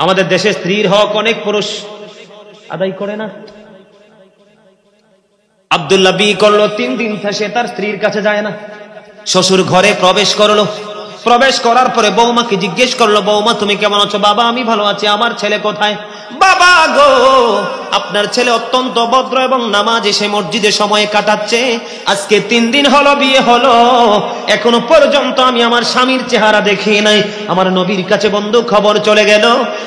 আমাদের দেশে স্ত্রীর হক অনেক পুরুষ আদায় করে না। আব্দুল্লাহ বিয়ে করলো, 3 দিন সে তার স্ত্রীর কাছে যায় না। শ্বশুর ঘরে প্রবেশ করলো, প্রবেশ করার পরে বৌমাকে জিজ্ঞেস করলো, বৌমা তুমি কেমন আছো? বাবা আমি ভালো আছি, আমার ছেলে কোথায়? বাবা গো, আপনার ছেলে অত্যন্ত ভদ্র এবং নামাজে সে মসজিদে সময় কাটাচ্ছে। আজকে 3 দিন হলো বিয়ে হলো, এখনো পর্যন্ত আমি আমার স্বামীর চেহারা দেখি নাই। আমার নবীর কাছে বন্ধু খবর চলে গেল।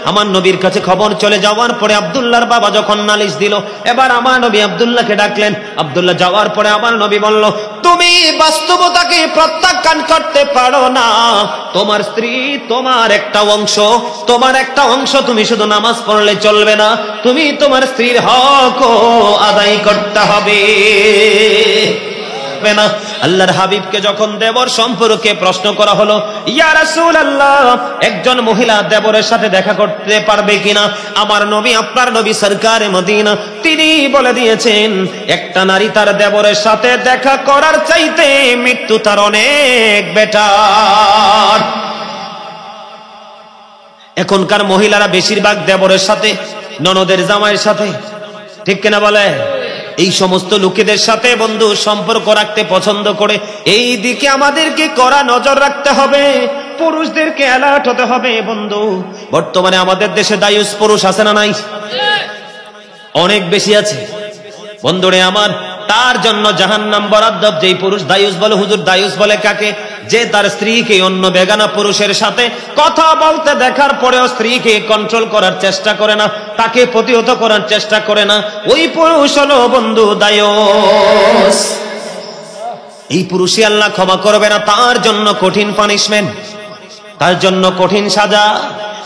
আমার নবীর কাছে খবর চলে যাওয়ার পরে আব্দুল্লাহর বাবা যখন নালিশ দিল, এবার আমার নবী আব্দুল্লাহকে ডাকলেন। আব্দুল্লাহ যাওয়ার পরে আমার নবী বলল, তুমি বাস্তবতাকে প্রত্যাখ্যান করতে পারো না। তোমার স্ত্রী তোমার একটা অংশ, তোমার একটা অংশ। তুমি শুধু নামাজ পড়লে চলবে না, তুমি তোমার স্ত্রীর হক আদায় করতে হবে না। আল্লাহর হাবিবকে যখন দেবর সম্পর্কে প্রশ্ন করা হলো, ইয়া রাসূলুল্লাহ, একজন মহিলা দেবরের সাথে দেখা করতে পারবে কিনা? আমার নবী, আপনার নবী সরকারে মদিনা, তিনি বলে দিয়েছেন, একটা নারী তার দেবরের সাথে দেখা করার চাইতে মৃত্যু তার অনেক বেটার। এখনকার মহিলারা বেশিরভাগ দেবরের সাথে, ননদের জামাইয়ের সাথে, ঠিক কিনা বলে? এই সমস্ত লোকেদের সাথে বন্ধু সম্পর্ক রাখতে পছন্দ করে। এই দিকে আমাদেরকে কড়া নজর রাখতে হবে, পুরুষদেরকে অ্যালার্ট হতে হবে বন্ধু। বর্তমানে আমাদের দেশে দায়ুস পুরুষ আছে না নাই? অনেক বেশি আছে বন্ধুরে আমার। তার জন্য জাহান্নাম বরাদ্দ। যেই পুরুষ দায়ুস বলে, হুজুর দায়ুস বলে কাকে? যে তার স্ত্রীকে অন্য বেগানা পুরুষের সাথে কথা বলতে দেখার পরেও স্ত্রীকে কন্ট্রোল করার চেষ্টা করে না, তাকে প্রতিহত করার চেষ্টা করে না, ওই পুরুষ হলো বন্ধু দায়ুস। এই পুরুষই আল্লাহ ক্ষমা করবে না, তার জন্য কঠিন পানিশমেন্ট, তার জন্য কঠিন সাজা।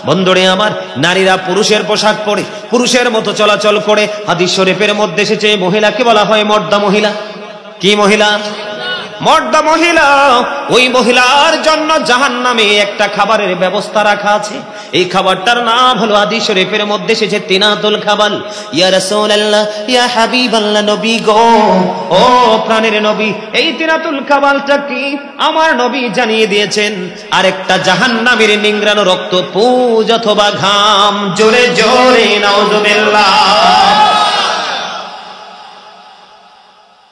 বন্ধুরে আমার, নারীরা পুরুষের পোশাক পরে পুরুষের মতো চলাচল করে। হাদিস শরীফের মধ্যে এসেছে, মহিলাকে বলা হয় মর্দা মহিলা। কি মহিলা? মর্দা মহিলা। ওই মহিলার জন্য জাহান্নামে একটা খাবারের ব্যবস্থা রাখা আছে। এই খাবারটার নাম হলো, হাদিস শরীফের মধ্যে এসেছে, তিনাতুল খাবাল। ইয়া রাসূলুল্লাহ, ইয়া হাবিবাল্লাহ, নবী গো, ও প্রাণের নবী, এই তিনাতুল খাবালটা কি? আমার নবী জানিয়ে দিয়েছেন, আরেকটা জাহান্নামের নিংড়ানো রক্ত, পুজ অথবা ঘাম। জোরে জোরে নাউযুবিল্লাহ।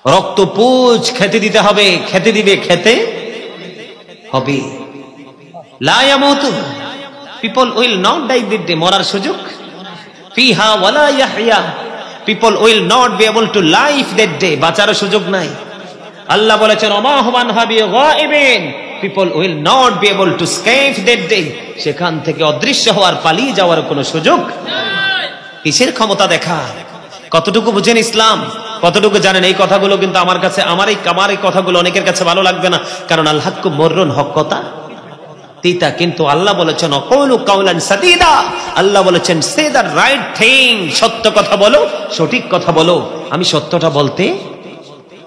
রক্ত পুজ খেতে দিতে হবে, খেতে দিবে, খেতে হবে। লা ইয়ামুতু, people will not die this day, মরার সুযোগ। ফিহা ওয়ালা ইয়াহইয়া, people will not be able to live that day, বাঁচার সুযোগ নাই। আল্লাহ বলেছেন, ওমা হুমান হাবি গায়িবিন, people will not be able to escape that day, সেখান থেকে অদৃশ্য হওয়ার, পালিয়ে যাওয়ার কোনো সুযোগ নাই। কিসের ক্ষমতা দেখা? কতটুকু বুঝেন ইসলাম, কতটুকু জানেন? এই কথাগুলো কিন্তু আমার কাছে, আমার এই কথাগুলো অনেকের কাছে ভালো লাগবে না, কারণ আল হাক্কু মুররুন, হক কথা তিতা। কিন্তু আল্লাহ বলেছেন, অকৌলু কাওলান সাদীদা, আল্লাহ বলেছেন, সে দ্য রাইট থিং, সত্য কথা বলো, সঠিক কথা বলো। আমি সত্যটা বলতে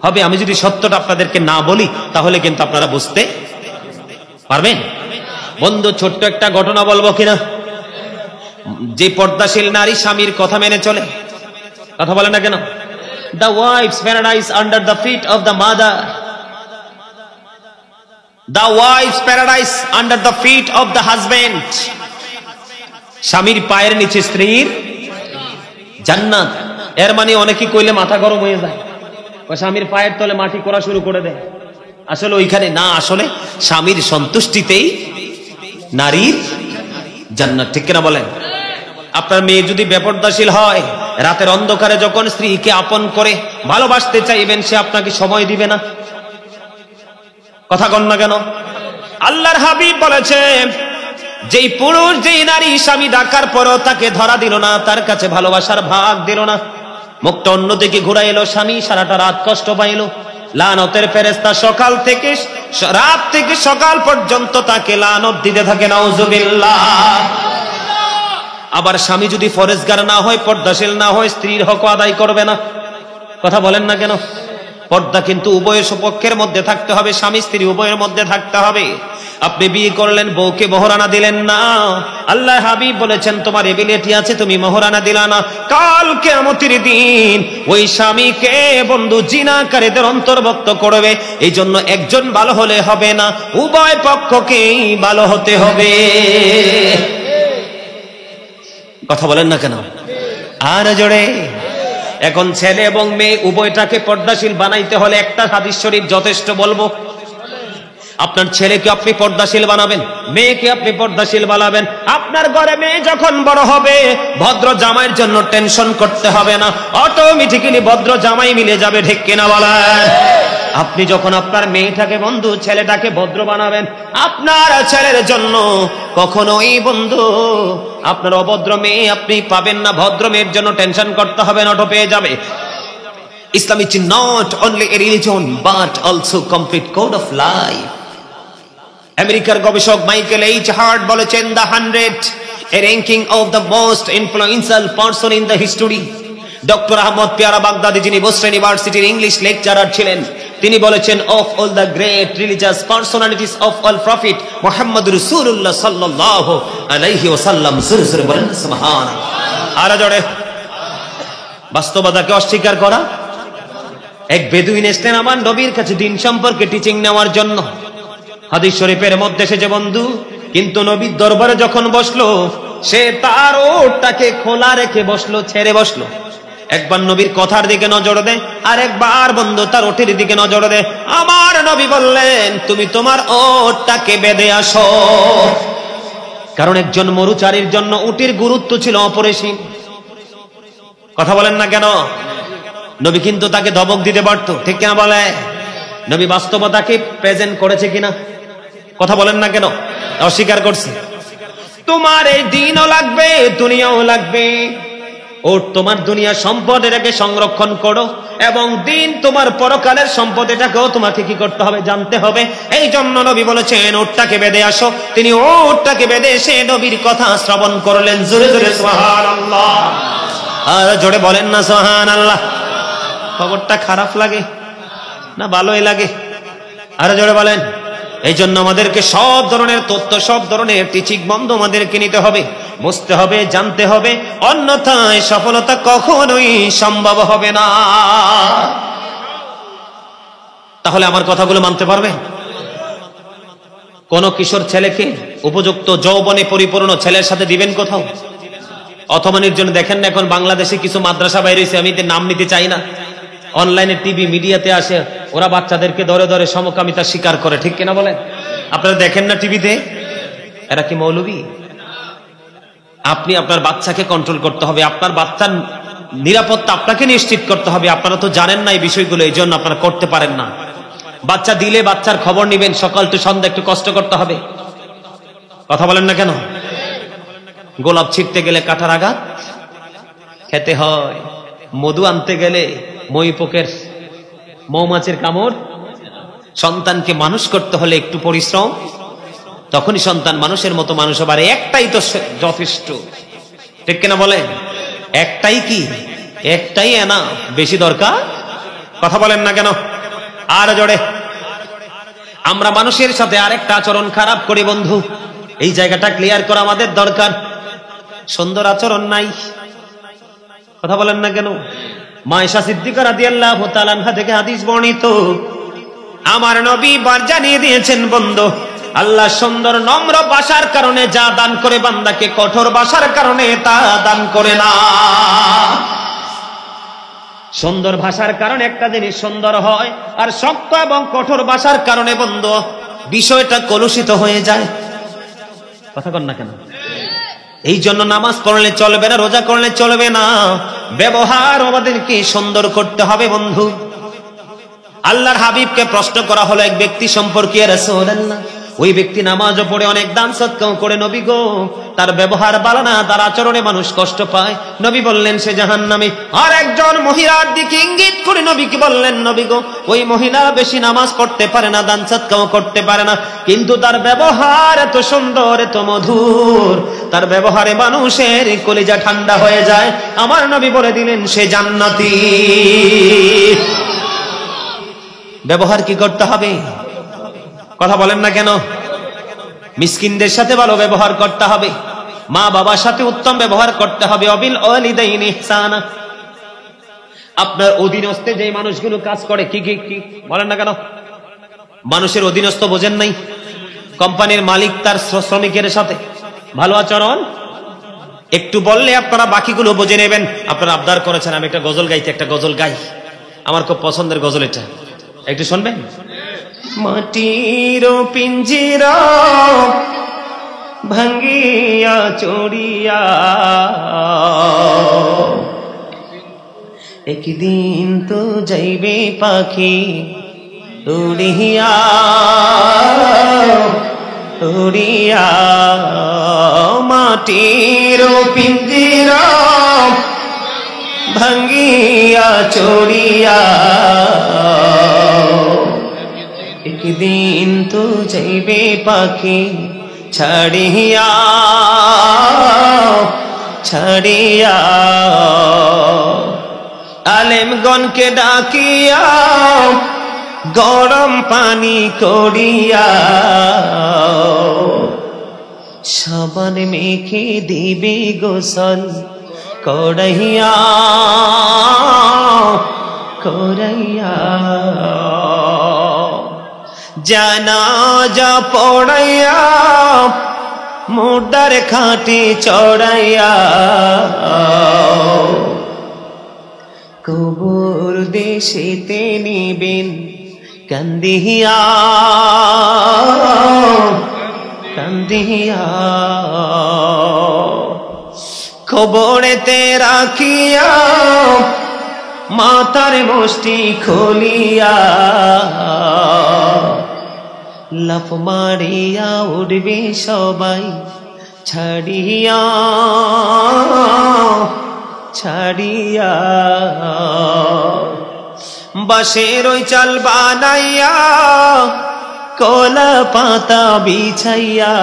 হবে। আমি যদি সত্যটা আপনাদেরকে না বলি, তাহলে কিন্তু আপনারা বুঝতে পারবেন। বন্ধু, ছোট্ট একটা ঘটনা বলবো কিনা? যে পর্দাশীল নারী স্বামীর কথা মেনে চলে, কথা বলে না কেন? The wife's paradise under the feet of the mother. The wife's paradise under the feet of the husband. স্বামীর পায়ের নিচে স্ত্রীর জান্নাত। এর মানে অনেকে কইলে মাথা গরম হয়ে যায়, স্বামীর পায়ের তলে মাটি করা শুরু করে দেয়। আসলে ওইখানে না, আসলে স্বামীর সন্তুষ্টিতেই নারীর জান্নাত, ঠিক কিনা বলেন? আপনার মেয়ে যদি বেপরদাশীল হয়, রাতের অন্ধকারে যখন স্ত্রীকে আপন করে ভালোবাসতে চাইবেন, সে আপনাকে সময় দিবে না। কথা কন না কেন? আল্লাহর হাবিব বলেছে, যেই পুরুষ, যেই নারী স্বামী ডাকার পরও তাকে ধরা দিল না, তার কাছে ভালোবাসার ভাগ দিল না, মুখটা অন্যদিকে ঘুরাইলো, স্বামী সারাটা রাত কষ্ট পাইল, লানতের ফেরেশতা সকাল থেকে রাত থেকে সকাল পর্যন্ত তাকে লানত দিতে থাকে। নাউযুবিল্লাহ। আবার স্বামী যদি ফরেজগার না হয়, পর্দাশীল না হয়, স্ত্রীর হক আদায় করবে না। কথা বলেন না কেন? পর্দা কিন্তু উভয় পক্ষের মধ্যে থাকতে হবে, স্বামী স্ত্রী উভয়ের মধ্যে থাকতে হবে। আপনি বিয়ে করলেন, বউকে মোহরানা দিলেন না, আল্লাহ হাবিব বলেছেন, তোমার এবিলিটি আছে, তুমি মোহরানা দিলা না, কাল কিয়ামতের দিন ওই স্বামীকে বন্ধু জিনাকারীদের অন্তর্ভুক্ত করবে। এই জন্য একজন ভালো হলে হবে না, উভয় পক্ষকেই ভালো হতে হবে। কথা বলেন না কেন? আর জোরে। এখন ছেলে এবং মেয়ে উভয়টাকে পর্দাশীল বানাইতে হলে একটা হাদিস শরীফ যথেষ্ট বলবো। আপনার ছেলেকে আপনি পর্দাশীল বানাবেন, মেয়েকে আপনি পর্দাশীল বানাবেন। আপনার ঘরে মেয়ে যখন বড় হবে, ভদ্র জামাইয়ের জন্য টেনশন করতে হবে না, অটোমেটিক্যালি ভদ্র জামাই মিলে যাবে। ঠিক কিনা বলেন? আপনি যখন আপনার মেয়েটাকে বন্ধু ছেলেটাকে ভদ্র বানাবেন, আপনার ছেলের জন্য কখনোই বন্ধু আপনার অভদ্র মেয়ে আপনি পাবেন না। ভদ্র মেয়ের জন্য টেনশন করতে হবে না, অটো পেয়ে যাবে। Islam is not only a religion but also complete code of life. আমেরিকার গবেষক মাইকেল এইচ হার্ট বলেছেন, the 100 a ranking of the most influential person in the history. Doctor Ahmad Peyara Baghdadi, যিনি বোস্টন ইউনিভার্সিটির ইংলিশ লেকচারার ছিলেন, তিনি বলেছেন, of all the great religious personalities of all prophet Muhammad রাসূলুল্লাহ সাল্লাল্লাহু আলাইহি ওয়াসাল্লাম। জোরে জোরে বলেন সুবহানাল্লাহ। আর জোরে। বাস্তবতাকে অস্বীকার করা। এক বেদুইন এসেছেন আমার নবীর কাছে দিন সম্পর্কে টিচিং নেওয়ার জন্য। হাদিস শরীফের মধ্যে সে যে বন্ধু, কিন্তু নবীর দরবারে যখন বসলো, সে তার ওটটাকে খোলা রেখে বসলো, ছেড়ে বসলো। একবার নবীর কথার দিকে নজর দেয়, আর একবার বন্ধু তার ওটের দিকে নজর দেয়। আমার নবী বললেন, তুমি তোমার ওটটাকে বেঁধে আসো। কারণ একজন মরুচারীর জন্য উটের গুরুত্ব ছিল অপরিসীম। কথা বলেন না কেন? নবী কিন্তু তাকে ধমক দিতে পারতো। ঠিক কিনা বলে? নবী বাস্তবতাকে প্রেজেন্ট করেছে কিনা? কথা বলেন না কেন? অস্বীকার করছে। তোমার এই দিনও লাগবে, দুনিয়াও লাগবে। ও তোমার দুনিয়া সম্পদ, এটাকে সংরক্ষণ করো, এবং দিন তোমার পরকালের সম্পদ, এটাকেও তোমাকে কি করতে হবে? জানতে হবে। এই জন্য নবী বলেছেন, ওটটাকে বেঁধে আসো। তিনি ওটটাকে বেঁধে এসে নবীর কথা শ্রবণ করলেন। জোরে জোরে সুবহানাল্লাহ। আর জোরে বলেন না সুবহানাল্লাহ। খবরটা খারাপ লাগে না ভালোই লাগে? আর জোরে বলেন। এই জন্য আমাদেরকে সব ধরনের তথ্য, সব ধরনের টিচিং বন্ধ আমাদেরকে নিতে হবে, বুঝতে হবে, জানতে হবে, অন্যথায় সফলতা কখনোই সম্ভব হবে না। তাহলে আমার কথাগুলো মানতে পারবে? কোন কিশোর ছেলেকে উপযুক্ত যৌবনে পরিপূর্ণ ছেলের সাথে দিবেন কোথাও? অথমানির জন্য দেখেন না এখন বাংলাদেশে কিছু মাদ্রাসা বাইরে হয়েছে, আমি নাম নিতে চাই না, অনলাইনে টিভি মিডিয়াতে আসে, ওরা বাচ্চাদেরকে ধরে ধরে সমকামিতা স্বীকার করে। ঠিক কিনা বলেন? আপনারা দেখেন না টিভিতে? এরা কি মৌলবী? আপনি আপনার বাচ্চাকে কন্ট্রোল করতে হবে, আপনার বাচ্চার নিরাপত্তা আপনাকে নিশ্চিত করতে হবে। আপনারা তো জানেন না এই বিষয়গুলো, এই জন্য আপনারা করতে পারেন না। বাচ্চা দিলে বাচ্চার খবর নিবেন, সকাল টু সন্ধ্যা একটু কষ্ট করতে হবে। কথা বলেন না কেন? গোলাপ ছিটতে গেলে কাঁঠার আঘাত খেতে হয়, মধু আনতে গেলে মই পোকের মৌমাছির কামড়। সন্তানকে মানুষ করতে হলে একটু পরিশ্রম, তখনই সন্তান মানুষের মতো মানুষ হবে। একটাই তো যথেষ্ট। ঠিক কিনা বলেন? একটাই কি? একটাই না, বেশি দরকার? কথা বলেন না কেন? আর জোরে। আমরা মানুষের সাথে আরেকটা আচরণ খারাপ করি বন্ধু, এই জায়গাটা ক্লিয়ার করা আমাদের দরকার। সুন্দর আচরণ নাই। কথা বলেন না কেন? মায়েশা সিদ্দিকা রাদিয়াল্লাহু তাআলা আনহা থেকে হাদিস বর্ণিত, আমার নবী বার জানিয়ে দিয়েছেন বন্ধু, আল্লাহ সুন্দর নম্র ভাষার কারণে যা দান করে বান্দাকে, কঠোর ভাষার কারণে তা দান করে না। সুন্দর ভাষার কারণে একটা জিনিস সুন্দর হয়, আর শক্ত এবং কঠোর ভাষার কারণে বন্ধু বিষয়টা কলুষিত হয়ে যায়। কথা বল না কেন? এই জন্য নামাজ পড়লে চলবে না, রোজা করলে চলবে না, ব্যবহার আমাদেরকে সুন্দর করতে হবে বন্ধু। আল্লাহর হাবিবকে প্রশ্ন করা হলো এক ব্যক্তি সম্পর্কে, রাসূলুল্লাহ, ওই ব্যক্তি নামাজও পড়ে, অনেক দান সদকাও করে, নবী গো তার ব্যবহার ভালো না, তার আচরণে মানুষ কষ্ট পায়। নবী বললেন সে জাহান্নামী। আর একজন মহিলার দিকে ইঙ্গিত করে নবীকে বললেন, নবী গো ওই মহিলা বেশি নামাজ পড়তে পারে না, দান সদকাও করতে পারে না, কিন্তু তার ব্যবহার এত সুন্দর, এত মধুর, তার ব্যবহারে মানুষের কলিজা ঠান্ডা হয়ে যায়। আমার নবী বলে দিলেন সে জান্নাতি। ব্যবহার কি করতে হবে? কথা বলেন না কেন? মিসকিনদের সাথে ভালো ব্যবহার করতে হবে, মা বাবার সাথে উত্তম ব্যবহার করতে হবে। অবিল ওয়ালিদাইনি ইহসানা। আপনার অধীনস্থে যে মানুষগুলো কাজ করে, কি কি কি বলেন না কেন? মানুষের অধীনস্থ বোঝেন নাই? কোম্পানির মালিক তার শ্রমিকের সাথে ভালো আচরণ একটু বললে আপনারা বাকিগুলো বুঝে নেবেন। আপনারা আবদার করেছেন আমি একটা গজল গাইতে, একটা গজল গাই, আমার খুব পছন্দের গজল এটা, একটু শুনবেন। মাটির পিঞ্জিরা ভাঙ্গিয়া চড়িয়া একদিন তো যাইবে পাখি উড়িয়া উড়িয়া। মাটির পিঞ্জিরা ভাঙ্গিয়া চড়িয়া একদিন তো যাইবে পাখি ছাড়িয়া ছাড়িয়া। আলেমগণকে ডাকিয়া গরম পানি করিয়া সাবান মেখে দিবে গোসল করাইয়া করাইয়া। জানাজা পড়াইয়া মুর্দার খাটে চড়াইয়া কবর দেশেতে নিবেন কান্দিয়া কান্দিয়া। কবরেতে রাখিয়া মাথার মুষ্টি খুলিয়া লাফ মারিয়া উঠবে সবাই ছাড়িয়া ছাড়িয়া। বাঁশের ওই চাল বানাইয়া কলা পাতা বিছাইয়া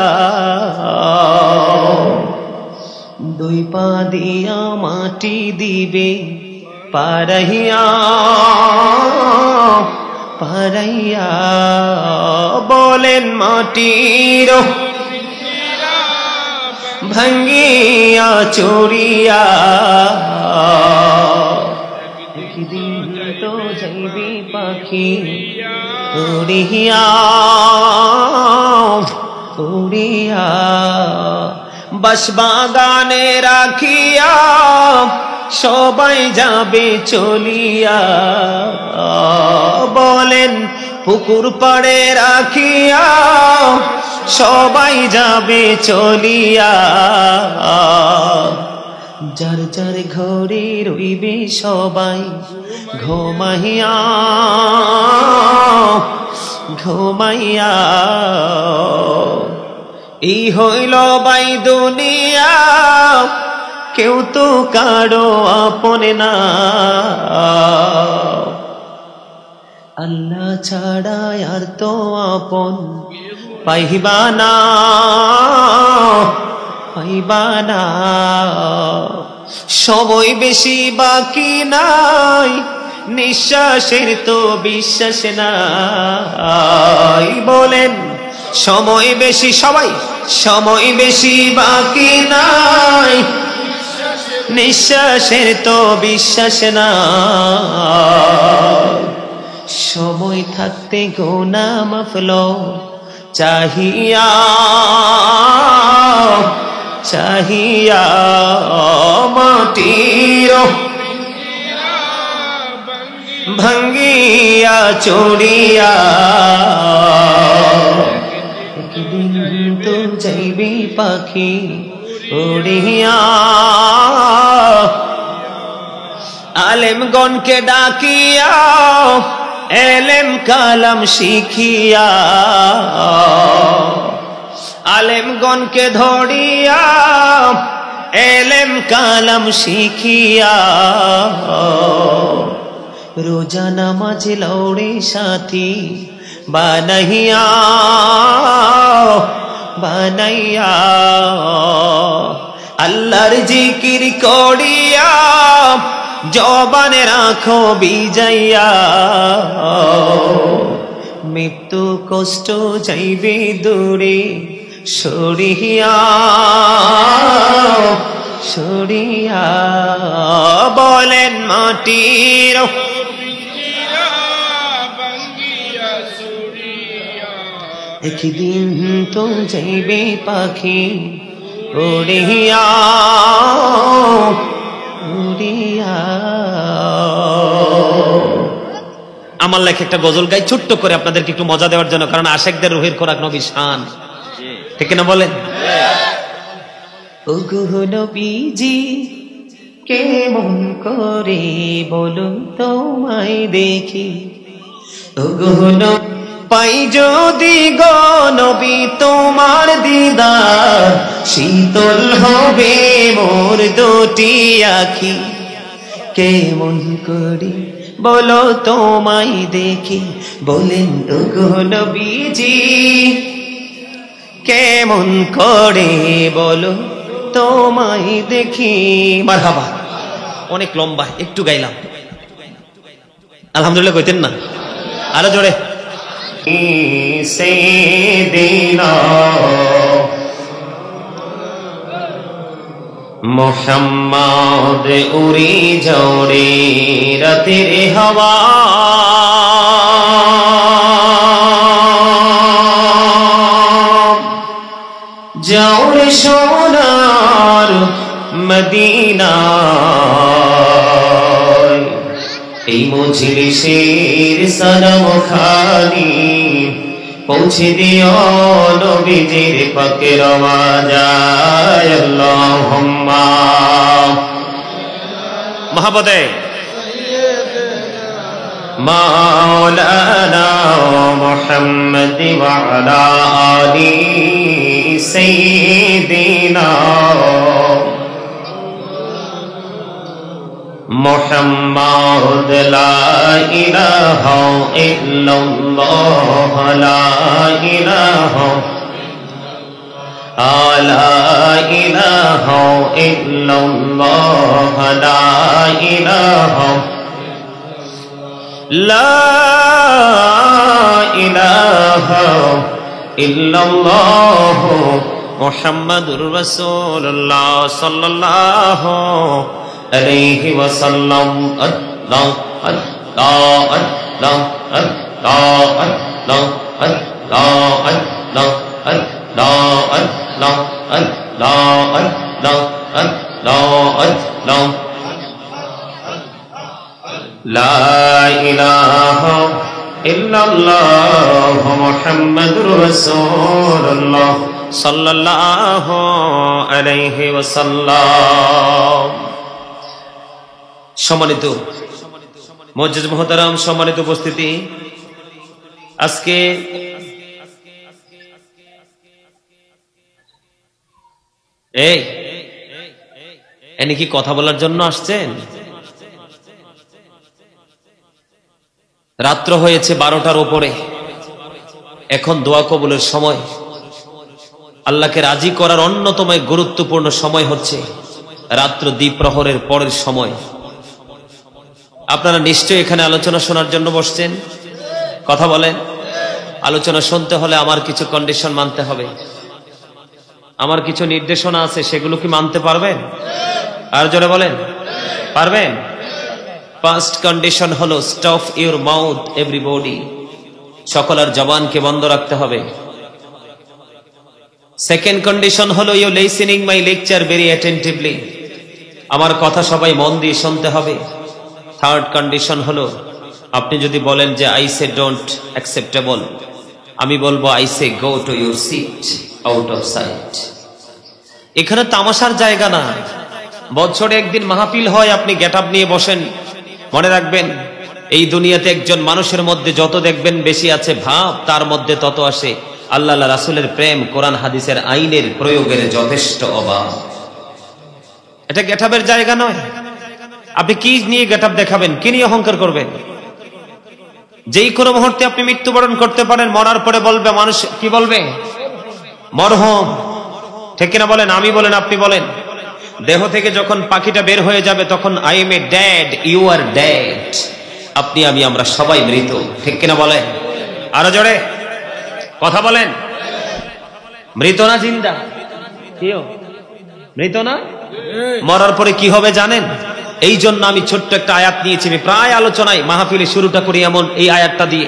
দুই পা দিয়া মাটি দিবে পারাইয়া পারাইয়া। বলেন মাটির ভাঙ্গিয়া চড়িয়া একদিন তো যাইবে পাখি উড়িয়া উড়িয়া। বাঁশবাগানে রাখিয়া সবাই যাবে চলিয়া। বলেন পুকুর পাড়ে রাখিয়া সবাই যাবে চলিয়া। যার যার ঘরে রইবে সবাই ঘুমাইয়া ঘুমাইয়া। এই হইল বাই দুনিয়া, কেউ তো কারো আপন না। আল্লাহ ছাড়া আর তো আপন পাইবা না পাইবা না। সময় বেশি বাকি নাই, নিঃশ্বাসের তো বিশ্বাস নাই। বলেন সময় বেশি, সবাই সময় বেশি বাকি নাই, নিঃশ্বাসের তো বিশ্বাস নাই। সময় থাকতে গোনা মাফল চাহিয়া চাহিয়া। মাটির ভাঙ্গিয়া চড়িয়া একদিন তো যাইবে পাখি উড়িয়া। আলেমগণকে ডাকিয়া এলেম কালাম শিখিয়া, আলেমগণকে ধরিয়া এলেম কালাম শিখিয়া। রোজা নামাজ লৌড়ে সাথী বানাইয়া বানাইয়া। আল্লাহর জিকির করিয়া জবানে রাখো বিজাইয়া। মৃত্যু কষ্ট যাইবে দূরে সরিয়া সরিয়া। বলেন মাটির একদিন তো যাইবে পাখি উড়িয়া উড়িয়া। আমার লেখা একটা গজল গাই ছোট্ট করে আপনাদেরকে একটু মজা দেওয়ার জন্য, কারণ আশেকদের রুহের খোরাক নবী শান, ঠিক না বলেন? ওগো নবীজি কেমন করে বলুন তোমায় দেখি, ওগো পাই যদি গো নবী তোমার দিদার, শীতল হবে মোর দুটি আখি। কেমন করে বলো তোমায় দেখি, বলেন ওগো নবীজি কেমন করে বলো তোমায় দেখি। মারহাবা। অনেক লম্বা, একটু গাইলাম, আলহামদুলিল্লাহ কইতেন না? আরো জোরে। সাইয়্যিদিনা মুহাম্মদ উড়ি জোরে রাতের হাওয়া, জোরে সোনার মদিনা, এই মজলিসের সালাম খানি পৌঁছে দিও নবীজির পাকের আওয়াজ। আল্লাহুম্মা মহাপদে মাওলানা মুহাম্মদ ওয়া আলা আলি সাইয়্যিদিনা মুহাম্মদ লা ইলাহা ইল্লাল্লাহ লা ইলাহা লা ইলাহা ইল্লাল্লাহ লা ইলাহা লা ইলাহা ইল্লাল্লাহ মুহাম্মাদুর রাসূলুল্লাহ সাল্লাল্লাহু আলাইহি ওয়াসাল্লাম। আল্লাহ আল্লাহ আল্লাহ আল্লাহ আল্লাহ আল্লাহ আল্লাহ আল্লাহ আল্লাহ আল্লাহ আল্লাহ আল্লাহ আল্লাহ লা ইলাহা ইল্লাল্লাহ মুহাম্মাদুর রাসূলুল্লাহ সাল্লাল্লাহু আলাইহি ওয়াসাল্লাম। সম্মানিত মুআজ্জিজ মুহতারাম, সম্মানিত উপস্থিতি, আজকে এনে কি কথা বলার জন্য আসছেন? রাত্র হয়েছে 12টার উপরে, এখন দোয়া কবুলের সময়। আল্লাহকে রাজি করার অন্যতম গুরুত্বপূর্ণ সময় হচ্ছে রাত্র দ্বিপ্রহরের পরের সময়। আপনারা নিশ্চয়ই এখানে আলোচনা শোনার জন্য বসছেন, কথা বলেন। আলোচনা শুনতে হলে আমার কিছু কন্ডিশন মানতে হবে, আমার কিছু নির্দেশনা আছে, সেগুলো কি মানতে পারবেন? আর জোরে বলেন, পারবেন? ফার্স্ট কন্ডিশন হলো স্টপ ইউর মাউথ এভরিবডি, সকলের জবানকে বন্ধ রাখতে হবে। সেকেন্ড কন্ডিশন হলো you listening my lecture very attentively, আমার কথা সবাই মন দিয়ে শুনতে হবে। থার্ড কন্ডিশন হলো আপনি যদি বলেন যে আই সে ডোন্ট অ্যাকসেপ্টেবল, আমি বলবো I say go to your seat out of sight. এখানে তামাশার জায়গা না, বছরে একদিন মাহফিল হয়, আপনি গেট আপ নিয়ে বসেন। মনে রাখবেন, এই দুনিয়াতে একজন মানুষের মধ্যে যত দেখবেন বেশি আছে ভাব, তার মধ্যে তত আসে আল্লাহ রাসূলের প্রেম, কোরআন হাদিসের আইনের প্রয়োগের যথেষ্ট অভাব। এটা গেট আপের জায়গা নয়। আপনি কি নিয়ে গেট আপ দেখাবেন, কি নিয়ে অহংকার করবেন? যেই কোনো মুহূর্তে আপনি মৃত্যুবরণ করতে পারেন, মরার পরে বলবে মানুষ, কি বলবে? মরহুম, ঠিক কিনা বলেন? আমি বলেন, আপনি বলেন। দেহ থেকে যখন পাখিটা বের হয়ে যাবে তখন I am a dead, you are dead, আপনি আমি আমরা সবাই মৃত, ঠিক কিনা বলেন? আরো জোরে কথা বলেন। মৃত না জিন্দা? মৃত না? মরার পরে কি হবে জানেন? এই জন্য আমি ছোট্ট একটা আয়াত নিয়েছি। আমি প্রায় আলোচনায় মাহফিলে শুরুটা করি এমন এই আয়াতটা দিয়ে।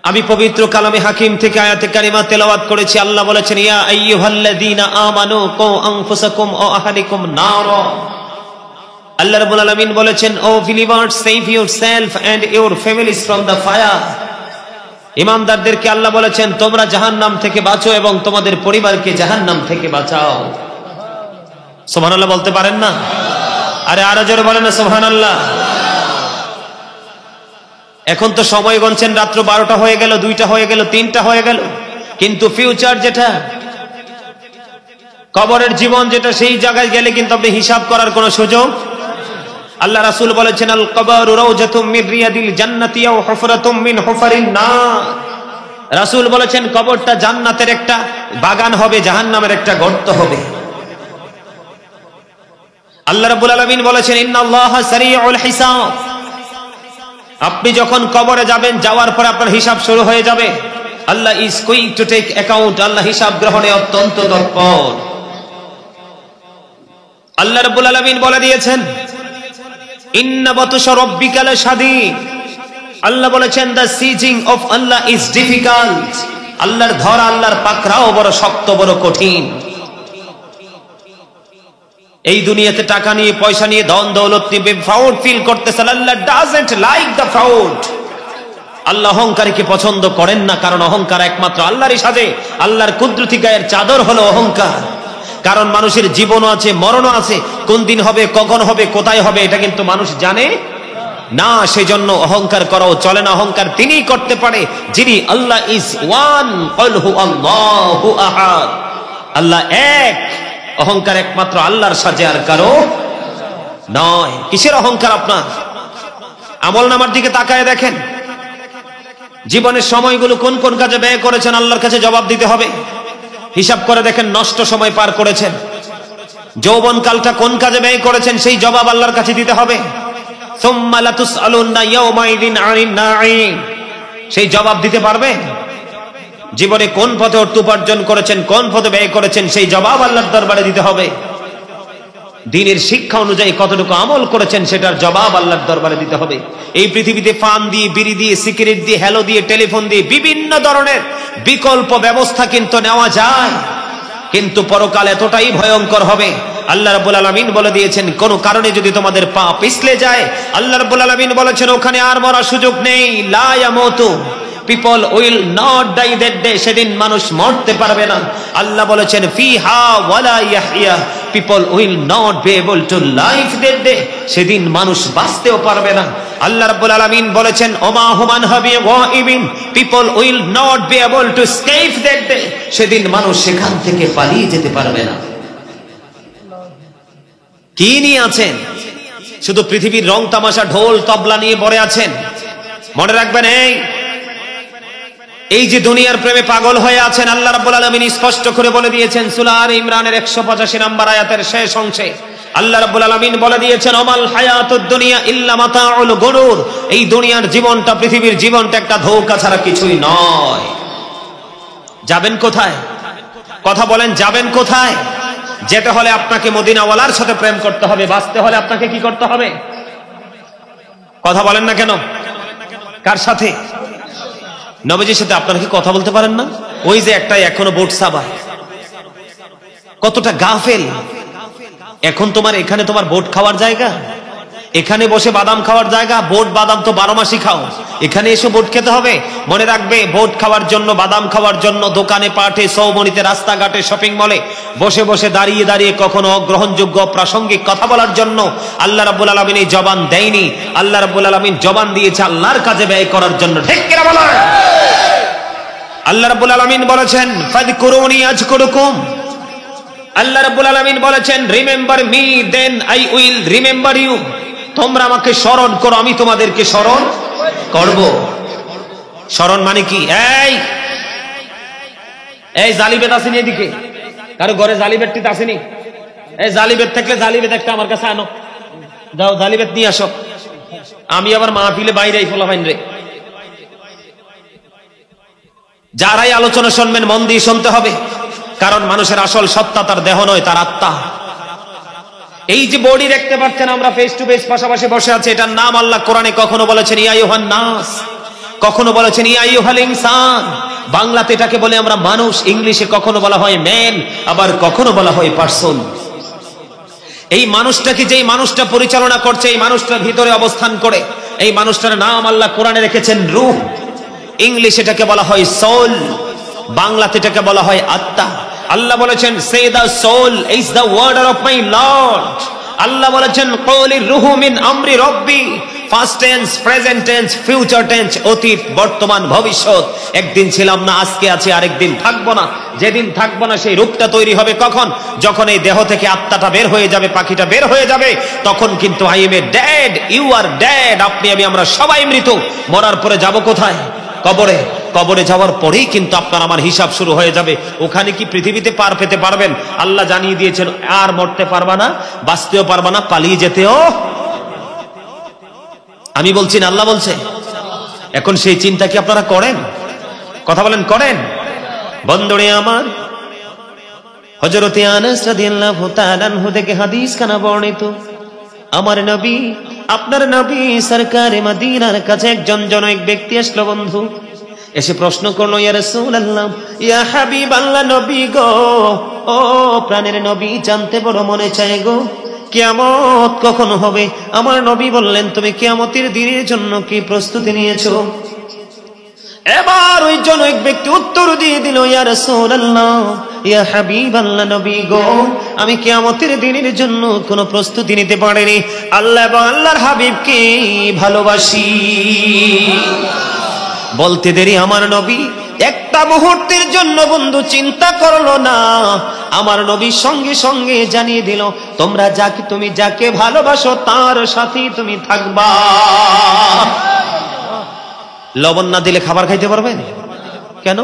আমি পবিত্র কালামে হাকিম থেকে আয়াতে কারিমা তেলাওয়াত করেছি। আল্লাহ বলেছেন, ইয়া আইয়ুহাল্লাযীনা আমানু কু আনফুসাকুম ওয়া আহলিকুম নারা। আল্লাহ রাব্বুল আলামিন বলেছেন, O believers, save yourself and your families from the fire. ঈমানদারদেরকে আল্লাহ বলেছেন, তোমরা জাহান্নাম থেকে বাঁচো এবং তোমাদের পরিবারকে জাহান্নাম থেকে বাঁচাও। সুবহানাল্লাহ বলতে পারেন না? আরে আরো জোরে বলেন না সুবহানাল্লাহ। এখন তো সময় গণছেন, রাত্র 12টা হয়ে গেল, 2টা হয়ে গেল, 3টা হয়ে গেল, কিন্তু ফিউচার যেটা, কবরের জীবন যেটা, সেই জায়গায় গেলে কিন্তু আপনি হিসাব করার কোনো সুযোগ। আল্লাহ রাসূল বলেছেন, আল কবরু রাউজাতুম মিন রিয়াদিল জান্নাতি আও হুফরাতুম মিন হুফারিন নার। রাসূল বলেছেন, কবরটা জান্নাতের একটা বাগান হবে, জাহান্নামের একটা গর্ত হবে। আল্লাহ রাব্বুল আলামিন বলেছেন, ইন্নাল্লাহা সারিউল হিসাব। আপনি যখন কবরে যাবেন, যাওয়ার পরে আপনার হিসাব শুরু হয়ে যাবে। Allah is quick to take account. আল্লাহ হিসাব গ্রহণে অত্যন্ত তৎপর। আল্লাহ রাব্বুল আলামিন বলে দিয়েছেন, ইন্না বাতুশা রাব্বিকা লাশাদীদ। আল্লাহ বলেছেন, the seizing of Allah is difficult. আল্লাহর ধরা, আল্লাহর পাকড়াও বড় শক্ত, বড় কঠিন। এই দুনিয়াতে টাকা নিয়ে, পয়সা নিয়ে, ধন দৌলত নিয়ে প্রাউড ফিল করতেছেন। আল্লাহ ডাজন্ট লাইক দ্য প্রাউড। আল্লাহ অহংকারীকে পছন্দ করেন না, কারণ অহংকার একমাত্র আল্লাহরই সাজে। আল্লাহর কুদরতি গায়ের চাদর হলো অহংকার। কারণ মানুষের জীবনও আছে, মরণও আছে। কোন দিন হবে, কখন হবে, কোথায় হবে, এটা কিন্তু মানুষ জানে না। সেজন্য অহংকার করাও চলে না। অহংকার তিনিই করতে পারে যিনি আল্লাহ ইজ ওয়ান, কুল হু আল্লাহু আহাদ। আল্লাহ এক। অহংকার একমাত্র আল্লাহর সাজে, আর কারো নয়। কিসের অহংকার আপনার? আমল নামার দিকে তাকায় দেখেন, জীবনের সময়গুলো কোন কোন কাজে ব্যয় করেছেন, আল্লাহর কাছে জবাব দিতে হবে। হিসাব করে দেখেন, নষ্ট সময় পার করেছেন। যৌবন কালটা কোন কাজে ব্যয় করেছেন, সেই জবাব আল্লাহর কাছে দিতে হবে। সুম্মা লাতুসআলুন্না ইয়াওমাইদিন আনিন নাঈম। সেই জবাব দিতে পারবে। জীবনে কোন পথে অর্থ উপার্জন করেছেন, কোন পথে ব্যয় করেছেন, সেই জবাব আল্লাহর দরবারে দিতে হবে। দ্বীনের শিক্ষা অনুযায়ী কতটুকু আমল করেছেন, সেটার জবাব আল্লাহর দরবারে দিতে হবে। এই পৃথিবীতে পান দিয়ে, বিড়ি দিয়ে, সিগারেট দিয়ে, হ্যালো দিয়ে, টেলিফোন দিয়ে বিভিন্ন ধরনের বিকল্প ব্যবস্থা কিন্তু নেওয়া যায়, কিন্তু পরকাল এতটাই ভয়ঙ্কর হবে। আল্লাহ রাব্বুল আলামিন বলে দিয়েছেন, কোন কারণে যদি তোমাদের পা পিছলে যায়, আল্লাহ রাব্বুল আলামিন বলেছেন, ওখানে আর মরার সুযোগ নেই। লা ইয়ামুতু, people will not die that day। সেদিন মানুষ মরতে পারবে না। আল্লাহ বলেছেন, ফিহা ওয়ালা ইয়াহইয়া, people will not be able to live that day। সেদিন মানুষ বাঁচতেও পারবে না। আল্লাহ রাব্বুল আলামিন বলেছেন, ওমা হুমান হাবি গায়িবিন, people will not be able to escape that day। সেদিন মানুষ সেখান থেকে পালিয়ে যেতে পারবে না। কি নিয়ে আছেন? শুধু পৃথিবীর রং তামাশা, ঢোল তবলা নিয়ে পড়ে আছেন। মনে রাখবেন, এই যে দুনিয়ার প্রেমে পাগল হয়ে আছেন, আল্লাহ রাব্বুল আলামিন স্পষ্ট করে বলে দিয়েছেন সূরা আলে ইমরানের 185 নম্বর আয়াতের শেষ অংশে। আল্লাহ রাব্বুল আলামিন বলে দিয়েছেন, ওমাল হায়াতুদ দুনিয়া ইল্লা মাতাউল গুরুর। এই দুনিয়ার জীবনটা, পৃথিবীর জীবনটা একটা ধোঁকা ছাড়া কিছুই নয়। যাবেন কোথায়? কথা বলেন, যাবেন কোথায়? যেতে হলে আপনাকে মদিনাওয়ালার সাথে প্রেম করতে হবে। বাঁচতে হলে আপনাকে কি করতে হবে? কথা বলেন না কেন? কার সাথে? নবীজির সাথে। আপনারা কি কথা বলতে পারেন না? ওই যে একটাই এখনো বোট সাবা, কতটা গাফেল। এখন তোমার এখানে তোমার বোট খাওয়ার জায়গা, এখানে বসে বাদাম খাওয়ার জায়গা। বোট বাদাম তো 12 মাসই খাও, এখানে এসে বোট খেতে হবে? মনে রাখবে, বোট খাওয়ার জন্য, বাদাম খাওয়ার জন্য দোকানে, পাটে, সৌমনিতে, রাস্তাঘাটে, শপিং মলে বসে বসে দাঁড়িয়ে দাঁড়িয়ে কখনো অগ্রহণযোগ্য, প্রাসঙ্গিক কথা বলার জন্য আল্লাহ রাব্বুল আলামিন এই জবান দেয়নি। আল্লাহ রাব্বুল আলামিন জবান দিয়েছে আল্লাহর কাজে ব্যয় করার জন্য। ঠিক কিনা বলেন? আল্লাহ রাব্বুল আলামিন বলেছেন, ফাযকুরুনি আযকুরুকুম। আল্লাহ রাব্বুল আলামিন বলেছেন, remember me then I will remember you. তোমরা আমাকে স্মরণ করো, আমি তোমাদেরকে স্মরণ করব। স্মরণ মানে কি? এই জালিবেদ আসেনি এদিকে? কারো ঘরে জালিবেদটি আসেনি? এই জালিবেদ থাকলে জালিবেদ একটা আমার কাছে আনো, যাও জালিবেদ নিয়ে আসো। আমি আবার মাহফিলে বাইরে ফলাফাইন রে। যারাই আলোচনা শুনবেন মন দিয়ে শুনতে হবে, কারণ মানুষের আসল সত্তা তার দেহ নয়, তার আত্মা। এই যে বডি দেখতে পাচ্ছেন, আমরা ফেস টু ফেস পাশাপাশি বসে আছি, এটার নাম আল্লাহ কোরআনে কখনো বলেছেন, ইয়া আইয়ুহান নাস কখনো বলেছেন ইয়া আইয়ুহাল ইনসান, বাংলাতে এটাকে বলে আমরা মানুষ, ইংলিশে কখনো বলা হয় ম্যান, আবার কখনো বলা হয় পারসন। এই মানুষটাকে যেই মানুষটা পরিচালনা করছে, এই মানুষটার ভিতরে অবস্থান করে, এই মানুষটার নাম আল্লাহ কোরআনে রেখেছেন রূহ। ইংলিশে এটাকে বলা হয় সোল, বাংলাতে এটাকে বলা হয় আত্মা। আল্লাহ বলেছেন say the soul is the word of my lord. আল্লাহ বলেছেন ক্বালির রূহু মিন আমরি রব্বি, first tense, present tense, future tense, অতীত, বর্তমান, ভবিষ্যৎ। একদিন ছিলাম না, আজকে আছি, আরেকদিন থাকবো না। যেদিন থাকবো না সেই রূপটা তৈরি হবে কখন? যখন এই দেহ থেকে আত্মাটা বের হয়ে যাবে, পাখিটা বের হয়ে যাবে, তখন কিন্তু I am a dead, you are dead. আপনি আমি আমরা সবাই মৃত। মরার পরে যাব কোথায়? কবরে। কবরে যাওয়ার পরেই কিন্তু আপনার আমার হিসাব শুরু হয়ে যাবে। ওখানে কি পৃথিবীতে পার পেতে পারবেন? আল্লাহ জানিয়ে দিয়েছেন আর মরতে পারবা না, বাঁচতেও পারবা না, পালিয়ে যেতেও। আমি বলছি না, আল্লাহ বলছে। এখন সেই চিন্তা কি আপনারা করেন? কথা বলেন, করেন? বন্ধুরে আমার, হযরতে আনাস রাদিয়াল্লাহু তাআলা আনহু থেকে হাদিস খানা বর্ণিত, আমার নবী, আপনার নবী সরকারে মদিনার কাছে একজন জনৈক ব্যক্তি আসলো বন্ধু। এসে প্রশ্ন করলো, ইয়া রাসূলুল্লাহ, ইয়া হাবিবাল্লাহ, নবী গো, ও প্রাণের নবী, জানতে বড় মনে চায় গো, কিয়ামত কখন হবে? আমার নবী বললেন, তুমি কিয়ামতের দিনের জন্য কি প্রস্তুতি নিয়েছো? এবার ওই জনৈক ব্যক্তি উত্তর দিয়ে দিল, ইয়া রাসূলুল্লাহ, ইয়া হাবিবাল্লাহ, নবী গো, আমি কিয়ামতের দিনের জন্য কোনো প্রস্তুতি নিতে পারিনি। আল্লাহ এবং আল্লাহর হাবিবকে ভালোবাসি। বলতে দেরি আমার নবী একটা মুহূর্তের জন্য বন্ধু চিন্তা করলো না। আমার নবী সঙ্গে সঙ্গে জানিয়ে দিল, তোমরা যাকে, তুমি যাকে ভালোবাসো তার সাথেই তুমি থাকবা। লবণ না দিলে খাবার খাইতে পারবেন? কেন?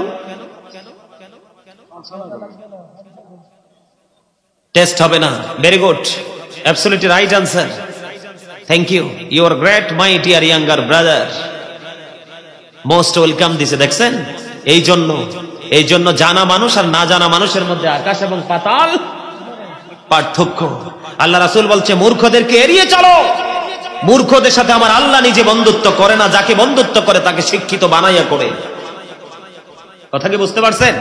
টেস্ট হবে না। Very good, absolutely right answer. Thank you, you are great my dear younger brother, most welcome দিছে। দেখছেন, এই জন্য জানা মানুষ আর না জানা মানুষের মধ্যে আকাশ এবং পাতাল পার্থক্য। আল্লাহ রাসূল বলছে, মূর্খদেরকে এড়িয়ে চলো। মূর্খদের সাথে আমার আল্লাহ নিজে বন্ধুত্ব করে না, যাকে বন্ধুত্ব করে তাকে শিক্ষিত বানাইয়া করে। কথা কি বুঝতে পারছেন?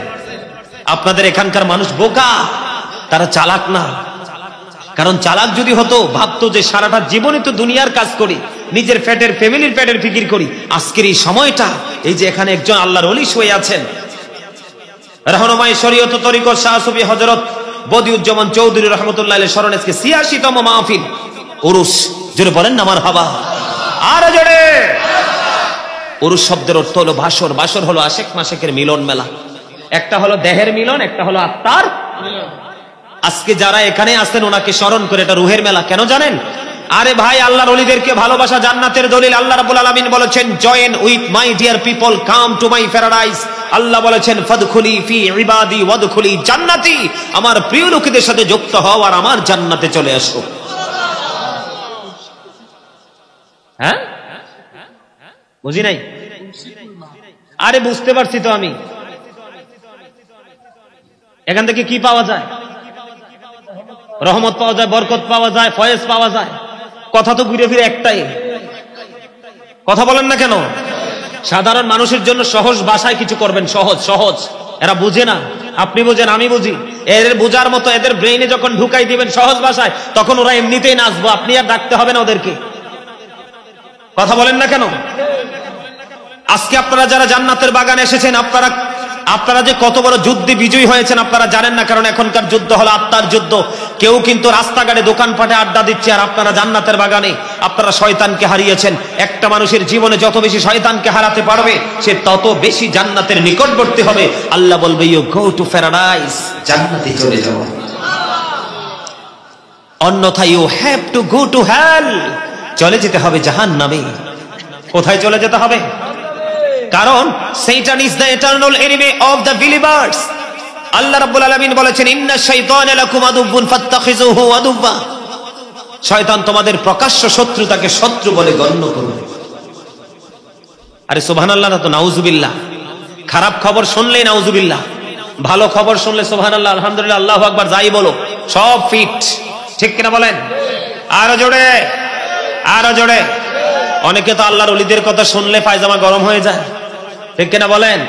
আপনাদের এখানকার মানুষ বোকা, তারা চালাক না। কারণ চালাক যদি হতো, ভাবতো যে সারাটা জীবনে তো দুনিয়ার কাজ করি, নিজের পেটের, ফ্যামিলির পেটের ফিকির করি। আজকের এই সময়টা, এই যে এখানে একজন আল্লাহর ওলি শুয়ে আছেন, রহনুমায়ে শরীয়ত তরিকত শাহ সুফি হযরত বদিউজ্জামান চৌধুরী রাহমাতুল্লাহ আলাইহি স্মরণে আজকে ৮৬তম মাহফিল উরুস। জোরে বলেন না মারহাবা। আর জোরে। উরুস শব্দের অর্থ হলো ভাসর। ভাসর হলো আশেক মাশেকের মিলন মেলা। একটা হলো দেহের মিলন, একটা হলো আত্মার মিলন। আজকে যারা এখানে আছেন ওনাকে স্মরণ করে, এটা রুহের মেলা। কেন জানেন? আরে ভাই, আল্লাহর ওলিদেরকে ভালোবাসা জান্নাতের দলিল। আল্লাহ রাব্বুল আলামিন বলেছেন, join with my dear people, come to my paradise. আল্লাহ বলেছেন, ফাদখুলি ফি ইবাদি ওয়াদখুলি জান্নাতি, আমার প্রিয় লোকেদের সাথে যুক্ত হও আর আমার জান্নাতে চলে আসো। হ্যাঁ, বুঝি নাই? আরে বুঝতে পারছি তো আমি। এখান থেকে কি পাওয়া যায়? রহমত পাওয়া যায়, বরকত পাওয়া যায়, ফয়েজ পাওয়া যায়। কথা তো ঘুরে ফিরে একটাই। কথা বলেন না কেন? সাধারণ মানুষের জন্য সহজ ভাষায় কিছু করবেন, সহজ সহজ। এরা বুঝে না, আপনি বুঝেন, আমি বুঝি। এদের বোঝার মতো এদের ব্রেইনে যখন ঢুকাই দিবেন সহজ ভাষায়, তখন ওরা এমনিতেই নাচবো, আপনি আর ডাকতে হবে না ওদেরকে। কথা বলেন না কেন? আজকে আপনারা যারা জান্নাতের বাগানে এসেছেন, আপনারা যে কত বড় যুদ্ধে বিজয়ী হয়েছেন আপনারা জানেন না। কারণ এখনকার যুদ্ধ হলো আত্মার যুদ্ধ। কেউ কিন্তু রাস্তাঘাটে দোকানপাটে আড্ডা দিচ্ছে, আর আপনারা জান্নাতের বাগানে। আপনারা শয়তানকে হারিয়েছেন। একটা মানুষের জীবনে যত বেশি শয়তানকে হারাতে পারবে, সে তত বেশি জান্নাতের নিকটবর্তী হবে। আল্লাহ বলবে, ইউ গো টু প্যারাডাইস, জান্নাতে চলে যাও। অন্যথায় you have to go to hell, চলে যেতে হবে জাহান্নামে। কোথায় চলে যেতে হবে? কারণ শয়তান is the eternal enemy of the believers. আল্লাহ রাব্বুল আলামিন বলেছেন, ইন্না শাইতানা লাকুম আদুউন ফাত্তাখিযুহু আদুওয়া, শয়তান তোমাদের প্রকাশ্য শত্রু, তাকে শত্রু বলে গণ্য করো। আরে সুবহানাল্লাহ না তো নাউজুবিল্লাহ। খারাপ খবর শুনলেই নাউজুবিল্লাহ, ভালো খবর শুনলে সুবহানাল্লাহ, আলহামদুলিল্লাহ, আল্লাহু আকবার, যাই বলো সব ফিট। ঠিক কিনা বলেন? আরো জোরে, আরো জোরে। অনেকে তো আল্লাহর ওলিদের কথা শুনলে পায়জামা গরম হয়ে যায়, ঠিক কিনা বলেন?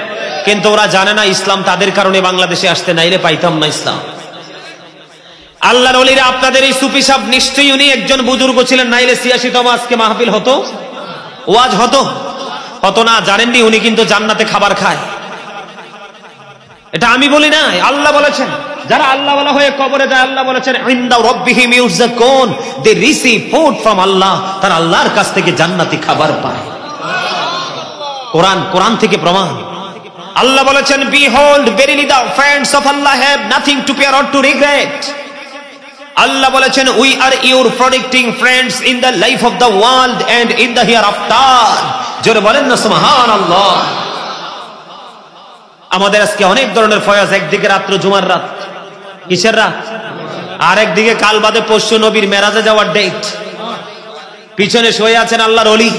কিন্তু ওরা জানে না ইসলাম তাদের কারণে বাংলাদেশে আসতে, নাইলে পাইতাম না ইসলাম। আল্লাহর ওলিরা আপনাদের এই সুফি সাহেব নিশ্চয়ই উনি একজন বুজুর্গ ছিলেন, নাইলে ৮৬তম আজকে মাহফিল হতো, ওয়াজ হতো না। জানেননি উনি কিন্তু জান্নাতে খাবার খায়। এটা আমি বলি না, আল্লাহ বলেছেন। যারা আল্লাহ ওয়ালা হয়ে কবরে যায়, আল্লাহ বলেছেন ইনদা রাব্বিহিম ইউরযাকুন, দে রিসিভ ফুড ফ্রম আল্লাহ, তারা আল্লাহর কাছ থেকে জান্নাতি খাবার পায়। কোরআন থেকে প্রমাণ। আল্লাহ বলেছেন behold verily the friends of Allah have nothing to fear or to regret. আল্লাহ বলেছেন we are your protecting friends in the life of the world and in the hereafter. জোরে বলেন না সুবহানাল্লাহ। আমাদের আজকে অনেক ধরনের ফয়াজ, একদিকে রাত্র জুমার রাত, কিসের রাত, আর একদিকে কাল বাদে পরশু নবীর মেরাজে যাওয়ার ডেট। পিছনে শুয়ে আছেন আল্লাহর ওলি।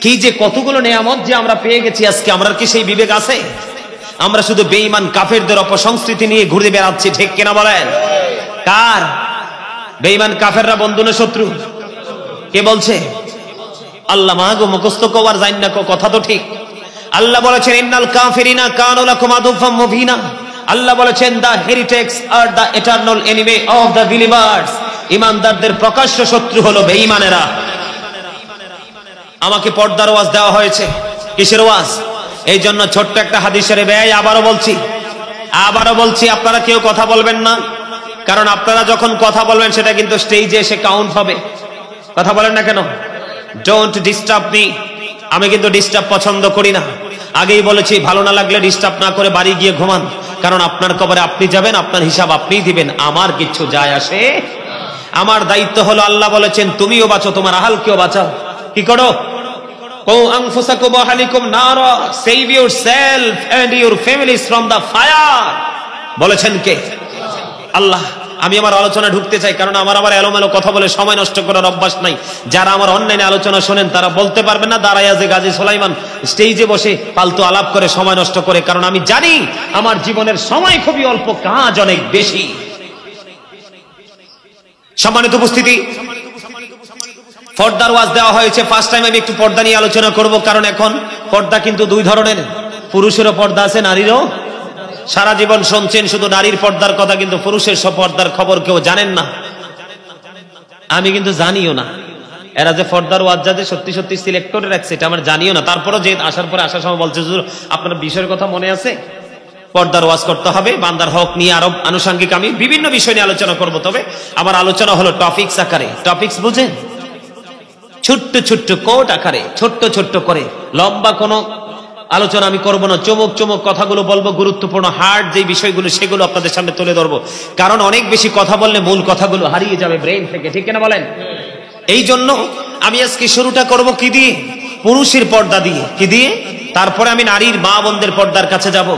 কি যে কতগুলো নিয়ামত যে আমরা পেয়ে গেছি আজকে, আমরা কি সেই বিবেক আছে? আমরা শুধু বেঈমান কাফেরদের অপসংস্কৃতি নিয়ে ঘুরে বেড়াচ্ছি, ঠিক কিনা বলেন? কার? বেঈমান কাফেররা বন্ধু না শত্রু? কে বলছে? আল্লাহ। মাগো মুখস্থ কওয়ার জান না, কথা তো ঠিক। আল্লাহ বলেছেন ইন্নাল কাফিরিনা কানু লাকুম আদুফাম মুবিনা। আল্লাহ বলেছেন the heretics are the eternal enemy of the believers. ঈমানদারদের প্রকাশ্য শত্রু হলো বেঈমানেরা। আমাকে পর্দার ওয়াজ দেওয়া হয়েছে। কিসের ওয়াজ? এই জন্য ছোট্ট একটা হাদিসের ব্যয় আবারও বলছি, আপনারা কেউ কথা বলবেন না, কারণ আপনারা যখন কথা বলবেন সেটা কিন্তু স্টেজে এসে কাউন্ট হবে। কথা বলেন না কেন? Don't disturb me. আমি কিন্তু ডিস্টার্ব পছন্দ করি না। আগেই বলেছি, ভালো না লাগলে ডিস্টার্ব না করে বাড়ি গিয়ে ঘুমান, কারণ আপনার কবরে আপনি যাবেন, আপনার হিসাব আপনিই দিবেন, আমার কিচ্ছু যায় আসে। আমার দায়িত্ব হলো, আল্লাহ বলেছেন তুমিও বাঁচো, তোমার আহালকেও বাঁচাও। কি করো? আনফুসাকুম ওয়া আহলিকুম নারা, save yourself and your families from the fire. বলেছেন কে? আল্লাহ। আমি আমার আলোচনা ঢুকতে চাই, কারণ আমার আবার এলোমেলো কথা বলে সময় নষ্ট করার অভ্যাস নাই। যারা আমার অনলাইনে আলোচনা শোনেন তারা বলতে পারবেন না দাঁড়াইয়া যে গাজী সুলাইমান স্টেজে বসে ফালতু আলাপ করে সময় নষ্ট করে, কারণ আমি জানি আমার জীবনের সময় খুবই অল্প, কাজ অনেক বেশি। সম্মানিত উপস্থিতি, পর্দার ওয়াজ দেওয়া হয়েছে। ফার্স্ট টাইম আমি একটু পর্দা নিয়ে আলোচনা করব, কারণ এখন পর্দা কিন্তু দুই ধরনের, পুরুষেরও পর্দা আছে, নারীরও। সারা জীবন শুনছেন শুধু নারীর পর্দার কথা, কিন্তু পুরুষের সব পর্দার খবর কেউ জানেন না। আমি কিন্তু জানিও না এরা যে পর্দার ওয়াজ যাতে সত্যি সত্যি সিলেক্ট করে রাখছে, এটা আমার জানিও না। তারপরও যে আসার সময় বলছে হুজুর আপনার বিষয়ের কথা মনে আছে, পর্দার ওয়াজ করতে হবে, বান্দার হক নিয়ে আরো আনুষঙ্গিক আমি বিভিন্ন বিষয় নিয়ে আলোচনা করব। তবে আমার আলোচনা হলো টপিকস আকারে। টপিকস বুঝেন? ছোট্ট ছোট্ট কোট আকারে, ছোট্ট করে, লম্বা কোনো আলোচনা আমি করব না। চমক কথাগুলো বলবো, গুরুত্বপূর্ণ হার্ড যে বিষয়গুলো সেগুলো আপনাদের সামনে তুলে ধরবো, কারণ অনেক বেশি কথা বললে মূল কথাগুলো হারিয়ে যাবে ব্রেইন থেকে, ঠিক কিনা বলেন? এই জন্য আমি আজকে শুরুটা করব কি দিয়ে? পুরুষের পর্দা দিয়ে। কি দিয়ে? তারপরে আমি নারীর মা বোনদের পর্দার কাছে যাব।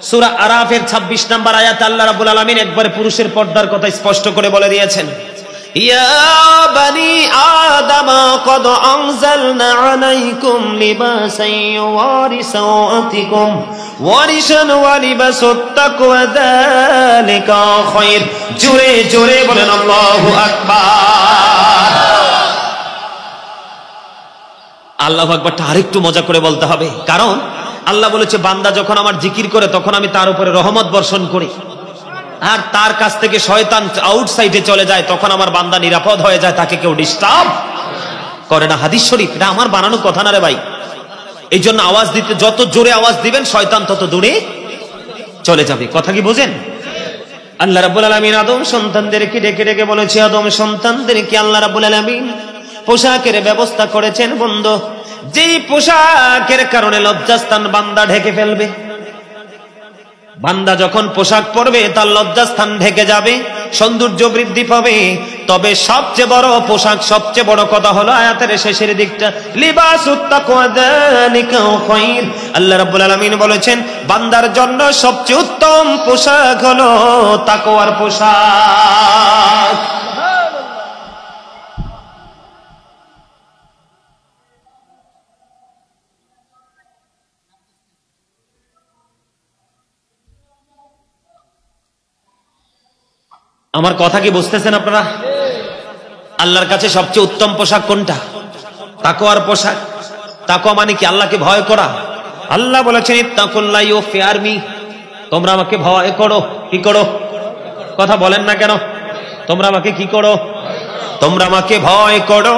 সূরা আরাফের ২৬ নম্বর আয়াতে আল্লাহ রাব্বুল আলামিন একবারে পুরুষের পর্দার কথা স্পষ্ট করে বলে দিয়েছেন, ইয়া বানি আদম কদ আনজালনা আলাইকুম লিবাসান ইউওয়ারি সাওআতিকুম ওয়ারিশান ওয়া লিবাসুত তাকওয়া যালিকা খায়র। জোরে বলেন আল্লাহু আকবার। আল্লাহু আকবারটা আরেকটু মজা করে বলতে হবে, কারণ আল্লাহ বলেছে বান্দা যখন আমার জিকির করে তখন আমি তার উপরে রহমত বর্ষণ করি, আর তার কাছ থেকে শয়তান আউটসাইডে চলে যায়, তখন আমার বান্দা নিরাপদ হয়ে যায়, তাকে কেউ ডিস্টার্ব করে না। হাদিস শরীফ, এটা আমার বানানো কথা না রে ভাই। এই জন্য আওয়াজ দিতে, যত জোরে আওয়াজ দিবেন শয়তান তত দূরে চলে যাবে। কথা কি বোঝেন? আল্লাহ রাব্বুল আলামিন আদম সন্তানদেরকে ডেকে বলেছে, আদম সন্তানদেরকে আল্লাহ রাব্বুল আলামিন পোশাকের ব্যবস্থা করেছেন বন্ধু, যেই পোশাকের কারণে লজ্জাস্থান বান্দা ঢেকে ফেলবে। বান্দা যখন পোশাক পরবে তার লজ্জাস্থান ঢেকে যাবে, সৌন্দর্য বৃদ্ধি পাবে। তবে সবচেয়ে বড় পোশাক, সবচেয়ে বড় কথা হলো আয়াতের শেষের দিকটা, লিবাসুত তাকওয়া যালিকা খায়র। আল্লাহ রাব্বুল আলামিন বলেছেন বান্দার জন্য সবচেয়ে উত্তম পোশাক হলো তাকওয়ার পোশাক। আমার কথা কি বুঝতেছেন আপনারা? আল্লাহর কাছে সবচেয়ে উত্তম পোশাক কোনটা? তাকওয়ার পোশাক। তাকওয়া মানে কি? আল্লাহকে ভয় করা। আল্লাহ বলেছেন ইত্তাকুল্লাহ ইউ ফিয়ার মি, তোমরা আমাকে ভয় করো। কি করো? কথা বলেন না কেন? তোমরা আমাকে কি করো? তোমরা আমাকে ভয় করো।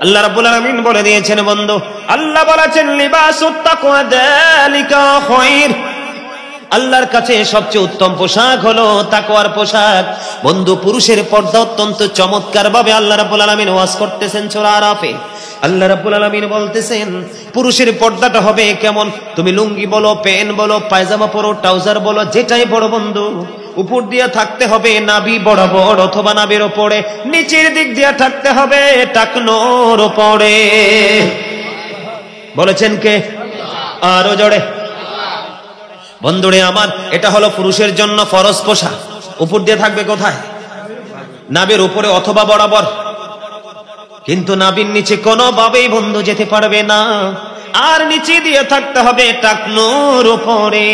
আল্লাহ রাব্বুল আলামিন বলে দিয়েছেন বন্ধু, আল্লাহ বলেছেন লিবাসুত তাকওয়া যালিকা খায়র, আল্লাহর কাছে সবচেয়ে উত্তম পোশাক হলো তাকওয়ার পোশাক। বন্ধু, পুরুষের পর্দা অত্যন্ত চমৎকার ভাবে আল্লাহ রাব্বুল আলামিন ওয়াজ করতেছেন সূরা আরাফে। আল্লাহ রাব্বুল আলামিন বলতেছেন পুরুষের পর্দাটা হবে কেমন? তুমি লুঙ্গি বলো, প্যান্ট বলো, পায়জামা পরো, ট্রাউজার বলো, যেটাই বড় বন্ধু, উপর দিয়ে থাকতে হবে নাভি বরাবর অথবা নাভির উপরে, নিচের দিক দিয়ে থাকতে হবে টাকনোর উপরে। বলেছেন কে? আরো জোরে। বন্ধুরে আমার, এটা হলো পুরুষের জন্য ফরজ পোশাক। উপর দিয়ে থাকবে কোথায়? নাভির উপরে অথবা বরাবর, কিন্তু নাভির নিচে কোনোভাবেই বন্ধু যেতে পারবে না। আর নিচে দিয়ে থাকতে হবে টাকনোর উপরে।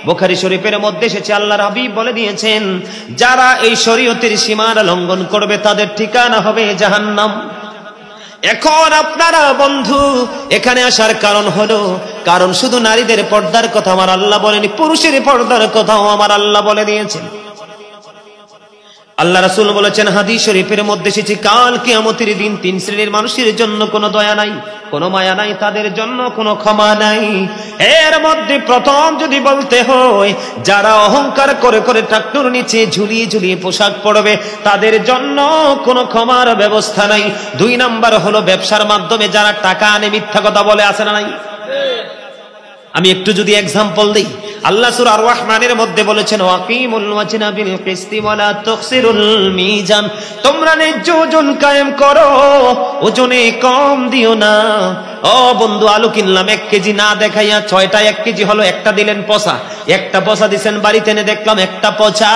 বুখারী শরীফের মধ্যে এসেছে, আল্লাহর হাবিব বলে দিয়েছেন যারা এই শরীয়তের সীমানা লঙ্ঘন করবে তাদের ঠিকানা হবে জাহান্নাম। এখন আপনারা বন্ধু এখানে আসার কারণ হলো, কারণ শুধু নারীদের পর্দার কথা আমার আল্লাহ বলেনি, পুরুষের পর্দার কথাও আমার আল্লাহ বলে দিয়েছেন। আল্লাহ রাসূল বলেছেন হাদিস শরীফের মধ্যে এসেছে, কাল কিয়ামতের দিন তিন শ্রেণীর মানুষের জন্য কোনো দয়া নাই, কোনো মায়া নাই, তাদের জন্য কোনো ক্ষমা নাই। এর মধ্যে প্রথম যদি বলতে হয়, যারা অহংকার করে করে টাকনুর নিচে ঝুলিয়ে ঝুলিয়ে পোশাক পরবে তাদের জন্য কোনো ক্ষমার ব্যবস্থা নাই। দুই নাম্বার হলো ব্যবসার মাধ্যমে যারা টাকা আনে মিথ্যা কথা বলে, আছে না নাই? আমি একটু যদি এক্সাম্পল দিই, আল্লাহ সূরা আর রহমানের মধ্যে বলেছেন ওয়াকিমুল ওয়াজনা বিল কিসতি ওয়ালা তুখসিরুল মিজান, তোমরা ন্যায্য ওজন কায়েম করো, ওজনে কম দিও না। ও বন্ধু, আলু কিনলাম 1 কেজি না দেখাইয়া 6টা 1 কেজি হলো, একটা দিলেন পচা, একটা পচা দিছেন, বাড়িতে এনে দেখলাম একটা পচা।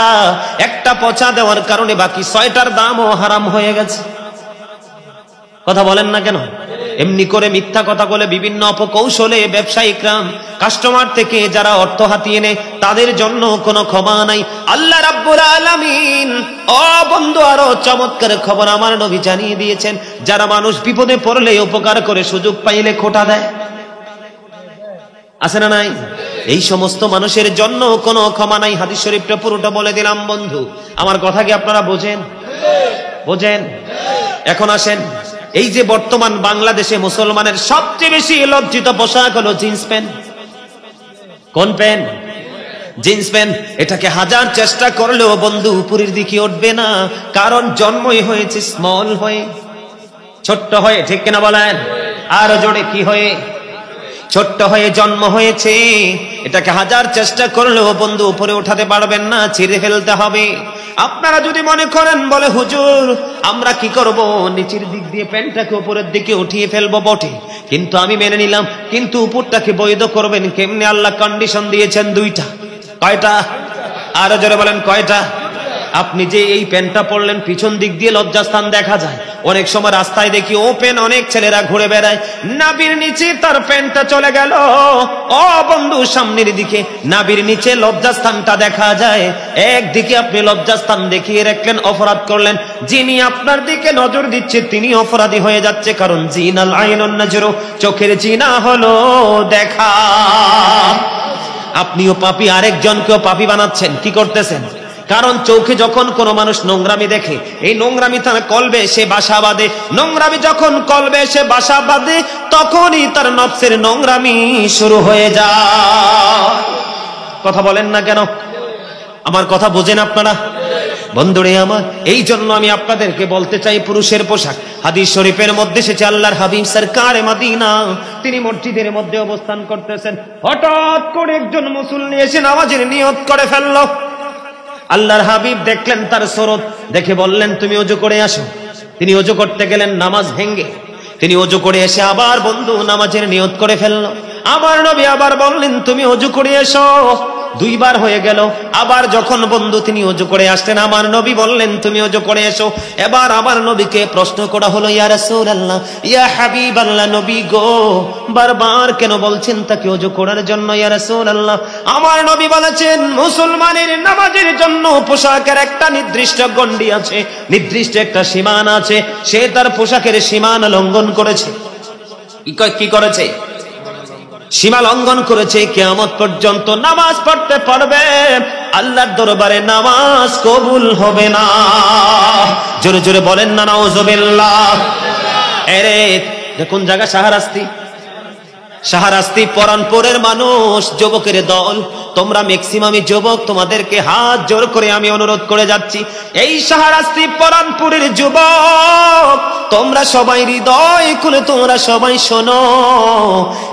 একটা পচা দেওয়ার কারণে বাকি 6টার দামও হারাম হয়ে গেছে। কথা বলেন না কেন? এমনি করে মিথ্যা কথা বলে বিভিন্ন অপকৌশলে ব্যবসায়িকরা কাস্টমার থেকে যারা অর্থ হাতিয়ে নেয় তাদের জন্য কোনো ক্ষমা নাই। আল্লাহ রাব্বুল আলামিন ও বন্ধু আরো চমৎকার খবর আমার নবী জানিয়ে দিয়েছেন, যারা মানুষ বিপদে পড়লে উপকার করে, সুযোগ পাইলে খোঁটা দেয়, আছে না নাই? এই সমস্ত মানুষের জন্য কোনো ক্ষমা নাই। হাদিস শরীফটা পুরোটা বলে দিলাম বন্ধু, আমার কথা কি আপনারা বোঝেন? বোঝেন? এখন আসেন, এই যে বর্তমান বাংলাদেশে মুসলমানের সবচেয়ে বেশি লজ্জিত পোশাক হলো জিন্স প্যান্ট। কোন প্যান্ট? Jeans pant. এটাকে হাজার চেষ্টা করলেও বন্ধু উপরের দিকে উঠবে না, কারণ জন্মই হয়েছে স্মল হয়ে, ছোট্ট হয়ে, ঠিক কিনা বলেন? আর জোরে কি হয়ে? ছোট্ট হয়ে জন্ম হয়েছে। এটাকে হাজার চেষ্টা করলেও বন্ধু উপরে উঠাতে পারবেন না, ছিঁড়ে ফেলতে হবে। আপনারা যদি মনে করেন বলে হুজুর আমরা কি করব, নিচের দিক দিয়ে প্যান্টটাকে উপরের দিকে উঠিয়ে ফেলবো, বটে, কিন্তু আমি মেনে নিলাম, কিন্তু উপরটাকে বৈধ করবেন কেমনে? আল্লাহ কন্ডিশন দিয়েছেন 2টা। কয়টা? আরো জোরে বলেন কয়টা? আপনি যে এই প্যান্টটা পরলেন, পিছন দিক দিয়ে লজ্জাস্থান দেখা যায়। অনেক সময় রাস্তায় দেখি ওপেন অনেক ছেলেরা ঘুরে বেড়ায়, নাভির নিচে তার প্যান্টটা চলে গেল। ও বন্ধু, সামনের দিকে নাভির নিচে লজ্জাস্থানটা দেখা যায়। একদিকে আপনি লজ্জাস্থান দেখিয়ে রাখলেন, অপরাধ করলেন। যিনি আপনার দিকে নজর দিচ্ছে তিনি অপরাধী হয়ে যাচ্ছে, কারণ জিনাল আইনুন নজরু, চোখের জিনা হলো দেখা। আপনিও পাপী, আরেকজনকেও পাপী বানাচ্ছেন। কি করতেছেন? কারণ চোখে যখন কোনো মানুষ নোংরামি দেখে, এই নোংরামি তার কলবে সে বাসা বাঁধে। নোংরামি যখন কলবে সে বাসা বাঁধে, তখনই তার নফসের নোংরামি শুরু হয়ে যায়। কথা বলেন না কেন? আমার কথা বোঝেন আপনারা? বন্ধুরে আমার, এই জন্য আমি আপনাদেরকে বলতে চাই, পুরুষের পোশাক। হাদিস শরীফের মধ্যে এসেছে, আল্লাহর হাবিব সরকারে মদিনা তিনি মসজিদের মধ্যে অবস্থান করতেছেন, হঠাৎ করে একজন মুসল্লি এসে নামাজের নিয়ত করে ফেললো। আল্লাহর হাবিব দেখলেন তার সুরত, দেখে বললেন তুমি ওযু করে আসো। তিনি ওযু করতে গেলেন, নামাজ ভেঙ্গে তিনি ওযু করে এসে আবার বন্ধু নামাজের নিয়ত করে ফেললো। আমার নবী আবার বললেন তুমি ওযু করে এসো। 2 বার হয়ে গেল। আবার যখন বন্ধু তিনি ওযু করে আসলেন, আমার নবী বললেন তুমি ওযু করে এসো। এবার আমার নবীকে প্রশ্ন করা হলো, ইয়া রাসূলুল্লাহ, ইয়া হাবিবাল্লাহ, নবী গো, বারবার কেন বলছেন তাকে ওযু করার জন্য? ইয়া রাসূলুল্লাহ, আমার নবী বলেছেন মুসলমানের নামাজের জন্য পোশাকের একটা নির্দিষ্ট গণ্ডি আছে, নির্দিষ্ট একটা সীমানা আছে। সে তার পোশাকের সীমানা লঙ্ঘন করেছে। কি করেছে? সীমা লঙ্ঘন করেছে। কিয়ামত পর্যন্ত নামাজ পড়তে পারবে, আল্লাহর দরবারে নামাজ কবুল হবে না। জোরে জোরে বলেন না নাউজুবিল্লাহ। এরে কোন জায়গা? শাহরাস্তি। শাহরাস্তি পরানপুরের মানুষ, যুবকের দল, তোমরা ম্যাক্সিমামই যুবক, তোমাদেরকে হাত জোর করে আমি অনুরোধ করে যাচ্ছি, এই শাহরাস্তি পরানপুরের যুবক, তোমরা সবাই হৃদয় খুলে তোমরা সবাই শোনো,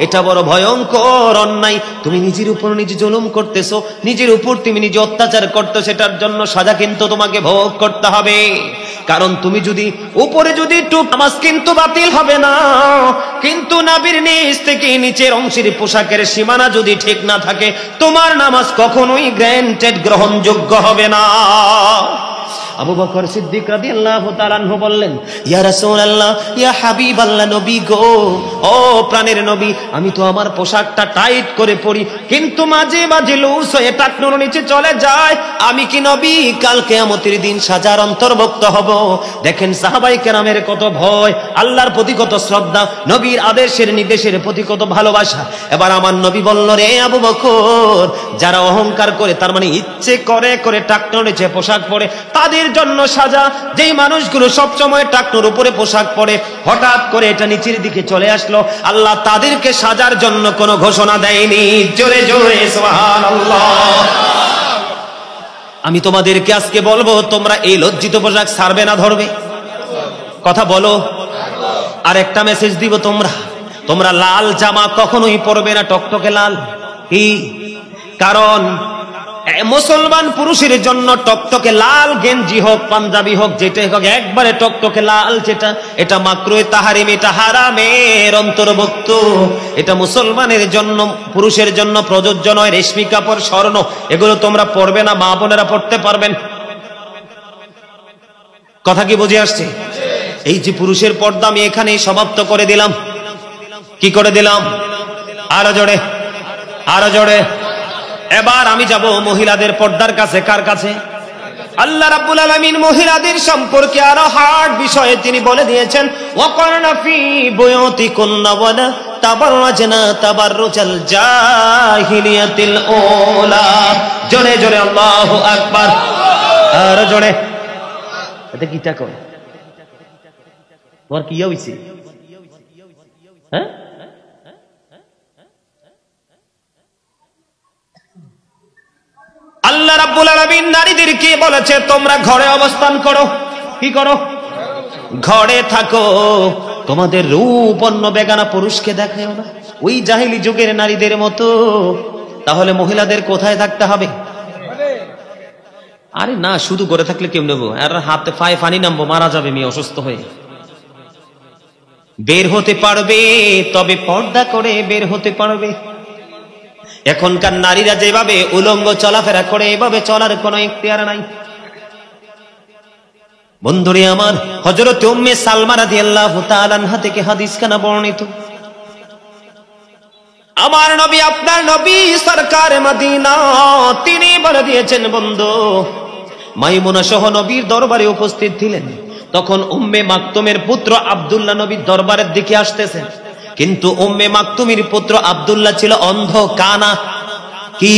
এটা বড় ভয়ঙ্কর অন্যায়। তুমি নিজের উপর নিজে জুলুম করতেছো, নিজের উপর তুমি নিজে অত্যাচার করতেছো, সেটার জন্য সাজা কিন্তু তোমাকে ভোগ করতে হবে। কারণ তুমি যদি উপরে যদি একটু, নামাজ কিন্তু বাতিল হবে না, কিন্তু নাভির নিচ থেকে নিচের অংশের পোশাকের সীমানা যদি ঠিক না থাকে, তোমার নামাজ কখনোই গ্র্যান্টেড, গ্রহণযোগ্য হবে না। আবু বকর সিদ্দিক রাদিয়াল্লাহু তাআলা আনহু বললেন, ইয়া রাসূলুল্লাহ, ইয়া হাবিবাল্লাহ, নবী গো, ও প্রাণের নবী, আমি তো আমার পোশাকটা টাইট করে পরি, কিন্তু মাঝে মাঝে লুজ হয়ে টাকনুর নিচে চলে যায়, আমি কি নবী কাল কিয়ামতের দিন সাজার অন্তর্ভুক্ত হব? দেখেন সাহাবায়ে কেরামের কত ভয়, আল্লাহর প্রতি কত শ্রদ্ধা, নবীর আদেশের নির্দেশের প্রতি কত ভালোবাসা। এবার আমার নবী বলল, রে আবু বকর, যারা অহংকার করে, তার মানে ইচ্ছে করে করে টাকনুর নিচে পোশাক পরে, তাদের জন্য সাজা। যেই মানুষগুলো সবসময় টাকনুর উপরে পোশাক পরে, হঠাৎ করে এটা নিচের দিকে চলে আসলো, আল্লাহ তাদেরকে সাজার জন্য কোনো ঘোষণা দেয়নি। জোরে জোরে সুবহানাল্লাহ। আমি তোমাদেরকে আজকে বলবো, তোমরা এই লজ্জিত পোশাক ছাড়বে না ধরবে? কথা বলো। আর একটা মেসেজ দিব, তোমরা লাল জামা কখনোই পরবে না, টকটকে লাল। কি কারণ? মুসলমান পুরুষের জন্য টকটকে লাল গেঞ্জি হোক, পাঞ্জাবি হোক, যেটাই হোক, একবারে টকটকে লাল, যেটা এটা মাকরুহে তাহরিম, এটা হারামের অন্তর্ভুক্ত। এটা মুসলমানের জন্য, পুরুষের জন্য প্রযোজ্য নয়। রেশমি কাপড়, স্বর্ণ, এগুলো তোমরা পরবে না, মা বোনেরা পড়তে পারবেন। কথা কি বুঝে আসছে? এই যে পুরুষের পর্দা আমি এখানেই সমাপ্ত করে দিলাম। কি করে দিলাম? আরো জোরে, আরো জোরে। এবার আমি যাব মহিলাদের পর্দার কাছে। কার কাছে? আল্লাহ রাব্বুল আলামিন মহিলাদের সম্পর্কে আরো হার্ড বিষয়ে তিনি বলে দিয়েছেন, ওয়াকারনা ফি বুয়ুতিকুন্না ওয়ালা তাবাররাজনা তাবাররুজাল জাহিলিয়াতিল উলা। জোরে জোরে আল্লাহু আকবার। আর জোরে। এটা কিটা কয়? তোমার কি হইছে? হ্যাঁ, আল্লাহ রাব্বুল আলামিন নারীদেরকে বলেছে, তোমরা ঘরে অবস্থান করো। কি করো? ঘরে থাকো। তোমাদের রূপ অন্য বেগানা পুরুষকে দেখাও না, ওই জাহিলি যুগের নারীদের মতো। তাহলে মহিলাদের কোথায় থাকতে হবে? আরে না, শুধু ঘরে থাকলে কেমন নেবো? আর হাতে পায়ে পানি নামবো, মারা যাবে মেয়ে অসুস্থ হয়ে। বের হতে পারবে, তবে পর্দা করে বের হতে পারবে। এখনকার নারীরা যেভাবে উলঙ্গ চলাফেরা করে, এভাবে চলার কোনো ইখতিয়ার নাই। বন্ধুরে আমার, হযরত উম্মে সালমা রাদিয়াল্লাহু তাআলা আনহা থেকে হাদিস খানা বর্ণিত, আমার নবী, আপনার নবী সরকার মদিনা, তিনি বলে দিয়েছেন, বন্ধু, মাইমুনা সহ নবীর দরবারে উপস্থিত ছিলেন। তখন উম্মে মাকতুমের পুত্র আব্দুল্লাহ নবীর দরবারের দিকে আসতেছেন, কিন্তু উম্মে মাকতুমের পুত্র আব্দুল্লাহ ছিল অন্ধ, কানা। কি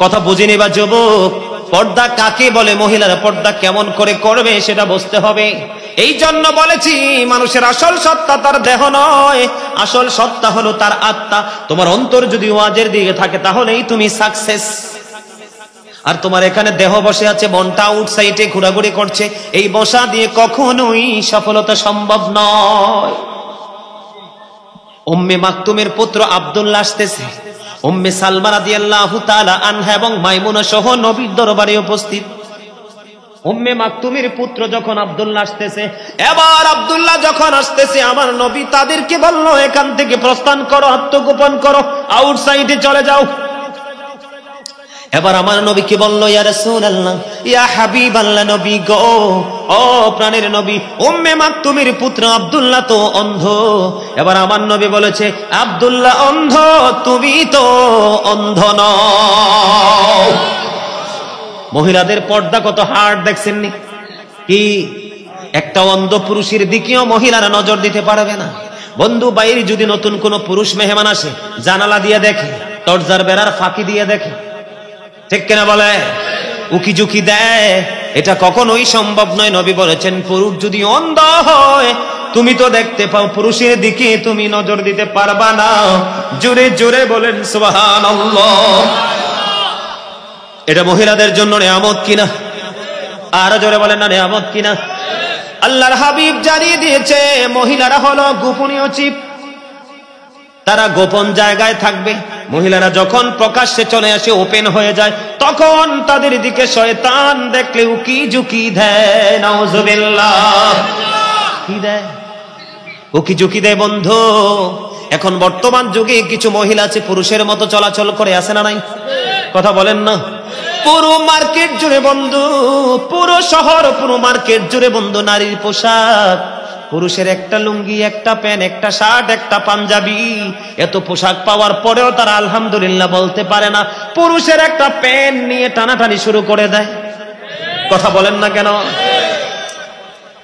কথা বুঝিনি বা যুবক? পর্দা কাকে বলে, মহিলারা পর্দা কেমন করে করবে সেটা বুঝতে হবে। এই জন্য বলেছি, মানুষের আসল সত্তা তার দেহ নয়, আসল সত্তা হলো তার আত্মা। তোমার অন্তর যদি ওয়াজের দিকে থাকে, তাহলেই তুমি সাকসেস। আর তোমার এখানে দেহ বসে আছে, মনটা আউটসাইডে ঘোরাঘুরি করছে, এই বসা দিয়ে কখনোই সফলতা সম্ভব নয়। উম্মে মাকতুমের পুত্র আব্দুল্লাহ আসতেছে, উম্মে সালমা রাদিয়াল্লাহু তাআলা আনহা এবং মাইমুনা সহ নবীর দরবারে উপস্থিত। উম্মে মাকতুমের পুত্র যখন আব্দুল্লাহ আসতেছে, এবার আব্দুল্লাহ যখন আসতেছে, আমার নবী তাদেরকে বলল, এখান থেকে প্রস্থান করো, আত্মগোপন করো, আউটসাইডে চলে যাও। এবার আমার নবী কি বলল, ইয়া রাসূলুল্লাহ, ইয়া হাবিবাল্লাহ, নবী গো, ও প্রাণের নবী, উম্মে মাকতুমের পুত্র আব্দুল্লাহ তো অন্ধ। এবার আমার নবী বলেছে, আব্দুল্লাহ অন্ধ, তুমি তো অন্ধ নও। মহিলাদের পর্দা কত হার্ড দেখছেন নি? কি একটা অন্ধ পুরুষের দিকেও মহিলারা নজর দিতে পারবে না। বন্ধু বাইরে যদি নতুন কোন পুরুষ মেহমান আসে, জানালা দিয়ে দেখে, দরজার বেড়ার ফাঁকি দিয়ে দেখে, ঠিক কিনা বলে, উকি ঝুঁকি দেয়, এটা কখনোই সম্ভব নয়। নবী বলেছেন পুরুষ যদি অন্ধ হয়, তুমি তো দেখতে পাও, পুরুষের দিকে তুমি নজর দিতে পারবা না। জোরে জোরে বলেন সুবহানাল্লাহ। এটা মহিলাদের জন্য নিয়ামত কিনা? আরো জোরে বলেন না নিয়ামত কিনা? আল্লাহর হাবিব জানিয়ে দিয়েছে মহিলারা হলো গোপনীয় জীব, তারা গোপন জায়গায় থাকবে। মহিলারা যখন প্রকাশ্যে চলে আসে, ওপেন হয়ে যায়, তখন তাদের দিকে শয়তান দেখলে উকি ঝুঁকি দেয়। নাউজুবিল্লাহ। কি দেয়? উকি ঝুঁকি দেয় বন্ধু। এখন বর্তমান যুগে কিছু মহিলা আছে পুরুষের মতো চলাচল করে, আছে না নাই? কথা বলেন না। পুরো মার্কেট জুড়ে বন্ধু, পুরো শহর, পুরো মার্কেট জুড়ে বন্ধু নারীর পোশাক। পুরুষের একটা লুঙ্গি, একটা প্যান্ট, একটা শার্ট, একটা পাঞ্জাবি, এত পোশাক পাওয়ার পরেও তারা আলহামদুলিল্লাহ বলতে পারে না। পুরুষের একটা প্যান্ট নিয়ে টানাটানি শুরু করে দেয়। কথা বলেন না কেন?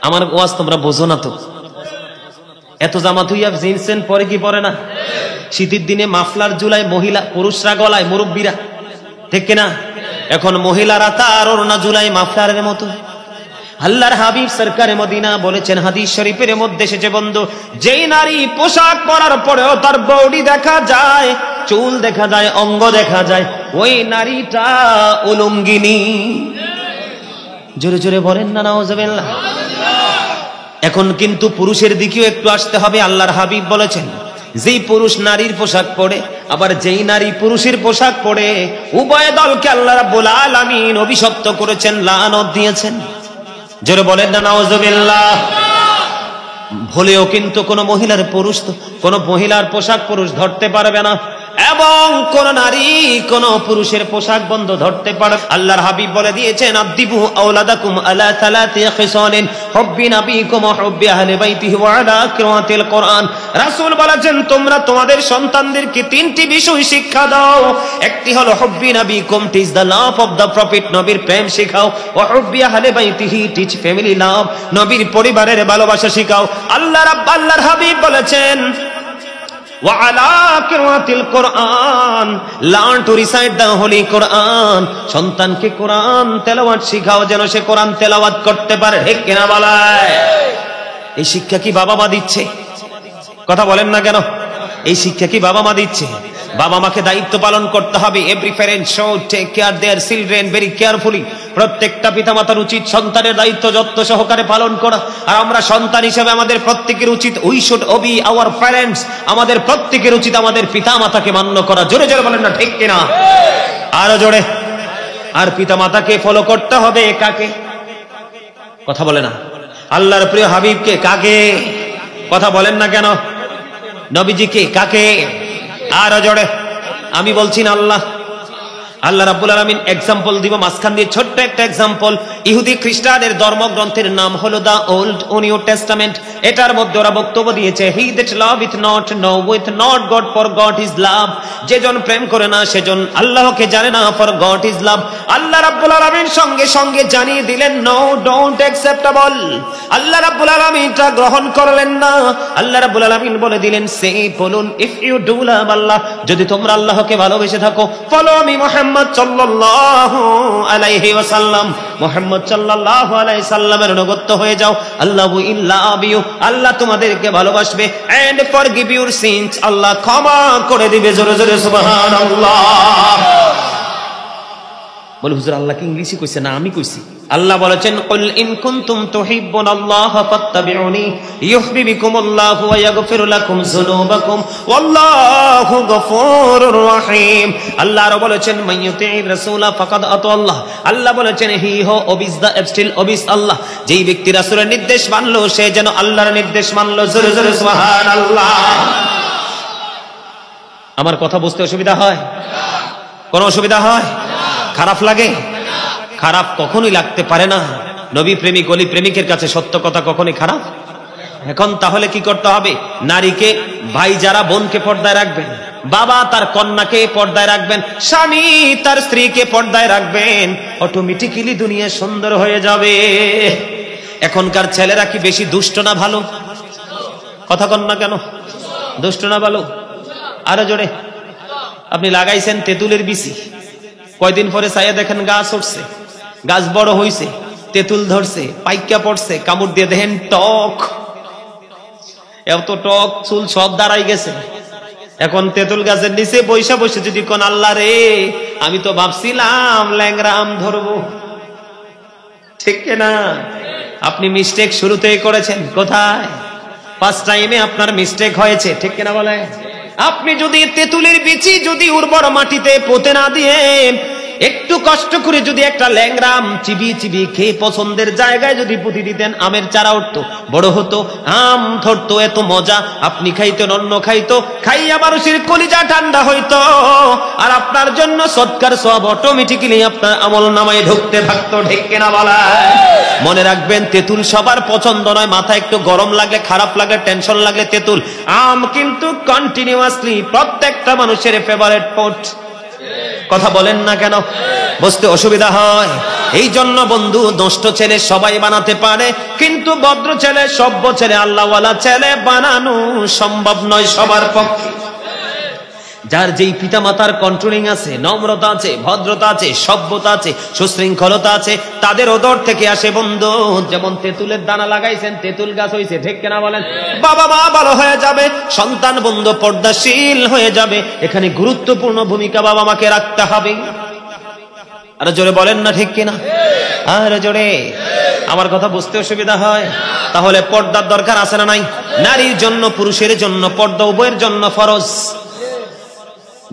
আমার ওয়াজ তোমরা বোঝো না তো। এত জামাত হইয়া জিন্স প্যান্ট পরে কি পরে না? শীতের দিনে মাফলার ঝুলায় মহিলা, পুরুষরা গলায়, মুরব্বীরা, ঠিক কিনা? এখন মহিলারা তার ওড়না ঝুলায় মাফলারের মতো। আল্লাহর হাবিব সরকারে মদিনা বলেছেন, হাদিস শরীফের মধ্যে এসেছে বন্ধু, যেই নারী পোশাক পরার পরেও তার বডি দেখা যায়, চুল দেখা যায়, অঙ্গ দেখা যায়, ওই নারীটা উলঙ্গিনী। জোরে জোরে বলেন না নাউজুবিল্লাহ। এখন কিন্তু পুরুষের দিকেও একটু আসতে হবে। আল্লাহর হাবিব বলেছেন, যেই পুরুষ নারীর পোশাক পরে, আবার যেই নারী পুরুষের পোশাক পরে, উভয় দলকে আল্লাহ রাব্বুল আলামিন অভিশপ্ত করেছেন, লানত দিয়েছেন। জোরে বলেন না নাউজুবিল্লাহ। ভুলেও কিন্তু কোন মহিলার কোন মহিলার পোশাক পুরুষ ধরতে পারবে না, এবং কোন নারী কোন পুরুষের পোশাক বন্ধ ধরতে পারবে। আল্লাহর হাবিব বলে দিয়েছেন, আদিবু আওলাদাকুম আলা সালাতি খিসালিন হুব্বি নবিকুম ওয়া হুব্বি আহলি বাইতিহি ওয়া আলা কিরাতিল কোরআন। রাসূল বলেছেন, তোমরা তোমাদের সন্তানদেরকে তিনটি বিষয় শিক্ষা দাও। একটি হলো হুব্বি নবিকুম, teach the love of the prophet, নবীর প্রেম শেখাও। ওয়া হুব্বি আহলি বাইতিহি, টিচ ফ্যামিলি লাভ, নবীর পরিবারের ভালোবাসা শেখাও। আল্লাহর হাবিব বলেছেন, وعلى قراءة القرآن learn to recite the holy Quran। সন্তানকে কোরআন তেলাওয়াত শেখাও, যেন সে কোরআন তেলাওয়াত করতে পারে, ঠিক কিনা বলায়? এই শিক্ষা কি বাবা মা দিচ্ছে? কথা বলেন না কেন? এই শিক্ষা কি বাবা মা দিচ্ছে? বাবা মাকে দায়িত্ব পালন করতে হবে। Every parent should take care their children very carefully। প্রত্যেকটা পিতামাতার উচিত সন্তানের দায়িত্ব যত্ন সহকারে পালন করা। আর আমরা সন্তান হিসেবে আমাদের প্রত্যেকের উচিত, we should Obi our parents, আমাদের প্রত্যেকের উচিত আমাদের পিতামাতাকে মান্য করা। জোরে জোরে বলেন না ঠিক কিনা? আরো জোরে। আর পিতামাতাকে ফলো করতে হবে কাকে? কথা বলে না। আল্লাহর প্রিয় হাবিবকে কাকে? কথা বলেন না কেন? নবীজিকে কাকে? আরো জোরে। আমি বলছি না আল্লাহ রাব্বুল আলামিন এক্সাম্পল দিব, মাঝখান দিয়ে ছোট্ট একটা এক্সাম্পল। ইহুদি খ্রিস্টানদের ধর্মগ্রন্থের নাম হলো দা ওল্ড ও নিউ টেস্টামেন্ট। এটার মধ্যে ওরা বক্তব্য দিয়েছে, he that loveth not knoweth not God, for God is love। যেজন প্রেম করে না সেজন আল্লাহকে জানে না, for God is love। আল্লাহ রাব্বুল আলামিন সঙ্গে সঙ্গে জানিয়ে দিলেন, নো ডোন্ট অ্যাকসেপ্টেবল। আল্লাহ রাব্বুল আলামিন এটা গ্রহণ করলেন না। আল্লাহ রাব্বুল আলামিন বলে দিলেন, সে বলুন, ইফ ইউ ডু লাভ আল্লাহ, যদি তোমরা আল্লাহকে ভালোবেসে থাকো, ফলো মি মুহাম্মদ সাল্লাল্লাহু আলাইহি ওয়াসাল্লাম, মুহাম্মদ সাল্লাল্লাহু আলাইহি সাল্লামের অনুগত হয়ে যাও। আল্লাহ উইল লাভ ইউ, আল্লাহ তোমাদেরকে ভালোবাসবে। এন্ড ফরগিভ ইউর সিনস, আল্লাহ ক্ষমা করে দিবে। জোরে জোরে সুবহানাল্লাহ। বলে হুজুর আল্লাহ কি ইংলিশে কইছে না আমি কইছি? আল্লাহ বলেছেন, কুল ইন কুনতুম তুহিব্বুনাল্লাহ ফাত্তাবিউনি ইউহিব্বুকুমুল্লাহু ওয়া ইয়াগফির লাকুম যুনুবাকুম ওয়াল্লাহু গফুরুর রহিম। আল্লাহ আরো বলেছেন, মাইয়ুতির রাসূলা ফাকাদ আতাল্লাহ। আল্লাহ বলেছেন, হি হো ওবিস দা স্টিল ওবিস আল্লাহ। যেই ব্যক্তি রাসূলের নির্দেশ মানলো সে যেন আল্লাহর নির্দেশ মানলো। জোরে জোরে সুবহানাল্লাহ। আমার কথা বুঝতে অসুবিধা হয়? কোনো অসুবিধা হয়? খারাপ লাগে? খারাপ কখনোই লাগতে পারে না। নবী প্রেমিক অলি প্রেমিকের কাছে সত্য কথা কখনোই খারাপ। এখন তাহলে কি করতে হবে? নারীকে, ভাই যারা বোনকে পর্দায় রাখবেন, বাবা তার কন্যাকে পর্দায় রাখবেন, স্বামী তার স্ত্রীকে পর্দায় রাখবেন, অটোমেটিক্যালি দুনিয়া সুন্দর হয়ে যাবে। এখনকার ছেলেরা কি বেশি দুষ্ট না ভালো? কথা কন না কেন? দুষ্ট না ভালো? আরো জোরে। আপনি লাগাইছেন তেঁতুলের বিচি, কয়দিন পরে চাইয়া দেখেন গাছ উঠছে, গাছ বড় হইছে, তেঁতুল ধরছে, পাইকা পড়ছে, কামড় দিয়ে দেখেন টক, এত টক, চুল সব দাঁড়াই গেছে। এখন তেঁতুল গাছের নিচে বৈশা বসে যদি কোন আল্লাহ রে, আমি তো ভাবছিলাম ল্যাংরা আম ধরবো, ঠিক না? আপনি মিস্টেক শুরুতেই করেছেন। কোথায়? ফার্স্ট টাইমে আপনার মিস্টেক হয়েছে, ঠিক কিনা বলে? আপনি যদি তেঁতুলের বিচি যদি উর্বর মাটিতে পুঁতে না দিয়ে একটু কষ্ট করে যদি একটা ল্যাংরাম চিবি চিবি খেয়ে পছন্দের জায়গায় যদি পুঁতি দিতেন, আমের চারা উঠতো, বড় হতো, আম ধরতো, এত মজা, আপনি খাইতেন, অন্য খাইতো, খাইয়া মানুষের কলিজা ঠান্ডা হইতো, আর আপনার জন্য সৎকার সব অটোমেটিক্যালি আপনার আমল নামায় ঢুকতে থাকতো, ঠিক কিনা বলা? মনে রাখবেন, তেঁতুল সবার পছন্দ নয়। মাথা একটু গরম লাগলে, খারাপ লাগলে, টেনশন লাগলে তেঁতুল। আম কিন্তু কন্টিনিউয়াসলি প্রত্যেকটা মানুষের ফেভারিট ফুড। কথা বলেন না কেন? বুঝতে অসুবিধা হয়। এই জন্য বন্ধু, নষ্ট ছেলে সবাই বানাতে পারে, কিন্তু ভদ্র ছেলে, সভ্য ছেলে, আল্লাহওয়ালা ছেলে বানানো সম্ভব নয় সবার পক্ষে। যার যেই পিতা মাতার কন্ট্রোলিং আছে, নম্রতা আছে, ভদ্রতা আছে, সভ্যতা আছে, সুশৃঙ্খলতা আছে, তাদের ওদর থেকে আসে বন্ধু। যেমন তেঁতুলের দানা লাগাইছেন, তেঁতুল গাছ হয়েছে, ঠিক কিনা বলেন? বাবা মা ভালো হয়ে যাবে, সন্তান বন্ধু পর্দাশীল হয়ে যাবে। এখানে গুরুত্বপূর্ণ ভূমিকা বাবা মাকে রাখতে হবে। আরে জোরে বলেন না, ঠিক কিনা? আরে জোরে। আমার কথা বুঝতে অসুবিধা হয়? তাহলে পর্দার দরকার আছে না নাই? নারীর জন্য, পুরুষের জন্য পর্দা উভয়ের জন্য ফরজ।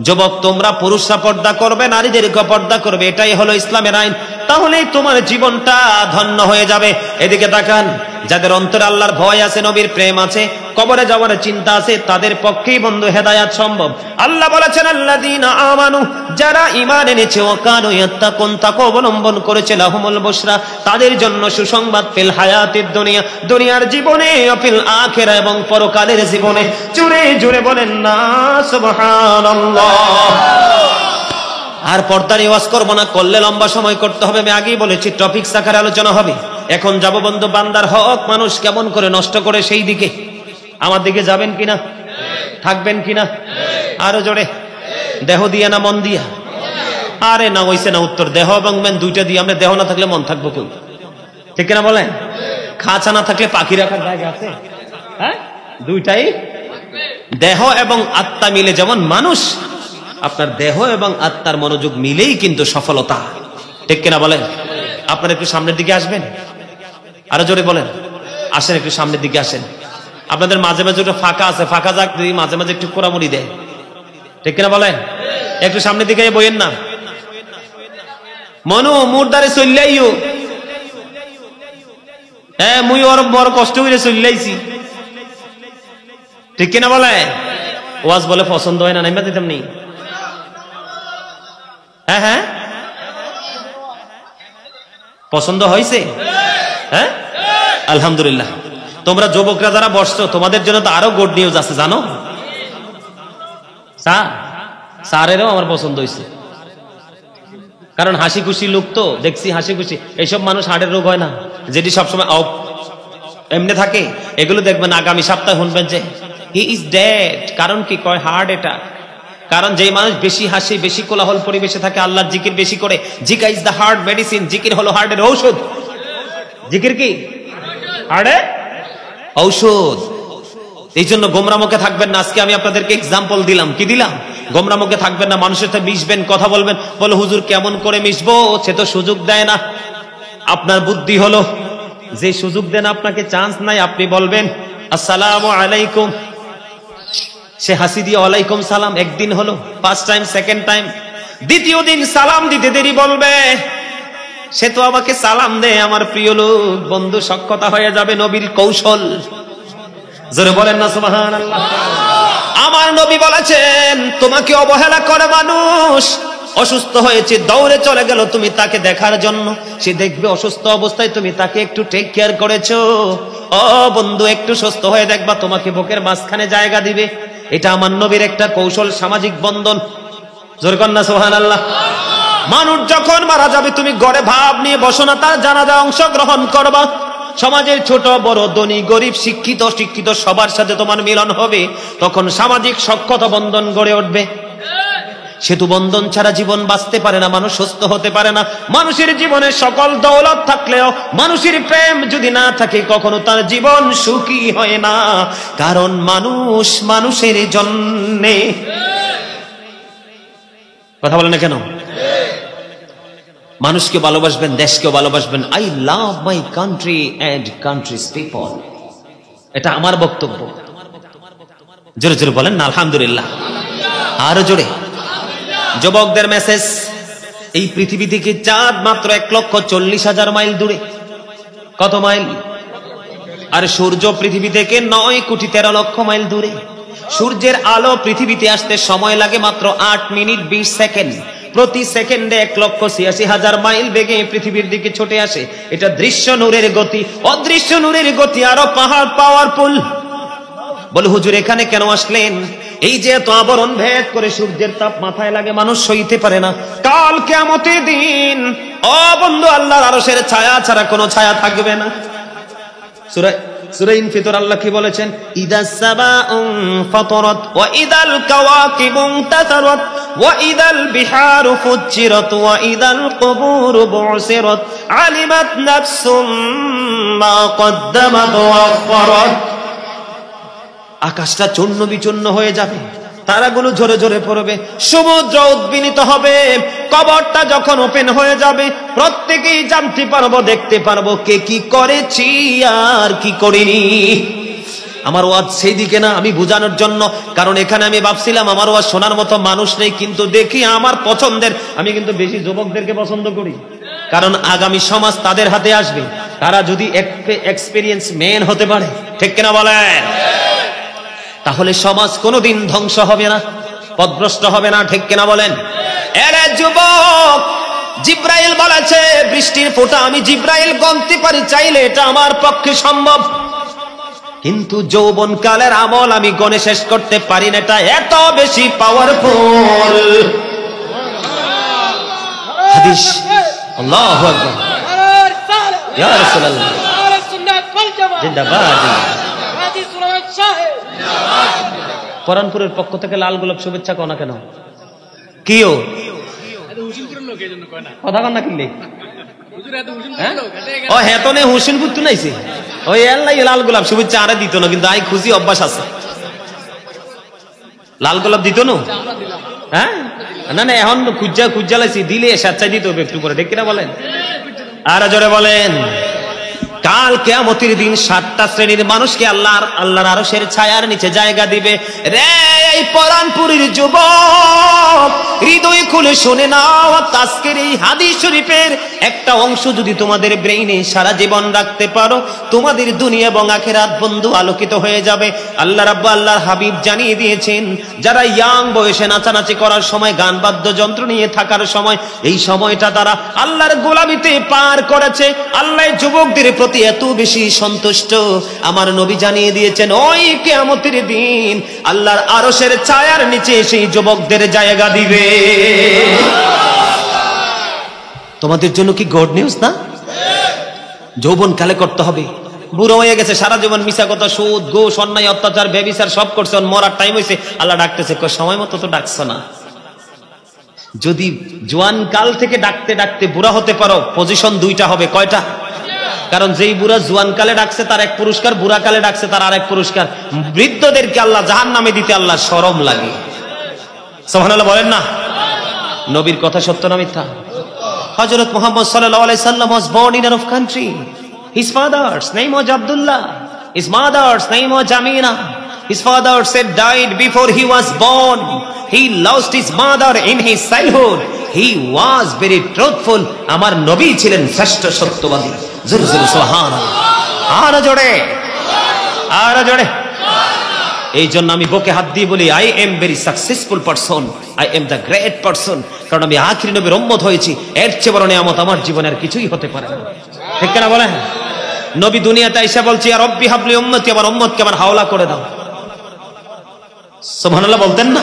যুবক, তোমরা পুরুষরা পর্দা করবে, নারীদেরকে পর্দা করবে, এটাই হলো ইসলামের আইন। তাহলেই তোমার জীবনটা ধন্য হয়ে যাবে। এদিকে তাকান, যাদের অন্তরে আল্লাহর ভয় আছে, নবীর প্রেম আছে, কবরে যাওয়ার চিন্তা আছে, তাদের পক্ষেই বন্ধু হেদায়াত সম্ভব। আল্লাহ বলেছেন, আল্লাযীনা আমানু, যারা ঈমান এনেছে, ওয়া কানু ইয়াত্তাকুন, তাকওয়া অবলম্বন করেছে, লাহুমুল বুশরা, তাদের জন্য সুসংবাদ, ফিল হায়াতিদ দুনিয়া, দুনিয়ার জীবনে, ফিল আখিরা, এবং পরকালের জীবনে। জোরে জোরে বলেন না সুবহানাল্লাহ। আর পর্দার ওয়াজ করব না, করলে লম্বা সময় করতে হবে। আমি আগেই বলেছি টপিকস আকারে আলোচনা হবে। এখন যাব বন্ধু, বান্দার হক মানুষ কেমন করে নষ্ট করে সেই দিকে। আমার দিকে যাবেন কিনা? থাকবেন কিনা? আরো জোরে। দেহ দিয়া না মন দিয়া? আরে না, হইছে না উত্তর। দেহ এবং মন দুইটা দিয়ে। আমরা দেহ না থাকলে মন থাকবো কই? ঠিক কিনা বলেন? খাঁচা না থাকলে পাখি রাখার জায়গা আছে? হ্যাঁ, দুইটাই। দেহ এবং আত্মা মিলে যেমন মানুষ, আপনার দেহ এবং আত্মার মনোযোগ মিলেই কিন্তু সফলতা, ঠিক কিনা বলেন? আপনারা একটু সামনের দিকে আসবেন। আরো জোরে বলেন, আসেন একটু সামনের দিকে আসেন। আপনাদের মাঝে মাঝে ওটা ফাঁকা আছে, ফাঁকা যাক, মাঝে মাঝে একটু কোরামুড়ি দেয়, ঠিক কিনা বলেন? একটু সামনের দিকে বইয়েন না। মনু মুরদারে চললাইও, হ্যাঁ মুই ওর বড় কষ্ট করে চললাইছি, ঠিক কিনা বলে? ওয়াজ বলে পছন্দ হয় না, নাইমা দিতাম নেই। হ্যাঁ হ্যাঁ, পছন্দ হয়েছে? হ্যাঁ, আলহামদুলিল্লাহ। তোমরা যুবকরা যারা বসছো, তোমাদের জন্য তো আরো গুড নিউজ আছে, জানো? স্যারেরও আমার পছন্দ হয়েছে, কারণ হাসি খুশি লোক তো দেখছি, হাসি খুশি। এইসব মানুষ হার্টের রোগ হয় না, যেটি সবসময় এমনি থাকে, এগুলো দেখবেন আগামী সপ্তাহে শুনবেন যে হি ইজ ডেড। কারণ কি কয়? Heart attack. কারণ যে মানুষ বেশি হাসি, বেশি কোলাহল পরিবেশে থাকে, আল্লাহর জিকির বেশি করে, জিকির ইজ দ্য হার্ট মেডিসিন। জিকির হলো হার্টের ঔষধ। জিকির কি? হার্টের ঔষধ। এই জন্য গোমরামুখে থাকবেন না। আজকে আমি আপনাদেরকে এক্সাম্পল দিলাম। কি দিলাম? গোমরামুখে থাকবেন না, মানুষের সাথে মিশবেন, কথা বলবেন। বলে হুজুর কেমন করে মিশবো? সে তো সুযোগ দেয় না। আপনার বুদ্ধি হলো, যে সুযোগ দেন আপনাকে, চান্স নাই, আপনি বলবেন আসসালামু আলাইকুম। সে হাসি দিয়ে ওয়ালাইকুম সালাম। একদিন হলো, ফার্স্ট টাইম, সেকেন্ড টাইম, দ্বিতীয় দিন সালাম দিতে দেরি বলবে সে তো আমাকে সালাম দে, আমার প্রিয় লোক। বন্ধু, সক্ষতা হয়ে যাবে, নবীর কৌশল। জোরে বলেন না সুবহানাল্লাহ। আমার নবী বলেছেন, তোমাকে অবহেলা করে মানুষ, অসুস্থ হয়েছে, দৌড়ে চলে গেল তুমি তাকে দেখার জন্য। সে দেখবে অসুস্থ অবস্থায় তুমি তাকে একটু টেক কেয়ার করেছো। ও বন্ধু, একটু সুস্থ হয়ে দেখবা তোমাকে বুকের মাঝখানে জায়গা দিবে। এটা আমার নবীর একটা কৌশল, সামাজিক বন্ধন। জোরে কন্যা সুবহানাল্লাহ। মানুষ যখন মারা যাবে, তুমি গড়ে ভাব নিয়ে বসো না, তার জানাজা অংশগ্রহণ করবা। সমাজের ছোট বড়, ধনী গরিব, শিক্ষিত অশিক্ষিত সবার সাথে তোমার মিলন হবে, তখন সামাজিক সখ্যতা বন্ধন গড়ে উঠবে। সেতু বন্ধন ছাড়া জীবন বাঁচতে পারে না, মানুষ সুস্থ হতে পারে না। মানুষের জীবনে সকল দৌলত থাকলেও মানুষের প্রেম যদি না থাকে, কখনো তার জীবন সুখী হয় না। কারণ মানুষ মানুষের জন্যে। কথা বলে না কেন? মানুষকে ভালোবাসবেন, দেশকেও ভালোবাসবেন। I love my country and countries people, এটা আমার বক্তব্য। জোরে জোরে বলেন না আলহামদুলিল্লাহ। আরো জোরে। যুবকদের মেসেজ, এই পৃথিবী থেকে চাঁদ মাত্র 1,40,000 মাইল দূরে। কত মাইল? আর সূর্য পৃথিবী থেকে 9,13,00,000 মাইল দূরে। সূর্যের আলো পৃথিবীতে আসতে সময় লাগে মাত্র 8 মিনিট 20 সেকেন্ড। প্রতি সেকেন্ডে 1,86,000 মাইল বেগে পৃথিবীর দিকে ছুটে আসে। এটা দৃশ্য নূরের গতি। অদৃশ্য নূরের গতি আরো পাহাড় পাওয়ারফুল। বলে হুজুর এখানে কেন আসলেন? এই যে এত আবরণ ভেদ করে সূর্যের তাপ মাথায় লাগে, মানুষ সইতে পারে না। কাল কিয়ামতের দিন ও বন্ধু, আল্লাহর আরশের ছায়া ছাড়া কোনো ছায়া থাকবে না। সূরা ইনফিতর আল্লাহ কি বলেছেন? ইদাস সামাউ ফাতারাত ওয়া ইদাল কাওয়াকিবু ইনতাসারাত ওয়া ইদাল বিহারু ফুজ্জিরাত ওয়া ইদাল কুবুরু বু'সিরাত আলিমাত নাফসুম মা কদ্দামাত ওয়া আখখারাত। আকাশটা চূর্ণ বিচূর্ণ হয়ে যাবে, তারাগুলো ঝরে ঝরে পড়বে, সমুদ্র উদ্বিনীত হবে। কবরটা যখন ওপেন হয়ে যাবে, প্রত্যেকেই জানতে পারবো, দেখতে পারবো কে কি করেছি আর কি করিনি। আমার ওয়াজ সেই দিকে না, আমি বোঝানোর জন্য। কারণ এখানে আমি ভাবছিলাম আমার ওয়াজ শোনার মতো মানুষ নেই, কিন্তু দেখি আমার পছন্দের। আমি কিন্তু বেশি যুবকদেরকে পছন্দ করি, কারণ আগামী সমাজ তাদের হাতে আসবে। তারা যদি এক্সপেরিয়েন্স ম্যান হতে পারে, ঠিক কিনা বলেন? তাহলে সমাজ কোনোদিন ধ্বংস হবে না, পথভ্রষ্ট হবে না, ঠিক কিনা বলেন? এরে যুবক, জিব্রাইল বলেছে বৃষ্টির ফোঁটা আমি জিব্রাইল গণতে পারি চাইলে, এটা আমার পক্ষে সম্ভব। কিন্তু যৌবন কালের আমল আমি গণে শেষ করতে পারি না, এটা এত বেশি পাওয়ারফুল। হাদিস। আল্লাহু আকবার। ইয়া রাসূলুল্লাহ। জিন্দাবাদ। পরানপুরের পক্ষ থেকে লাল গোলাপ শুভেচ্ছা কনা কেন? কিও কথা কন না কিনলে? ও হ্যাঁ তো হুসেনপুর তো নাইছে, ওই এল্লাই লাল গোলাপ শুভেচ্ছা আরে দিত না, কিন্তু আই খুশি অভ্যাস আছে। লাল গোলাপ দিত না? হ্যাঁ না না, এখন খুঁজা লাইছি, দিলে স্বেচ্ছায় দিত একটু করে, ঠিক কিনা বলেন? আর জোরে বলেন। কাল কিয়ামতের দিন 7টা শ্রেণীর মানুষকে আল্লাহর আরশের ছায়ার নিচে জায়গা দিবে। রে এই পরানপুরের যুবক, হৃদয় খুলে শুনে নাও, আজকের এই হাদিস শরীফের একটা অংশ যদি তোমাদের ব্রেইনে সারা জীবন রাখতে পারো, তোমাদের দুনিয়া এবং আখিরাত বন্ধু আলোকিত হয়ে যাবে। আল্লাহ রাব্বুল আল্লাহর হাবিব জানিয়ে দিয়েছেন, যারা ইয়াং বয়সে নাচানাচি করার সময়, গান বাদ্যযন্ত্র নিয়ে থাকার সময়, এই সময়টা তারা আল্লাহর গোলামিতে পার করেছে। আল্লাহ যুবকদের প্রতি এত বেশি সন্তুষ্ট, আমার নবী জানিয়ে দিয়েছেন ওই কিয়ামতের দিন আল্লাহর আরশের ছায়ার নিচে সেই যুবকদের জায়গা দিবে। তোমাদের জন্য কি গুড নিউজ না? যৌবন কালে করতে হবে। বুড়ো হয়ে গেছে, সারা জীবন মিছা কথা, সুদ ঘুষ অন্যায় অত্যাচার ব্যভিচার সব করছে, মরার টাইম হয়েছে, আল্লাহ ডাকতেছে, সময় মতো তো ডাকছ না। যদি জোয়ান কাল থেকে ডাকতে ডাকতে বুড়া হতে পারো, পজিশন 2টা হবে। কয়টা? কারণ যেই বুড়া জোয়ান কালে ডাকছে তার এক পুরস্কার, বুড়া কালে ডাকছে তার আরেক পুরস্কার। বৃদ্ধদেরকে আল্লাহ জাহান্নামে দিতে আল্লাহ শরম লাগে। সুবহানাল্লাহ বলেন না? নবীর কথা সত্য না মিথ্যা? হযরত মুহাম্মদ সাল্লাল্লাহু আলাইহি সাল্লাম was born in a country. His father's name was Abdullah. His mother's name was Amina. His father said died before he was born. He lost his mother in his childhood. He was very truthful. আমার নবী ছিলেন শ্রেষ্ঠ সত্যবাদী। জোরে জোরে সুবহানাল্লাহ। আর জোরে। এই জন্য আমি বুকে হাত দিয়ে বলি, I am very successful person, I am the great person. কারণ আমি আখিরি নবীর উম্মত হয়েছি। এর চেয়ে বড় নিয়ামত আমার জীবনে আর কিছুই হতে পারে না, ঠিক কিনা বলেন? নবী দুনিয়াতে এসে বলছি, ইয়া রব্বি হাবলি উম্মতি, আমার উম্মতকে আমার হাওলা করে দাও। সুবহানাল্লাহ বলতেন না?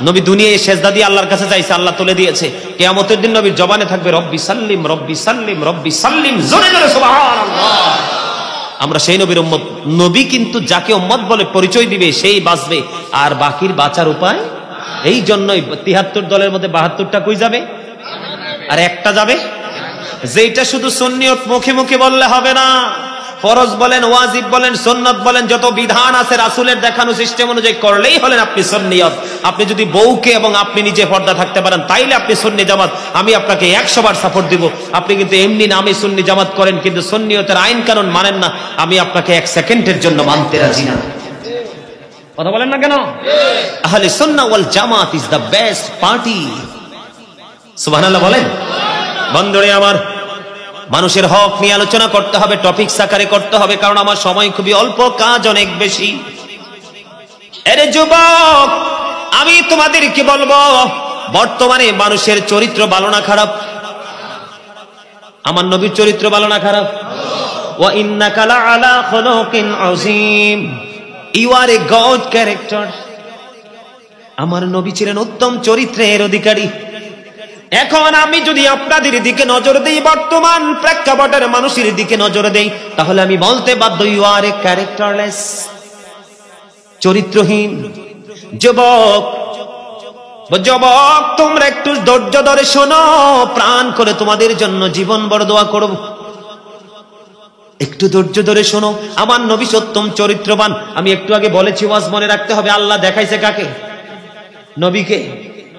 নবী দুনিয়ায় সেজদা দিয়ে আল্লাহর কাছে চাইছে, আল্লাহ তুলে দিয়েছে। কিয়ামতের দিন নবীর জবানে থাকবে রব্বি সাল্লিম রব্বি সাল্লিম রব্বি সাল্লিম, জোরে জোরে সুবহানাল্লাহ। আমরা সেই নবীর উম্মত। নবী কিন্তু যাকে উম্মত বলে পরিচয় দিবে সেই বাঁচবে, আর বাকির বাঁচার উপায়। এই জন্যই ৭৩ দলের মধ্যে ৭২টা কই যাবে? আর একটা যাবে, যেটা শুধু সুন্নিয়ত মুখে মুখে বললে হবে না। ফরজ বলেন, ওয়াজিব বলেন, সুন্নাত বলেন, যত বিধান আছে রাসূলের দেখানো সিস্টেম অনুযায়ী করলেই হলেন আপনি সুন্নিয়ত। আপনি যদি বউকে এবং আপনি নিজে পর্দা থাকতে পারেন তাইলে আপনি সুন্নি জামাত, আমি আপনাকে 100 বার সাপোর্ট দিব। আপনি কিন্তু এমনি নামে সুন্নি জামাত করেন কিন্তু সুন্নিয়তের আইন কানুন মানেন না, আমি আপনাকে 1 সেকেন্ডের জন্য মানতে রাজি না। কথা বলেন না কেন? আহলে সুন্নাহ ওয়াল জামাত ইজ দ্য বেস্ট পার্টি। সুবহানাল্লাহ বলেন। বন্ধুরে আমার, মানুষের হক নিয়ে আলোচনা করতে হবে, টপিক আকারে করতে হবে, কারণ আমার সময় খুবই অল্প, কাজ অনেক বেশি। আরে যুবক, আমি তোমাদেরকে বলবো, বর্তমানে মানুষের চরিত্র ভালো না খারাপ? আমার নবীর চরিত্র ভালো না খারাপ? ওয়া ইন্নাকা লাআলা খুলুকিন আযীম, you are a good character. আমার নবী ছিলেন উত্তম চরিত্রের অধিকারী। এখন আমি যদি আপনাদের দিকে নজর দেই, বর্তমান প্রেক্ষাপটের মানুষের দিকে নজর দেই, তাহলে আমি বলতে বাধ্য, ইউ আর এ ক্যারেক্টারলেস, চরিত্রহীন। যুবক, যুবক, তোমরা একটু ধৈর্য ধরে শোনো, প্রাণ করে তোমাদের জন্য জীবন বড় দোয়া করব। একটু ধৈর্য ধরে শোনো। আমার নবী উত্তম চরিত্রবান। আমি একটু আগে বলেছি, ওয়াজ মনে রাখতে হবে। আল্লাহ দেখাইছে কাকে? নবীকে।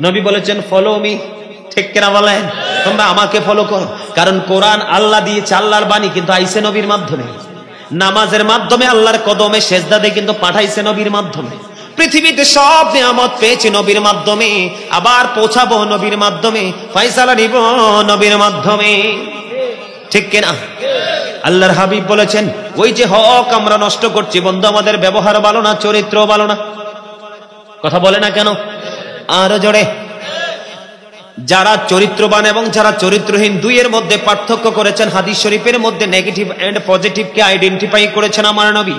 নবী বলেছেন ফলো মি, ঠিক কিনা বলেন? তোমরা আমাকে ফলো করো। কারণ কোরআন আল্লাহ দিয়েছে, আল্লাহর বাণী, কিন্তু আইছে নবীর মাধ্যমে। নামাজের মাধ্যমে, আল্লাহর কদমে সেজদা দিয়ে কিন্তু পাঠাইছে নবীর মাধ্যমে। পৃথিবীতে সব নিয়ামত পেয়েছি নবীর মাধ্যমে, আবার পৌঁছাবো নবীর মাধ্যমে, ফয়সালা নিব নবীর মাধ্যমে, ঠিক কিনা? আল্লাহর হাবিব বলেছেন, ওই যে হক আমরা নষ্ট করছি বন্ধু, আমাদের ব্যবহার ভালো না, চরিত্র ভালো না। কথা বলে না কেন? আরো জোরে। যারা চরিত্রবান এবং যারা চরিত্রহীন, দুইয়ের মধ্যে পার্থক্য করেছেন হাদিস শরীফের মধ্যে। নেগেটিভ এন্ড পজিটিভকে আইডেন্টিফাই করেছেন আমার নবী।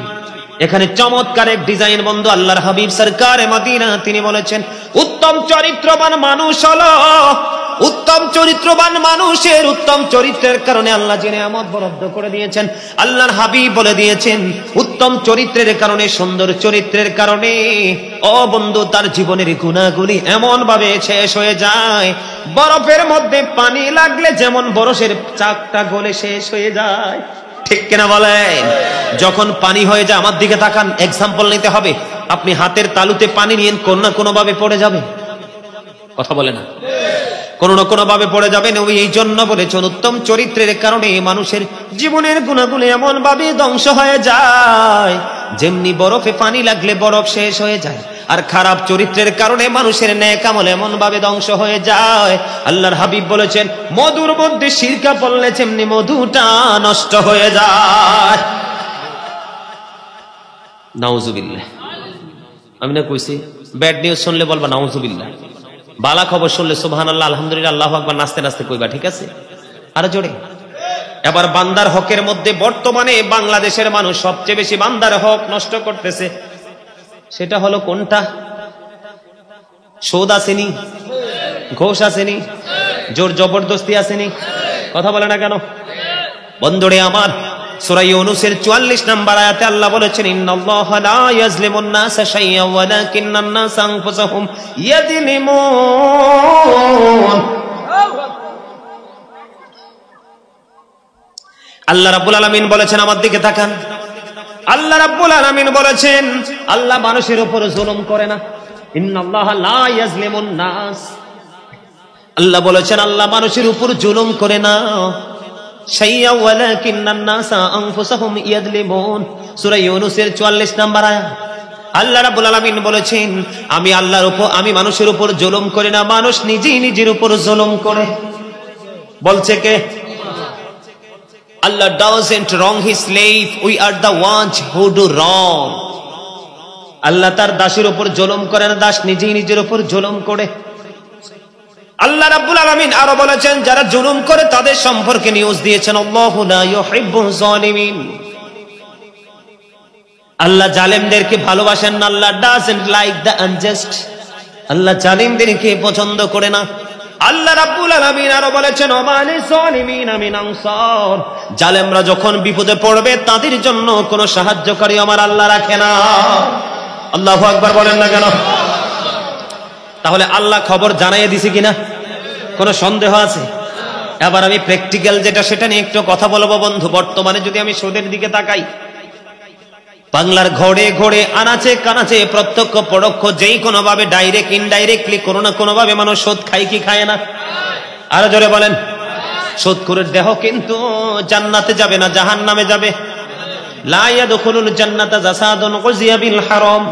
এখানে চমৎকার এক ডিজাইন বন্ধু আল্লাহর হাবিব সরকারে মদিনা, তিনি বলেছেন উত্তম চরিত্রবান মানুষ হলো, উত্তম চরিত্রবান মানুষের উত্তম চরিত্রের কারণে আল্লাহ যে নিয়ামত বরাদ্দ করে দিয়েছেন, আল্লাহর হাবিব বলে দিয়েছেন উত্তম চরিত্রের কারণে, সুন্দর চরিত্রের কারণে ও বন্ধু তার জীবনের গুণাগুলি এমন ভাবে শেষ হয়ে যায়, বরফের মধ্যে পানি লাগলে যেমন বরফের চাকটা গলে শেষ হয়ে যায়, ঠিক কিনা বলেন? যখন পানি হয়ে যায়, আমার দিকে তাকান, এক্সাম্পল নিতে হবে। আপনি হাতের তালুতে পানি নিয়ে কোনো না কোনো ভাবে পড়ে যাবে। কথা বলে না? কোনো না কোনো ভাবে পড়ে যাবে। নবী এই জন্য বলেছেন উত্তম চরিত্রের কারণে মানুষের জীবনের গুণাগুলো এমন ভাবে ধ্বংস হয়ে যায়, যেমনি বরফে পানি লাগলে বরফ শেষ হয়ে যায়। আর খারাপ চরিত্রের কারণে মানুষের নেক আমল এমন ভাবে ধ্বংস হয়ে যায়। আল্লাহর হাবিব বলেছেন মধুর মধ্যে সিরকা পড়লে যেমনি মধুটা নষ্ট হয়ে যায়। নাউজুবিল্লাহ। আমি না কইছি ব্যাড নিউজ শুনলে বলবা নাউজুবিল্লাহ, বালা খবর শুনলে সুবহানাল্লাহ, আলহামদুলিল্লাহ, আল্লাহু আকবার নাচতে নাচতে কইবা, ঠিক আছে? আরো জোরে। এবার বান্দার হকের মধ্যে বর্তমানে বাংলাদেশের মানুষ সবচেয়ে বেশি বান্দার হক নষ্ট করতেছে, সেটা হলো কোনটা? সুদ আসেনি, ঘোষ আসেনি, জোর জবরদস্তি আসেনি। কথা বলে না কেন? বন্ধুরে আমার, সূরা ইউনূসের 44 নম্বর আয়াতে আল্লাহ বলেছেন ইন্নাল্লাহা লা ইয়াজলিমুন নাসা শাইআ ওয়ালাকিন্নান নাসা আনফুসাহুম ইয়াযলিমুন। আল্লাহ রাব্বুল আলামিন বলেছেন, আমার দিকে তাকান, আল্লাহ রাব্বুল আলামিন বলেছেন আল্লাহ মানুষের উপর জুলুম করে না। ইন্নাল্লাহা লা ইয়াজলিমুন নাস, আল্লাহ বলেছেন আল্লাহ মানুষের উপর জুলুম করে না। শাইআ ওয়ালাকিন্নান নাসা আনফুসাহুম ইয়াযলিমুন, সূরা ইউনূসের 44 নম্বর আয়াত। আল্লাহ রাব্বুল আলামিন বলেছেন আমি মানুষের উপর জুলুম করি না, মানুষ নিজেই নিজের উপর জুলুম করে। বলছে কে? Allah doesn't wrong his slave, we are the ones who do wrong. আল্লাহ তার দাসের উপর জুলুম করে না, দাস নিজেই নিজের উপর জুলুম করে। আল্লাহ রাব্বুল আলামিন আরো বলেছেন যারা জুলুম করে তাদের সম্পর্কে নিউজ দিয়েছেন আল্লাহু লা ইউহিব্বুজ জালিমিন। আল্লাহ জালেমদেরকে ভালোবাসেন না, আল্লাহ doesn't like the unjust. আল্লাহ জালিমদেরকে পছন্দ করে না। আল্লাহ রাব্বুল আলামিন আরো বলেছেন ওমালি যালিমিনা মিন আনসার, জালেমরা যখন বিপদে পড়বে তাদের জন্য কোনো সাহায্যকারী আমার আল্লাহ রাখে না। আল্লাহু আকবার বলেন না কেন? তাহলে আল্লাহ খবর জানাইয়ে দিছে কিনা কোনো সন্দেহ আছে? এবার আমি প্র্যাকটিক্যাল যেটা সেটা নিয়ে একটু কথা বলবো বন্ধু। বর্তমানে যদি আমি সুদের দিকে তাকাই, বাংলার ঘরে ঘরে আনাচে কানাচে প্রত্যক্ষ পরোক্ষ যেই কোনো ভাবে ডাইরেক্ট ইনডাইরেক্টলি কোনো না কোনো ভাবে মানুষ সুদ খায় কি খায় না? আরো জোরে বলেন। সুদখোরের দেহ কিন্তু জান্নাতে যাবে না, জাহান্নামে যাবে। লা ইয়াদখুলুল জান্নাতা জাসাদুন গুযিয়া বিল হারাম।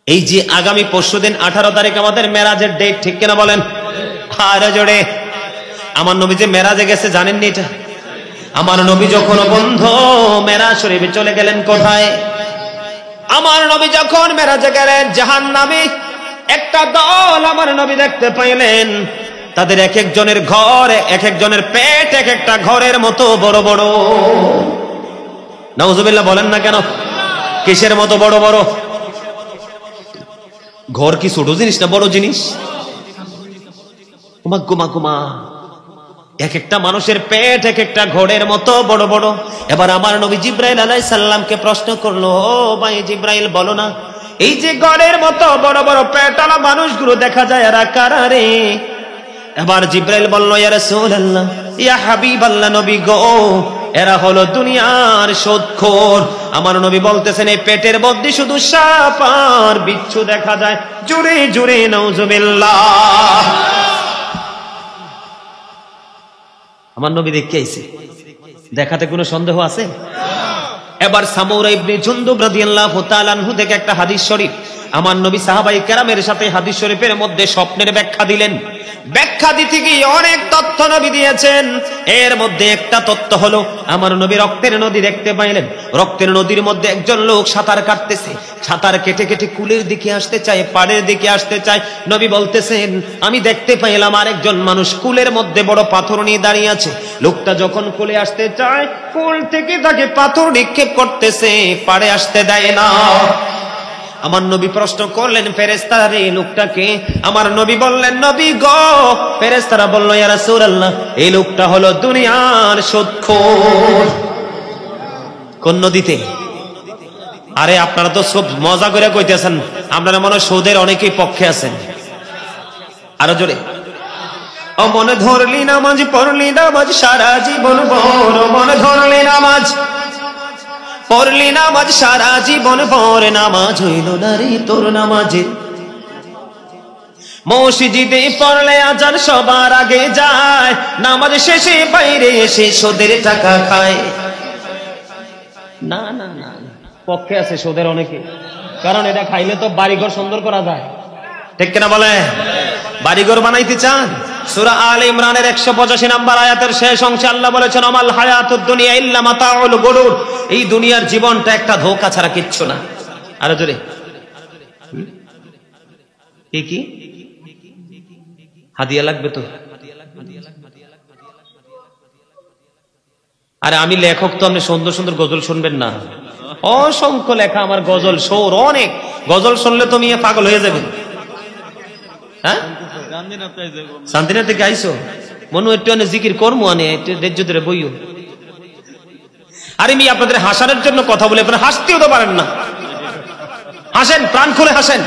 এই যে আগামী পরশুদিন 18 তারিখ আমাদের মেরাজের ডেট, ঠিক কিনা বলেন? আরো জোরে। আমার নবী যে মেরাজে গেছে জানেননি এটা? আমার নবী যখন বন্ধু মেরাজ শরীফে চলে গেলেন, কোথায়? আমার নবী যখন মেরাজে গেলেন, জাহান্নামে একটা দল আমার নবী দেখতে পাইলেন। তাদের এক একজনের ঘর, এক একজনের পেট এক একটা ঘরের মতো বড় বড়। নাউজুবিল্লাহ বলেন না কেন? কিসের মতো বড় বড়? ঘর কি ছোট জিনিস না বড় জিনিস? কুমা কুমা কুমা, এক একটা মানুষের পেট এক একটা ঘরের মতো বড় বড়। এবার আমার নবী জিব্রাইল আলাইহিস সালামকে প্রশ্ন করলো, ও ভাই জিব্রাইল বলো না, এই যে ঘরের মতো বড় বড় পেটওয়ালা মানুষগুলো দেখা যায় এরা কারা রে? এবার জিব্রাইল বলল, ইয়া রাসূলুল্লাহ, ইয়া হাবিবাল্লাহ, নবী গো, এরা হলো দুনিয়ার সুদখোর। আমার নবী বলতেছেন এই পেটের মধ্যে শুধু সাপ আর বিচ্ছু দেখা যায়। জোরে জোরে নাউজুবিল্লাহ। আমার নবী দেখে আইছে, দেখাতে কোনো সন্দেহ আছে? এবার সামুরা ইবনে জুনদুব রাদিয়াল্লাহু তাআলা আনহু থেকে একটা হাদিস শরীফ, আমার নবী সাহাবায়ে কেরামের সাথে হাদিস শরীফের মধ্যে স্বপ্নের ব্যাখ্যা দিলেন। ব্যাখ্যা দিতে গিয়ে অনেক তথ্য নবী দিয়েছেন। এর মধ্যে একটা তথ্য হলো আমার নবী রক্তের নদী দেখতে পাইলেন। রক্তের নদীর মধ্যে একজন লোক সাঁতার কাটতেছে। সাঁতার কেটে কেটে কুলের দিকে আসতে চায়, পাড়ের দিকে আসতে চায়। নবী বলতেছেন আমি দেখতে পাইলাম আরেকজন মানুষ কুলের মধ্যে বড় পাথর নিয়ে দাঁড়িয়ে আছে। লোকটা যখন কুলে আসতে চায়, কুল থেকে তাকে পাথর নিক্ষেপ করতেছে, পাড়ে আসতে দেয় না। আমার নবী প্রশ্ন করলেন, ফেরেশতারা রে লোকটাকে? আমার নবী বললেন, নবী গো, ফেরেশতারা বলল, ইয়া রাসূলুল্লাহ, এই লোকটা হলো দুনিয়ার সুদখোর। কোন নদীতে? আরে আপনারা তো সব মজা করে কইতেছেন, আপনারা মনে হয় সুদের অনেকেই পক্ষে আছেন। আরো জোরে। ও মনে ধরলি নামাজ পড়লি নামাজ সারা জীবন বড়, মনে ধরলি নামাজ পড়লি নামাজ সারা জীবন পড়ে, নামাজ হইল না রে তোর নামাজে। মসজিদে পড়লে আজান সবার আগে যায়, নামাজ শেষে বাইরে এসে সুদের টাকা খায়। না না না, পক্ষে আছে সুদের অনেকে, কারণ এটা খাইলে তো বাড়িঘর সুন্দর করা যায়, ঠিক কিনা বলে? বাড়িঘর বানাইতে চান? সূরা আলে ইমরানের 185 নম্বর আয়াতের শেষ অংশে আল্লাহ বলেছেন, আমাল হায়াতুদ দুনিয়া ইল্লা মাতাউল গুরুর। এই দুনিয়ার জীবনটা একটা ধোঁকা ছাড়া কিচ্ছু না। আরো জোরে। কি হাদিয়া লাগবে তো? আরে আমি লেখক তো, আপনি সুন্দর সুন্দর গজল শুনবেন না? অসংখ্য লেখা আমার গজল, সৌর অনেক। গজল শুনলে তো মিয়া পাগল হয়ে যাবেন। হ্যাঁ, শান্তিনাথ থেকে আইসো, মনু একটু জিকির কর্ম আনে ধৈর্য বইও। আরে মি আপনাদের হাসানোর জন্য কথা বলে, আপনারা হাসতেও তো পারেন না। হাসেন, প্রাণ খুলে হাসেন,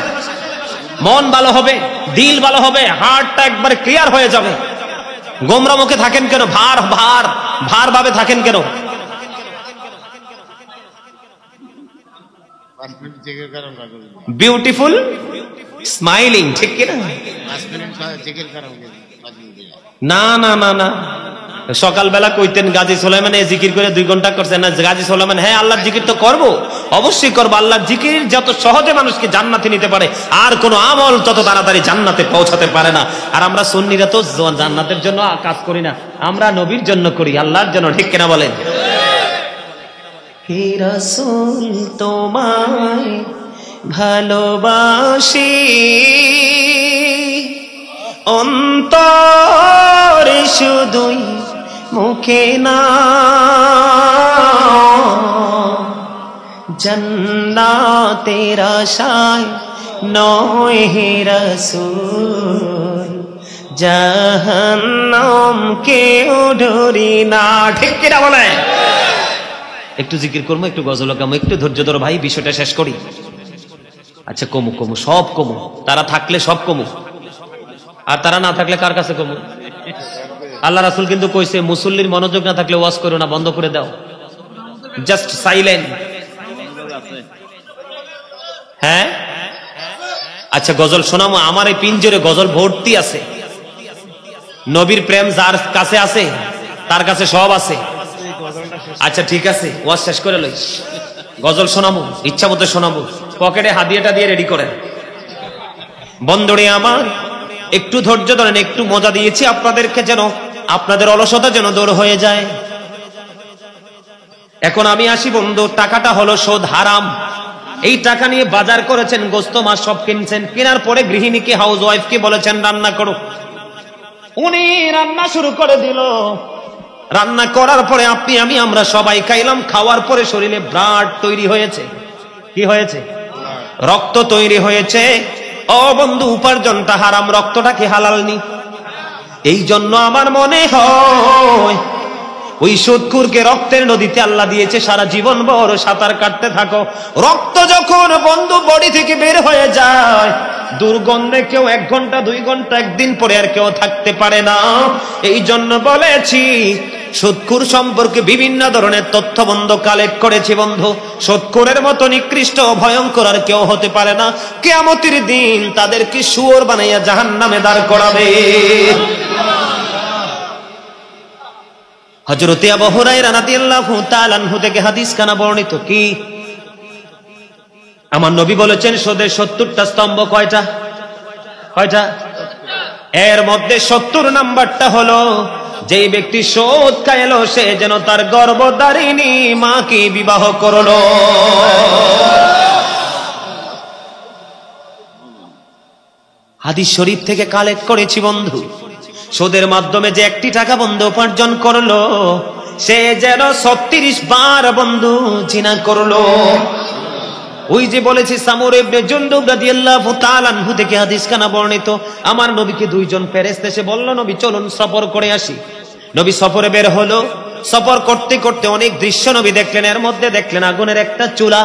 মন ভালো হবে, দিল ভালো হবে, হার্টটা একবার ক্লিয়ার হয়ে যাবে। গোমরা মুখে থাকেন কেন? ভার ভার ভার ভাবে থাকেন কেন? বিউটিফুল স্মাইলিং, ঠিক কিনা? না না না না, সকালবেলা কইতেন গাজী সুলাইমান জিকির করে 2 ঘন্টা করছেন না গাজী সুলাইমান? হ্যাঁ, আল্লাহর জিকির তো করব, অবশ্যই করবো। আল্লাহর জিকির যত সহজে মানুষকে জান্নাতে নিতে পারে, আর কোন আমল তত তাড়াতাড়ি জান্নাতে পৌঁছাতে পারে না। আর আমরা সুন্নিরা তো জান্নাতের জন্য কাজ করি না, আমরা নবীর জন্য করি, আল্লাহর জন্য, ঠিক কিনা বলেন? হে রাসূল তোমায় ভালোবাসি, অন্তরে শুধুই মুখে না, জান্নাতের আশায় নয় হে রাসূল, জাহান্নাম কেউ ডরি না। ঠিক কিনা বলে? একটু জিকির করবো, একটু গজল গামো, একটু ধৈর্য ধরো ভাই, বিষয়টা শেষ করি। আচ্ছা কমু কমু, সব কমু, তারা থাকলে সব কমু, আর তারা না থাকলে কার কাছে কমু? আল্লাহ রাসূল কিন্তু কইছে মুসল্লির মনোযোগ না থাকলে ওয়াজ করো না, বন্ধ করে দাও, জাস্ট সাইলেন্ট। হ্যাঁ আচ্ছা গজল শোনাবো, আমার এই পিঞ্জরে গজল ভর্তি আছে। নবীর প্রেম যার কাছে আছে তার কাছে সব আছে। আচ্ছা ঠিক আছে, ওয়াজ শেষ করে লই, গজল শোনাবো, ইচ্ছা মতো শোনাবো, পকেটে হাদিয়াটা দিয়ে রেডি করেন। বন্ধুরে আমার, একটু ধৈর্য ধরেন, একটু মজা দিয়েছি আপনাদেরকে, যেন আপনাদের অলসতা যেন দূর হয়ে যায়। এখন আমি আসি বন্ধু, টাকাটা হলো সুদ, হারাম। এই টাকা নিয়ে বাজার করেছেন, গোস্ত মাছ সব কিনছেন, কেনার পরে গৃহিণীকে, হাউস ওয়াইফকে বলেছেন রান্না করো, উনি রান্না শুরু করে দিল। রান্না করার পরে আপনি আমি আমরা সবাই খাইলাম, খাওয়ার পরে শরীরে ব্লাড তৈরি হয়েছে। কি হয়েছে? রক্ত তৈরি হয়েছে। ও বন্ধু, উপার্জনটা হারাম, রক্তটা কি হালাল নি? এই জন্য আমার মনে হয় ওই সুদখোরকে রক্তের নদীতে আল্লাহ দিয়েছে, সারা জীবন বড় সাঁতার কাটতে থাকো। রক্ত যখন বন্ধু বডি থেকে বের হয়ে যায়, দুর্গন্ধে কেউ 1 ঘন্টা 2 ঘন্টা, একদিন পরে আর কেউ থাকতে পারে না। এই জন্য বলেছি, সুদখোর সম্পর্কে বিভিন্ন ধরনের তথ্য বন্ধু কালেক্ট করেছি বন্ধু। সুদখোরের মতো নিকৃষ্ট ভয়ঙ্কর আর কেউ হতে পারে না। কিয়ামতের দিন তাদেরকে শুয়োর বানাইয়া জাহান্নামে দাঁড় করাবে। হযরত আবু হুরায়রা রাদিয়াল্লাহু তাআলা আনহু থেকে হাদিস খানা বর্ণিত। কি? আমার নবী বলেছেন সুদের 70টা স্তম্ভ। কয়টা? কয়টা? এর মধ্যে 70 নাম্বারটা হলো, যেই ব্যক্তি সুদ খাইলো সে যেন তার গর্ভধারিণী মাকে বিবাহ করলো। হাদিস শরীফ থেকে কালেক্ট করেছি বন্ধু। সুদের মাধ্যমে যে 1টি টাকা বন্ধু উপার্জন করলো, সে যেন 36 বার বন্ধু জিনা করলো। ওই যে বলেছি সামুর ইবনে জুনদুব রাদিয়াল্লাহু তাআলা আনহু থেকে হাদিস খানা বর্ণিত। আমার নবীকে 2 জন ফেরেশতা এসে বলল, নবী চলুন সফর করে আসি। নবী সফরে বের হলো। সফর করতে করতে অনেক দৃশ্য নবী দেখলেন। এর মধ্যে দেখলেন আগুনের একটা চুলা,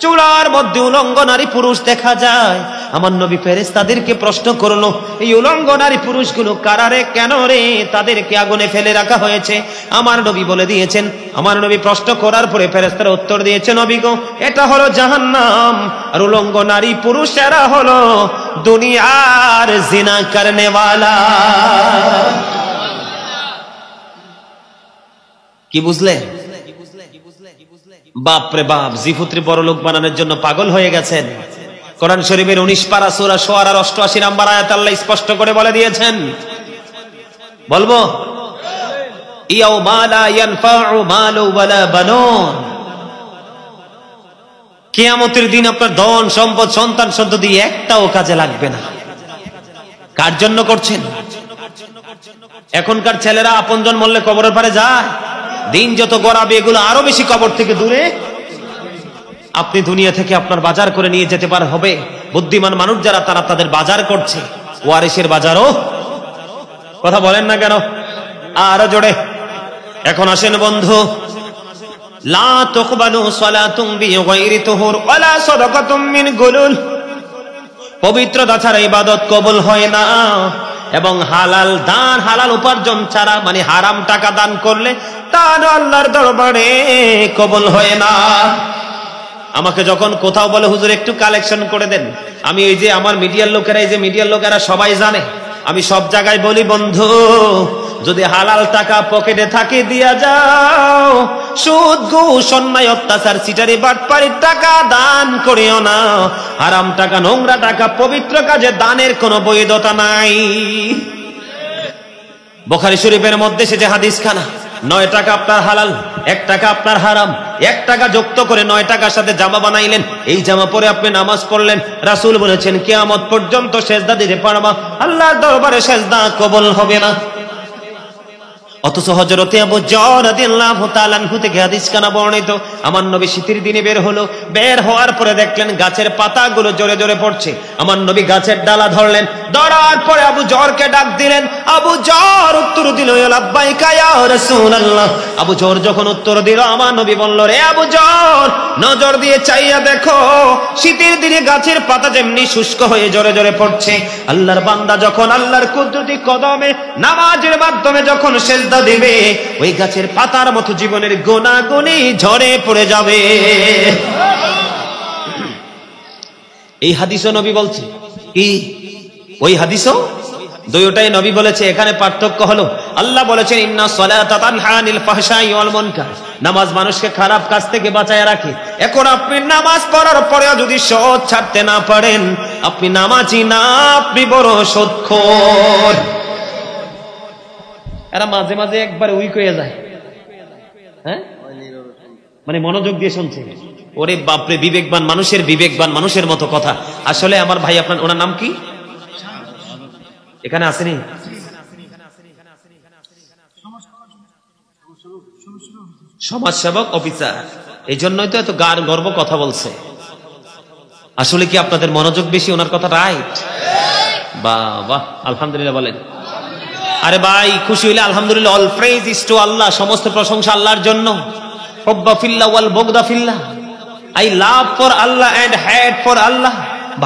চুলার মধ্যে উলঙ্গ নারী পুরুষ দেখা যায়। আমার নবী ফেরেশতাদেরকে প্রশ্ন করলো, এই উলঙ্গ নারী পুরুষগুলো কারারে, কেন রে তাদেরকে আগুনে ফেলে রাখা হয়েছে? আমার নবী বলে দিয়েছেন। আমার নবী প্রশ্ন করার পরে ফেরেশতারা উত্তর দিয়েছে, নবী গো, এটা হলো জাহান্নাম, আর উলঙ্গ নারী পুরুষেরা হলো দুনিয়ার জিনা করনে ওয়ালা। কি বুঝলে? বাপরে বাপ, জিফুত্রি বড় লোক বানানোর জন্য পাগল হয়ে গেছেন। কোরআন শরীফের 19 পারা সূরা শুআরার 88 নম্বর আয়াত আল্লাহ স্পষ্ট করে বলে দিয়েছেন। বলবো, ইয়াউমা লা ইয়ানফাউ মালু ওয়ালা বানুন। কিয়ামতের দিন আপনার ধন সম্পদ সন্তান সন্ততি একটাও কাজে লাগবে না। কার জন্য করছেন? এখনকার ছেলেরা আপনজন মরলে কবরের পারে যায়। দিন যত গড়াবে এগুলো আরো বেশি কবর থেকে দূরে। আপনি দুনিয়া থেকে আপনার বাজার করে নিয়ে যেতে পার হবে। বুদ্ধিমান মানুষ যারা, তারা তাদের বাজার করছে। ওয়ারিসের বাজারও। কথা বলেন না কেন? আরো জোরে। এখন আসেন বন্ধু, লা তুকবালু সালাতুম বিগাইরি তুহুর ওয়ালা সাদাকাতুম মিন গুলুল। পবিত্রতা ছাড়া ইবাদত কবুল হয় না, এবং হালাল দান, হালাল উপার্জন ছাড়া, মানে হারাম টাকা দান করলে তার আল্লাহর দরবারে কবুল হয় না। আমাকে যখন কোথাও বলে হুজুর একটু কালেকশন করে দেন, আমি এই যে আমার মিডিয়ার লোকেরা, এই যে মিডিয়ার লোকেরা সবাই জানে, আমি সব জায়গায় বলি, বন্ধু যদি হালাল টাকা পকেটে থাকে দিয়া যাও, সুদ ঘুষ অন্যায় অত্যাচার চিটারি বাটপাড়ির টাকা দান করিও না। হারাম টাকা, নোংরা টাকা পবিত্র কাজে দানের কোনো বৈধতা নাই। বুখারী শরীফের মধ্যে সে যে হাদিস খানা, 9 টাকা আপনার হালাল, 1 টাকা আপনার হারাম, 1 টাকা যুক্ত করে 9 টাকার সাথে জামা বানাইলেন। এই জামা পরে আপনি নামাজ পড়লেন। রাসূল বলেছেন কিয়ামত পর্যন্ত সেজদা দিতে পারবা, আল্লাহর দরবারে সেজদা কবুল হবে না। অথচ হযরতে আবু যর রাদিয়াল্লাহু তাআলা আনহু থেকে হাদিস কানা বর্ণিত, আমার নবী শীতের দিনে বের হলো, বের হওয়ার পরে দেখলেন গাছের পাতাগুলো জোরে জোরে পড়ছে। আমার নবী গাছের ডালা ধরলেন, ধরার পরে আবু যরকে ডাক দিলেন। আবু যর উত্তর দিল, লাব্বাইকা ইয়া রাসূলুল্লাহ। আবু যর যখন উত্তর দিল, আমার নবী বলল, রে আবু যর, নজর দিয়ে চাইয়া দেখো, শীতের দিনে গাছের পাতা যেমনি শুষ্ক হয়ে জোরে জোরে পড়ছে, আল্লাহর বান্দা যখন আল্লাহর কুদরতি কদমে নামাজের মাধ্যমে যখন সেজদা দিবে, ওই গাছের পাতার মতো জীবনের গুনাহগুনি ঝরে পড়ে যাবে। এই হাদিসও নবী বলছে কি? ওই হাদিসও দুইটাই নবী বলেছে। এখানে পার্থক্য হলো, আল্লাহ বলেছেন ইন্না সলাতা তানহা আনিল ফাহশাই ওয়াল মুনকার, নামাজ মানুষকে খারাপ কাজ থেকে বাঁচায় রাখে। এখন আপনি নামাজ পড়ার পরেও যদি সৎ ছাড়তে না পারেন, আপনি নামাজি না, আপনি বড় সৎখোর। এরা মাঝে মাঝে একবার উইক হয়ে যায়, হ্যাঁ, মানে মনোযোগ দিয়ে শুনছে। ওরে বাপরে, বিবেকবান মানুষের বিবেকবান মানুষের মতো কথা। আসলে আমার ভাই, আপনার ওনার নাম কি? এখানে আসেনি? সমাজসেবক অফিসার, এই জন্যই তো এত গর্ব কথা বলছে। আসলে কি আপনাদের মনোযোগ বেশি? ওনার কথা রাইট? বাহ বাহ, আলহামদুলিল্লাহ বলেন। আরে ভাই, খুশি হইলে আলহামদুলিল্লাহ। All praise is to Allah, সমস্ত প্রশংসা আল্লাহর জন্য। হুব্বা ফিল্লাহ ওয়াল বুগদা ফিল্লাহ, I love for Allah and hate for Allah.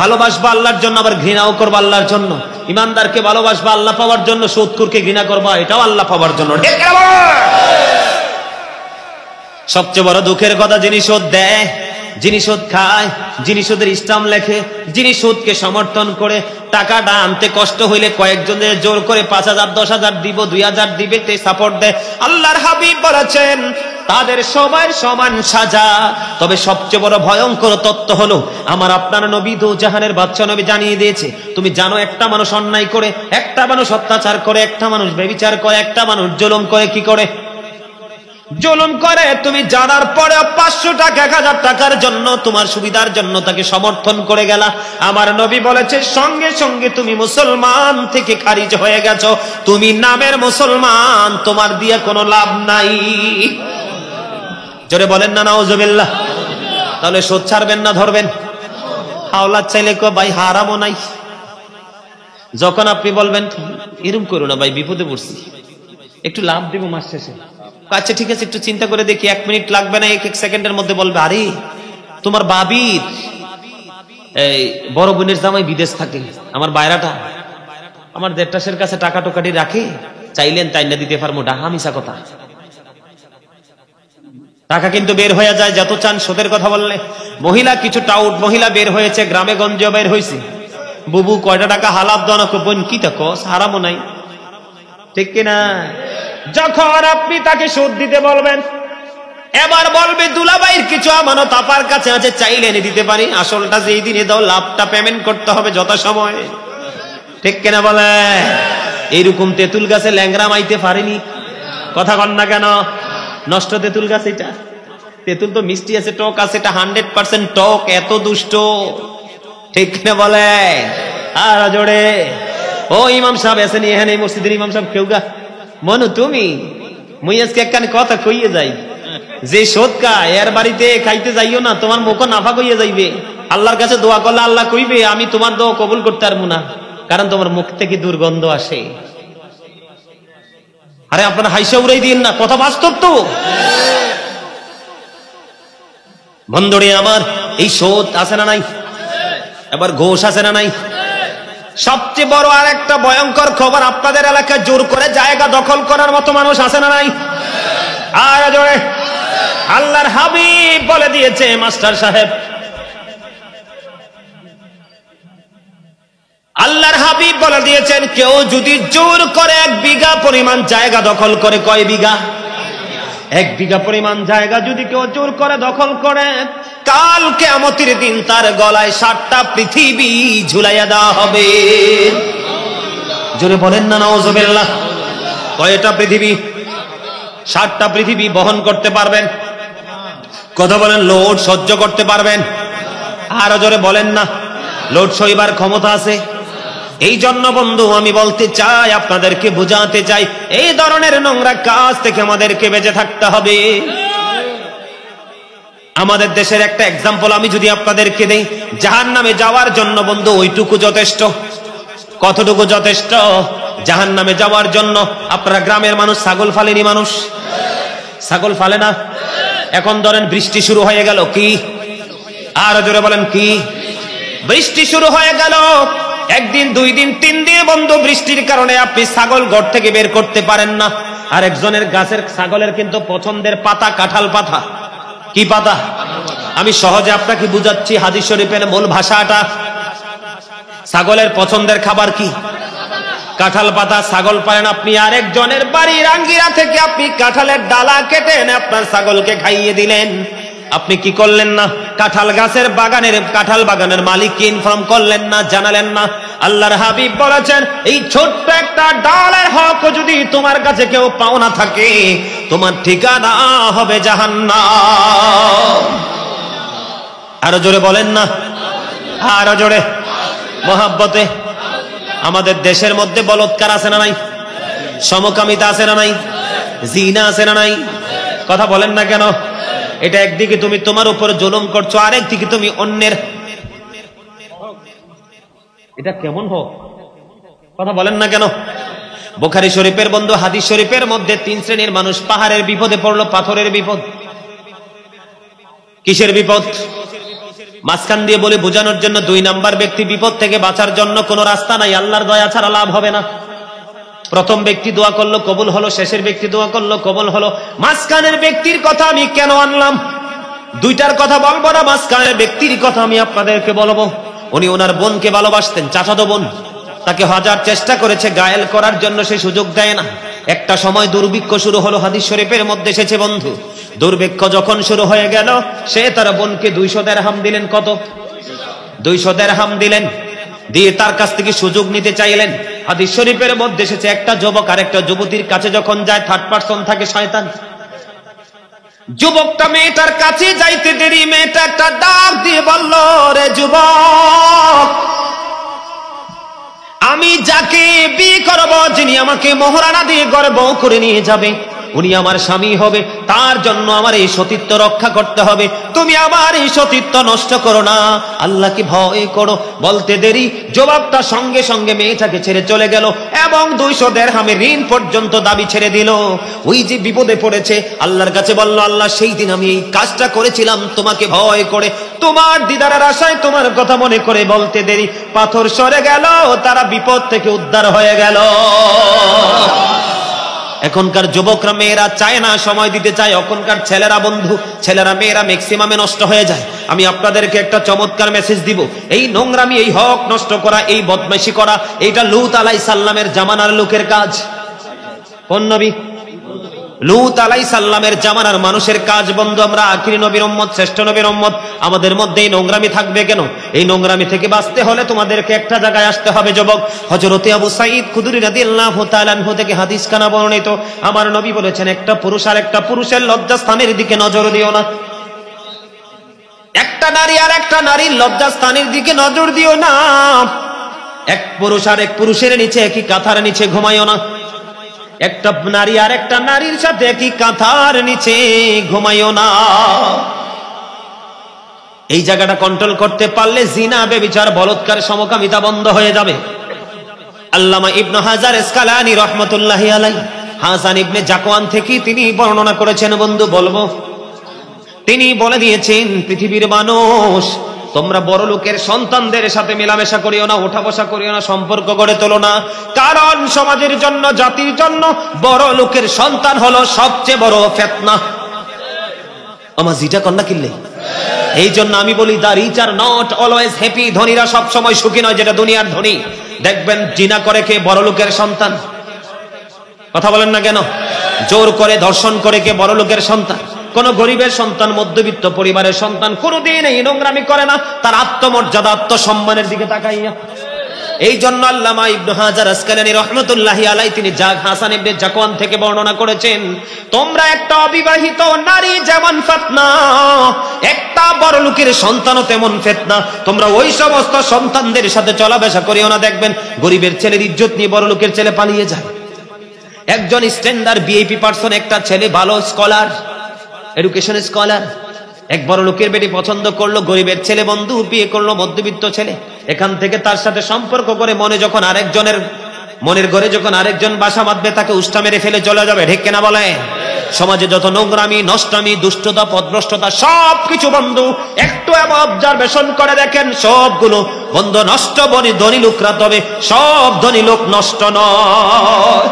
ভালোবাসবা আল্লাহর জন্য, আবার ঘৃণাও করবা আল্লাহর জন্য। ইমানদারকে ভালোবাসবা আল্লাহ পাওয়ার জন্য, সুদখোরকে ঘৃণা করবা এটাও আল্লাহ পাওয়ার জন্য। সবচেয়ে বড় দুঃখের কথা, যিনি সুদ দেয়, যিনি সুদ খায়, যিনি সুদের ইসলাম লেখে, যিনি সুদকে সমর্থন করে, টাকাটা আনতে কষ্ট হইলে কয়েকজনের জোর করে 5,000 10,000 দিব, 2,000 দিবে, তে সাপোর্ট দেয়। আল্লাহর হাবিব বলেছেন তাদের সবার সমান সাজা। তবে সবচেয়ে বড় ভয়ঙ্কর তত্ত্ব হলো, আমার আপনার নবী দো জাহানের বাদশা নবী জানিয়ে দিয়েছে, তুমি জানো একটা মানুষ অন্যায় করে, একটা মানুষ অত্যাচার করে, একটা মানুষ ব্যভিচার করে, একটা মানুষ জুলুম করে, কি করে? জুলুম করে। তুমি জানার পরে 500 টাকা 1000 টাকার জন্য, তোমার সুবিধার জন্য তাকে সমর্থন করে গেলা, আমার নবী বলেছে সঙ্গে সঙ্গে তুমি মুসলমান থেকে খারিজ হয়ে গেছো। তুমি নামের মুসলমান, তোমার দিয়ে কোনো লাভ নাই। জোরে বলেন না নাউজুবিল্লাহ। তাহলে সুদ ছাড়বেন না ধরবেন? হাওলাত চাইলে কো ভাই হারামও নাই। যখন আপনি বলবেন এরকম করো না ভাই, বিপদে পড়ছি, একটু লাভ দিব মাস শেষে, আচ্ছা ঠিক আছে একটু চিন্তা করে দেখি, 1 মিনিট লাগবে না, 1 সেকেন্ডের মধ্যে বলবে, আরে তোমার বাবির এই বড় বোনের জামাই বিদেশ থাকে, আমার বাইরাটা আমার দেড়টাসের কাছে টাকা টোকাটি রাখে, চাইলেন তাই না দিতে পারবো, ডাহা মিশা কথা। টাকা কিন্তু বের হয়ে যায় যত চান। সুদের কথা বললে মহিলা, কিছু টাউট মহিলা বের হয়েছে, গ্রামে গঞ্জে বের হয়েছে, বুবু কয়টা টাকা হালাপ দাও না, বোন কি তা কস, হারামও নাই, ঠিক কিনা? যখন আপনি তাকে সুদ দিতে বলবেন, এবার বলবে দুলাভাইয়ের কিছু আমানত আপার কাছে আছে, চাইলে এনে দিতে পারি, আসলটা যেই দিনে দাও লাভটা পেমেন্ট করতে হবে যথাসময়ে, ঠিক কিনা বলে? এইরকম তেঁতুল গাছে ল্যাংরা মাইতে পারেনি, কথা কন না কেন? নষ্ট তেঁতুল গাছ এটা, তেঁতুল তো মিষ্টি আছে, টক আছে, এটা 100% টক, এত দুষ্ট, ঠিক কিনা বলে? আর জোরে ও ইমাম সাহেব এসেনি এখানে, মসজিদের ইমাম সাহেব কেউ গা মনু, তুমি মুই আজকে একখান কথা কইয়ে যাই, যে সোদকা এর বাড়িতে খাইতে যাইও না, তোমার মুখ নাফা কইয়ে যাইবে। আল্লাহর কাছে দোয়া করলে আল্লাহ কইবে আমি তোমার দোয়া কবুল করতে পারবো না, কারণ তোমার মুখ থেকে দুর্গন্ধ আসে। আরে আপনারা হাইসা উড়াই দিন না, কথা বাস্তব তো। বন্ধুরে আমার, এই সোদ আছে না নাই? এবার ঘোষ আছে না নাই? সবচেয়ে বড় আর একটা ভয়ঙ্কর খবর, আপনাদের এলাকায় জোর করে জায়গা দখল করার মতো মানুষ আছে না নাই? আর জোরে আল্লাহর হাবিব বলে দিয়েছে, মাস্টার সাহেব, আল্লাহর হাবিব বলে দিয়েছেন, কেউ যদি জোর করে 1 বিঘা পরিমাণ জায়গা দখল করে, কয় বিঘা? 1 বিঘা পরিমাণ জায়গা যদি কেউ জোর করে দখল করে, কাল কিয়ামতের দিন তার গলায় 7টা পৃথিবী ঝুলাইয়া দেওয়া হবে। জোরে বলেন না নাউজুবিল্লাহ। কয়টা পৃথিবী? 7টা পৃথিবী বহন করতে পারবেন? কথা বলেন, লোড সহ্য করতে পারবেন? আরো জোরে বলেন না, লোড সইবার ক্ষমতা আছে? এই জন্য বন্ধু আমি বলতে চাই, আপনাদেরকে বোঝাতে চাই, এই ধরনের নোংরা কাজ থেকে আমাদেরকে বেঁচে থাকতে হবে। আমাদের দেশের একটা এক্সাম্পল আমি যদি আপনাদেরকে দেই, জাহান্নামে যাওয়ার জন্য বন্ধু ওইটুকু যথেষ্ট। কতটুকু যথেষ্ট? জাহান্নামে যাওয়ার জন্য আপনারা গ্রামের মানুষ ছাগল ফালেনি? মানুষ ছাগল ফালে না? এখন ধরেন বৃষ্টি শুরু হয়ে গেল, কি আর জোরে বলেন কি? বৃষ্টি শুরু হয়ে গেল, একদিন, 2 দিন, 3 দিন বন্ধু বৃষ্টির কারণে আপনি ছাগল ঘর থেকে বের করতে পারেন না। আর একজনের গাছের ছাগলের কিন্তু পছন্দের পাতা কাঁঠাল পাতা। কি পাতা? আমি সহজে আপনাকে বুঝাচ্ছি, হাদিস শরীফের মূল ভাষাটা। ছাগলের পছন্দের খাবার কি? কাঁঠাল পাতা। ছাগল পারেন আপনি, আরেকজনের বাড়ির আঙ্গিরা থেকে আপনি কাঁঠালের ডালা কেটে এনে আপনার ছাগলকে খাইয়ে দিলেন। আপনি কি করলেন না? কাঁঠাল বাগানের মালিককে ইনফর্ম করলেন না, জানালেন না। আল্লাহর হাবিব বলেছেন, এই ছোট্ট একটা ডালের হক যদি তোমার কাছে কেউ পাওনা থাকে, তোমার ঠিকানা হবে জাহান্নাম। আরো জোরে বলেন না, আরো জোরে, মহাব্বতে। আমাদের দেশের মধ্যে বলৎকার আছে না নাই? সমকামিতা আছে না নাই? জিনা আছে না নাই? কথা বলেন না কেন? এটা একদিকে তুমি তোমার উপর জুলুম করছো, আরেকদিকে তুমি অন্যের। এটা কেমন হোক? কথা বলেন না কেন? বুখারী শরীফের বন্ধু হাদিস শরীফের মধ্যে 3 শ্রেণীর মানুষ পাহাড়ের বিপদে পড়লো। পাথরের বিপদ। কিসের বিপদ? মাঝখান দিয়ে বলে বোঝানোর জন্য, 2 নাম্বার ব্যক্তি বিপদ থেকে বাঁচার জন্য কোনো রাস্তা নাই, আল্লাহর দয়া ছাড়া লাভ হবে না। প্রথম ব্যক্তি দোয়া করলো, কবুল হলো। শেষের ব্যক্তি দোয়া করলো, কবুল হলো। মাঝখানের ব্যক্তির কথা আমি কেন আনলাম? 2টার কথা বলবো না, মাঝখানের ব্যক্তির কথা আমি আপনাদেরকে বলবো। উনি ওনার বোনকে ভালোবাসতেন, চাচাতো বোন। তাকে হাজার চেষ্টা করেছে গায়েল করার জন্য, সে সুযোগ দেয় না। একটা সময় দুর্ভিক্ষ শুরু হলো, হাদিস শরীফের মধ্যে এসেছে বন্ধু। দুর্ভিক্ষ যখন শুরু হয়ে গেল, সে তার বোনকে 200 দিরহাম দিলেন। কত? 200 দিরহাম দিলেন। দিয়ে তার কাছ থেকে সুযোগ নিতে চাইলেন। হাদিস শরীফের মধ্যে এসেছে, একটা যুবক আর একটা যুবতীর কাছে যখন যায়, 3rd পারসন থাকে শয়তান। যুবকটা মেয়েটার কাছে যাইতে দেরি, মেয়েটা একটা ডাক দিয়ে বলল, রে যুবক, আমি যাকে বিয়ে করব, যিনি আমাকে মোহরানা দিয়ে ঘরে বউ করে নিয়ে যাবে, উনি আমার স্বামী হবে, তার জন্য আমার এই সতীত্ব রক্ষা করতে হবে। তুমি আমার এই সতীত্ব নষ্ট করো না, আল্লাহকে ভয় করো। বলতে দেরি, জবাবটা সঙ্গে সঙ্গে মেয়েটাকে ছেড়ে চলে গেল এবং 200 দিরহামের ঋণ পর্যন্ত দাবি ছেড়ে দিল। ওই যে বিপদে পড়েছে, আল্লাহর কাছে বলল, আল্লাহ, সেই দিন আমি এই কাজটা করেছিলাম তোমাকে ভয় করে, তোমার দিদারের আশায়, তোমার কথা মনে করে। বলতে দেরি, পাথর সরে গেল, তারা বিপদ থেকে উদ্ধার হয়ে গেল। এখনকার যুবকরা, মেয়েরা চায় না সময় দিতে চায়। এখনকার ছেলেরা বন্ধু, ছেলেরা মেয়েরা ম্যাক্সিমামে নষ্ট হয়ে যায়। আমি আপনাদেরকে একটা চমৎকার মেসেজ দিব। এই নোংরামি, এই হক নষ্ট করা, এই বদমাইশি করা, এটা লূত আলাইহিস সালামের জামানার লোকের কাজ। কোন নবী? লূত আলাইহিস সালামের জামানার মানুষের কাজ বন্ধু। আমরা আখিরি নবীর উম্মত, শ্রেষ্ঠ নবীর উম্মত, আমাদের মধ্যে এই নোংরামি থাকবে কেন? এই নোংরামি থেকে বাঁচতে হলে তোমাদেরকে একটা জায়গায় আসতে হবে যুবক। হযরতে আবু সাঈদ খুদরি রাদিয়াল্লাহু তাআলা আনহু থেকে হাদিস খানা বর্ণিত, আমার নবী বলেছেন, একটা পুরুষ আর একটা পুরুষের লজ্জাস্থানের দিকে নজর দিও না। একটা নারী আর একটা নারীর লজ্জাস্থানের দিকে নজর দিও না। এক পুরুষ আর এক পুরুষের নিচে, একই কাঁথার নিচে ঘুমাইও না। একটা নারী আর একটা নারীর সাথে একই কাঁথার নিচে ঘুমাইও না। এই জায়গাটা কন্ট্রোল করতে পারলে জিনা, ব্যভিচার, বলৎকার, সমকামিতা বন্ধ হয়ে যাবে। আল্লামা ইবনে হাজার আসকালানী রাহমাতুল্লাহি আলাইহি হাসান ইবনে জাকওয়ান থেকে তিনি বর্ণনা করেছেন বন্ধু, বলবো। তিনি বলে দিয়েছেন, পৃথিবীর মানুষ, তোমরা বড় লোকের সন্তানদের সাথে মেলামেশা করিও না, ওঠা বসা করিও না, সম্পর্ক গড়ে তোলো না। কারণ সমাজের জন্য, জাতির জন্য বড় লোকের সন্তান হলো সবচেয়ে বড় ফিতনা। আমার জিটা কন্যা কিনলে, এই জন্য আমি বলি, the rich are not always happy. ধনীরা সব সময় সুখী নয়, যেটা দুনিয়ার ধনী। দেখবেন জিনা করে কে? বড় লোকের সন্তান। কথা বলেন না কেন? জোর করে, ধর্ষণ করে কে? বড় লোকের সন্তান। কোন গরিবের সন্তান, মধ্যবিত্ত পরিবারের সন্তান কোনদিন এই নোংরামি করে না, তার আত্মমর্যাদা, আত্মসম্মানের দিকে তাকাইয়া। এই জন্য আল্লামা ইবনে হাজার আসকালানী রাহমাতুল্লাহি আলাইহি তিনি হাসান ইবনে জাকওয়ান থেকে বর্ণনা করেছেন, তোমরা একটা অবিবাহিত নারী যেমন ফিতনা, একটা বড় লোকের সন্তানও তেমন ফিতনা। তোমরা ওই সমস্ত সন্তানদের সাথে চলাফেরা করিও না, দেখবেন গরিবের ছেলের ইজ্জত নিয়ে বড় লোকের ছেলে পালিয়ে যায়। একজন স্ট্যান্ডার্ড ভিআইপি পারসন, একটা ছেলে ভালো স্কলার, এডুকেশন স্কলার, এক বড় লোকের বেটি পছন্দ করলো, গরিবের ছেলে বন্ধু বিয়ে করলো মধ্যবিত্ত ছেলে। এখান থেকে তার সাথে সম্পর্ক করে মনের ঘরে যখন আরেকজন বাসা বাঁধবে, তাকে উষ্টা মেরে ফেলে চলে যাবে, ঠিক কিনা বলে? সমাজে যত নোংরামি, নষ্টামি, দুষ্টতা, পদভ্রষ্টতা সবকিছু বন্ধু একটু অবজারভেশন করে দেখেন, সবগুলো বন্ধু নষ্ট। ধনী লোকরা, তবে সব ধনী লোক নষ্ট নয়।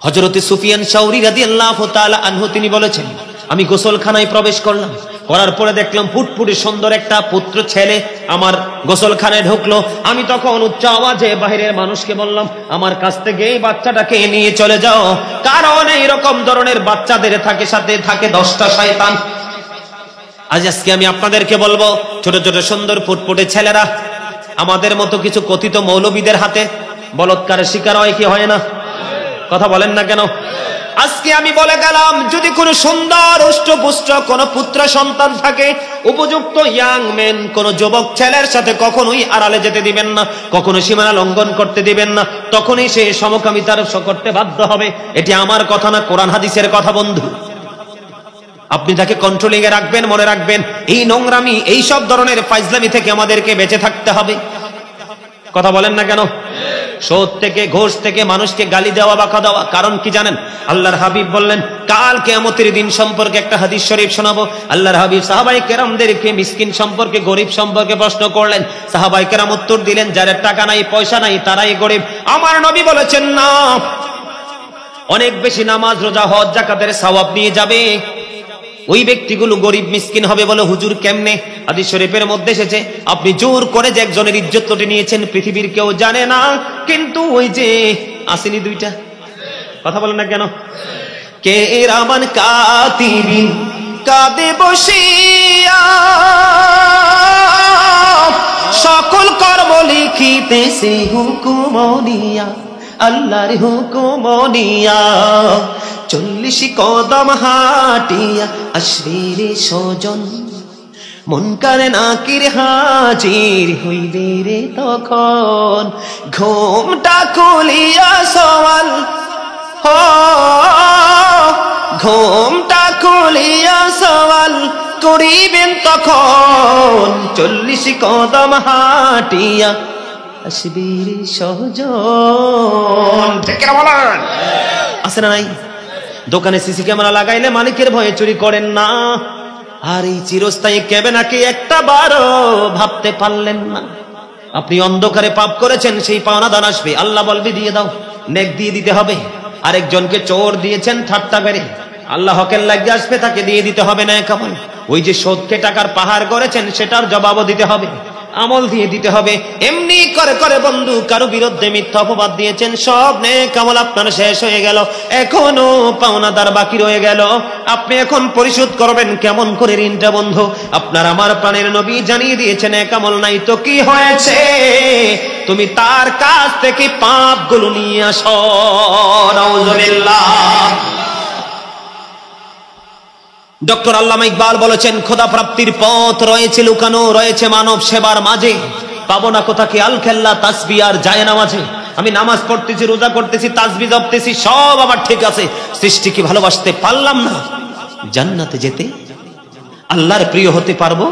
হযরত সুফিয়ান শাওরি রাদিয়াল্লাহু তাআলা আনহু তিনি বলেছেন, আমি গোসলখানায় প্রবেশ করলাম, করার পরে দেখলাম ফুটফুটে সুন্দর একটা পুত্র ছেলে আমার গোসলখানায় ঢুকলো। আমি তখন উচ্চ আওয়াজে বাইরের মানুষকে বললাম, আমার কাছ থেকে এই বাচ্চাটাকে নিয়ে চলে যাও, কারণ এইরকম ধরনের বাচ্চাদের সাথে থাকে 10টা শয়তান। আজকে আমি আপনাদেরকে বলবো, ছোট ছোট সুন্দর ফুটফুটে ছেলেরা আমাদের মতো কিছু কথিত মৌলবীদের হাতে বলৎকারের শিকার হয় কি হয় না? কথা বলেন না কেন? আজকে আমি বলে গেলাম, যদি কোন সুন্দর উষ্টপুষ্ট কোন পুত্র সন্তান থাকে, উপযুক্ত ইয়াং মেন কোন যুবক ছেলের সাথে কখনোই আড়ালে যেতে দিবেন না, কখনো সীমানা লঙ্ঘন করতে দিবেন না, তখনই সে সমকামিতার করতে বাধ্য হবে। এটি আমার কথা না, কোরআন হাদিসের কথা বন্ধু। আপনি তাকে কন্ট্রোলিং এ রাখবেন, মনে রাখবেন এই নোংরামি, এই সব ধরনের ফাইজলামি থেকে আমাদেরকে বেঁচে থাকতে হবে। কথা বলেন না কেন? সুদ থেকে, ঘুষ থেকে, মানুষকে গালি দেওয়া, বাঁকা দেওয়া, কারণ কি জানেন? আল্লাহর হাবিব বললেন, কাল কিয়ামতের দিন সম্পর্কে একটা হাদিস শরীফ শোনাবো। আল্লাহর হাবিব সাহাবায়ে কেরামদেরকে মিসকিন সম্পর্কে, গরিব সম্পর্কে প্রশ্ন করলেন। সাহাবায়ে কেরাম উত্তর দিলেন, যাদের টাকা নাই, পয়সা নাই, তারাই গরিব। আমার নবী বলেছেন, না, অনেক বেশি নামাজ, রোজা, হজ, যাকাতের সওয়াব নিয়ে যাবে ওই ব্যক্তিগুলো গরিব মিসকিন হবে। বলে হুজুর কেমনে? হাদিস শরীফের মধ্যে এসেছে, আপনি জোর করে যে একজনের ইজ্জত লুটে নিয়েছেন, পৃথিবীর কেউ জানে না, কিন্তু ওই যে আসেনি দুইটা, কথা বলেন না কেন? কে রামান কাতিবিন কাঁদে বসিয়া, সকল কর্ম লিখিতেছে হুকুমনিয়া, আল্লাহর হুকুমনিয়া। 40 কদম হাটিয়া আসবে রে স্বজন, মুনকার নাকির হাজির হইবে রে তখন। ঘুমটা খুলিয়া সওয়াল, ঘুমটা খুলিয়া সওয়াল করিবেন তখন। 40 কদম হাটিয়া আসবে রে স্বজন। ঠিক কিনা বলেন? আছে না নাই? দোকানে সিসি ক্যামেরা লাগাইলে মালিকের ভয়ে চুরি করেন না। আর এই চিরস্থায়ী ক্যামেরাকে একটা বারও ভাবতে পারলেন না। আপনি অন্ধকারে পাপ করেছেন, সেই পাওনাদার আসবে, আল্লাহ বলবে দিয়ে দাও, নেক দিয়ে দিতে হবে। আরেকজনকে চোর দিয়েছেন ঠাট্টা করে, আল্লাহ হকের লাগি আসবে, তাকে দিয়ে দিতে হবে না কেমন? ওই যে সুদকে টাকার পাহাড় করেছেন, সেটার জবাবও দিতে হবে, আমল দিয়ে দিতে হবে। এমনি করে করে বন্ধু কারো বিরুদ্ধে মিথ্যা অপবাদ দিয়েছেন, সব নেক আমল আপনার শেষ হয়ে গেল, এখনো পাওনাদার বাকি রয়ে গেল। আপনি এখন পরিশোধ করবেন কেমন করে ঋণটা বন্ধু? আপনার আমার প্রাণের নবী জানিয়ে দিয়েছেন, নেক আমল নাই তো কি হয়েছে, তুমি তার কাছ থেকে পাপগুলো নিয়ে আসো। নাউজুবিল্লাহ। ডক্টর আল্লামা ইকবাল বলেছেন, খোদা প্রাপ্তির পথ রয়েছে লুকানো, রয়েছে মানব সেবার মাঝে। পাবো না কোথাকে আল খেল্লা তাসবিহ আর জায়নামাজে। আমি নামাজ পড়তেছি, রোজা করতেছি, তাসবিহ জপতেছি, সব আমার ঠিক আছে, সৃষ্টিকে ভালোবাসতে পারলাম না, জান্নাতে যেতে, আল্লাহর প্রিয় হতে পারবো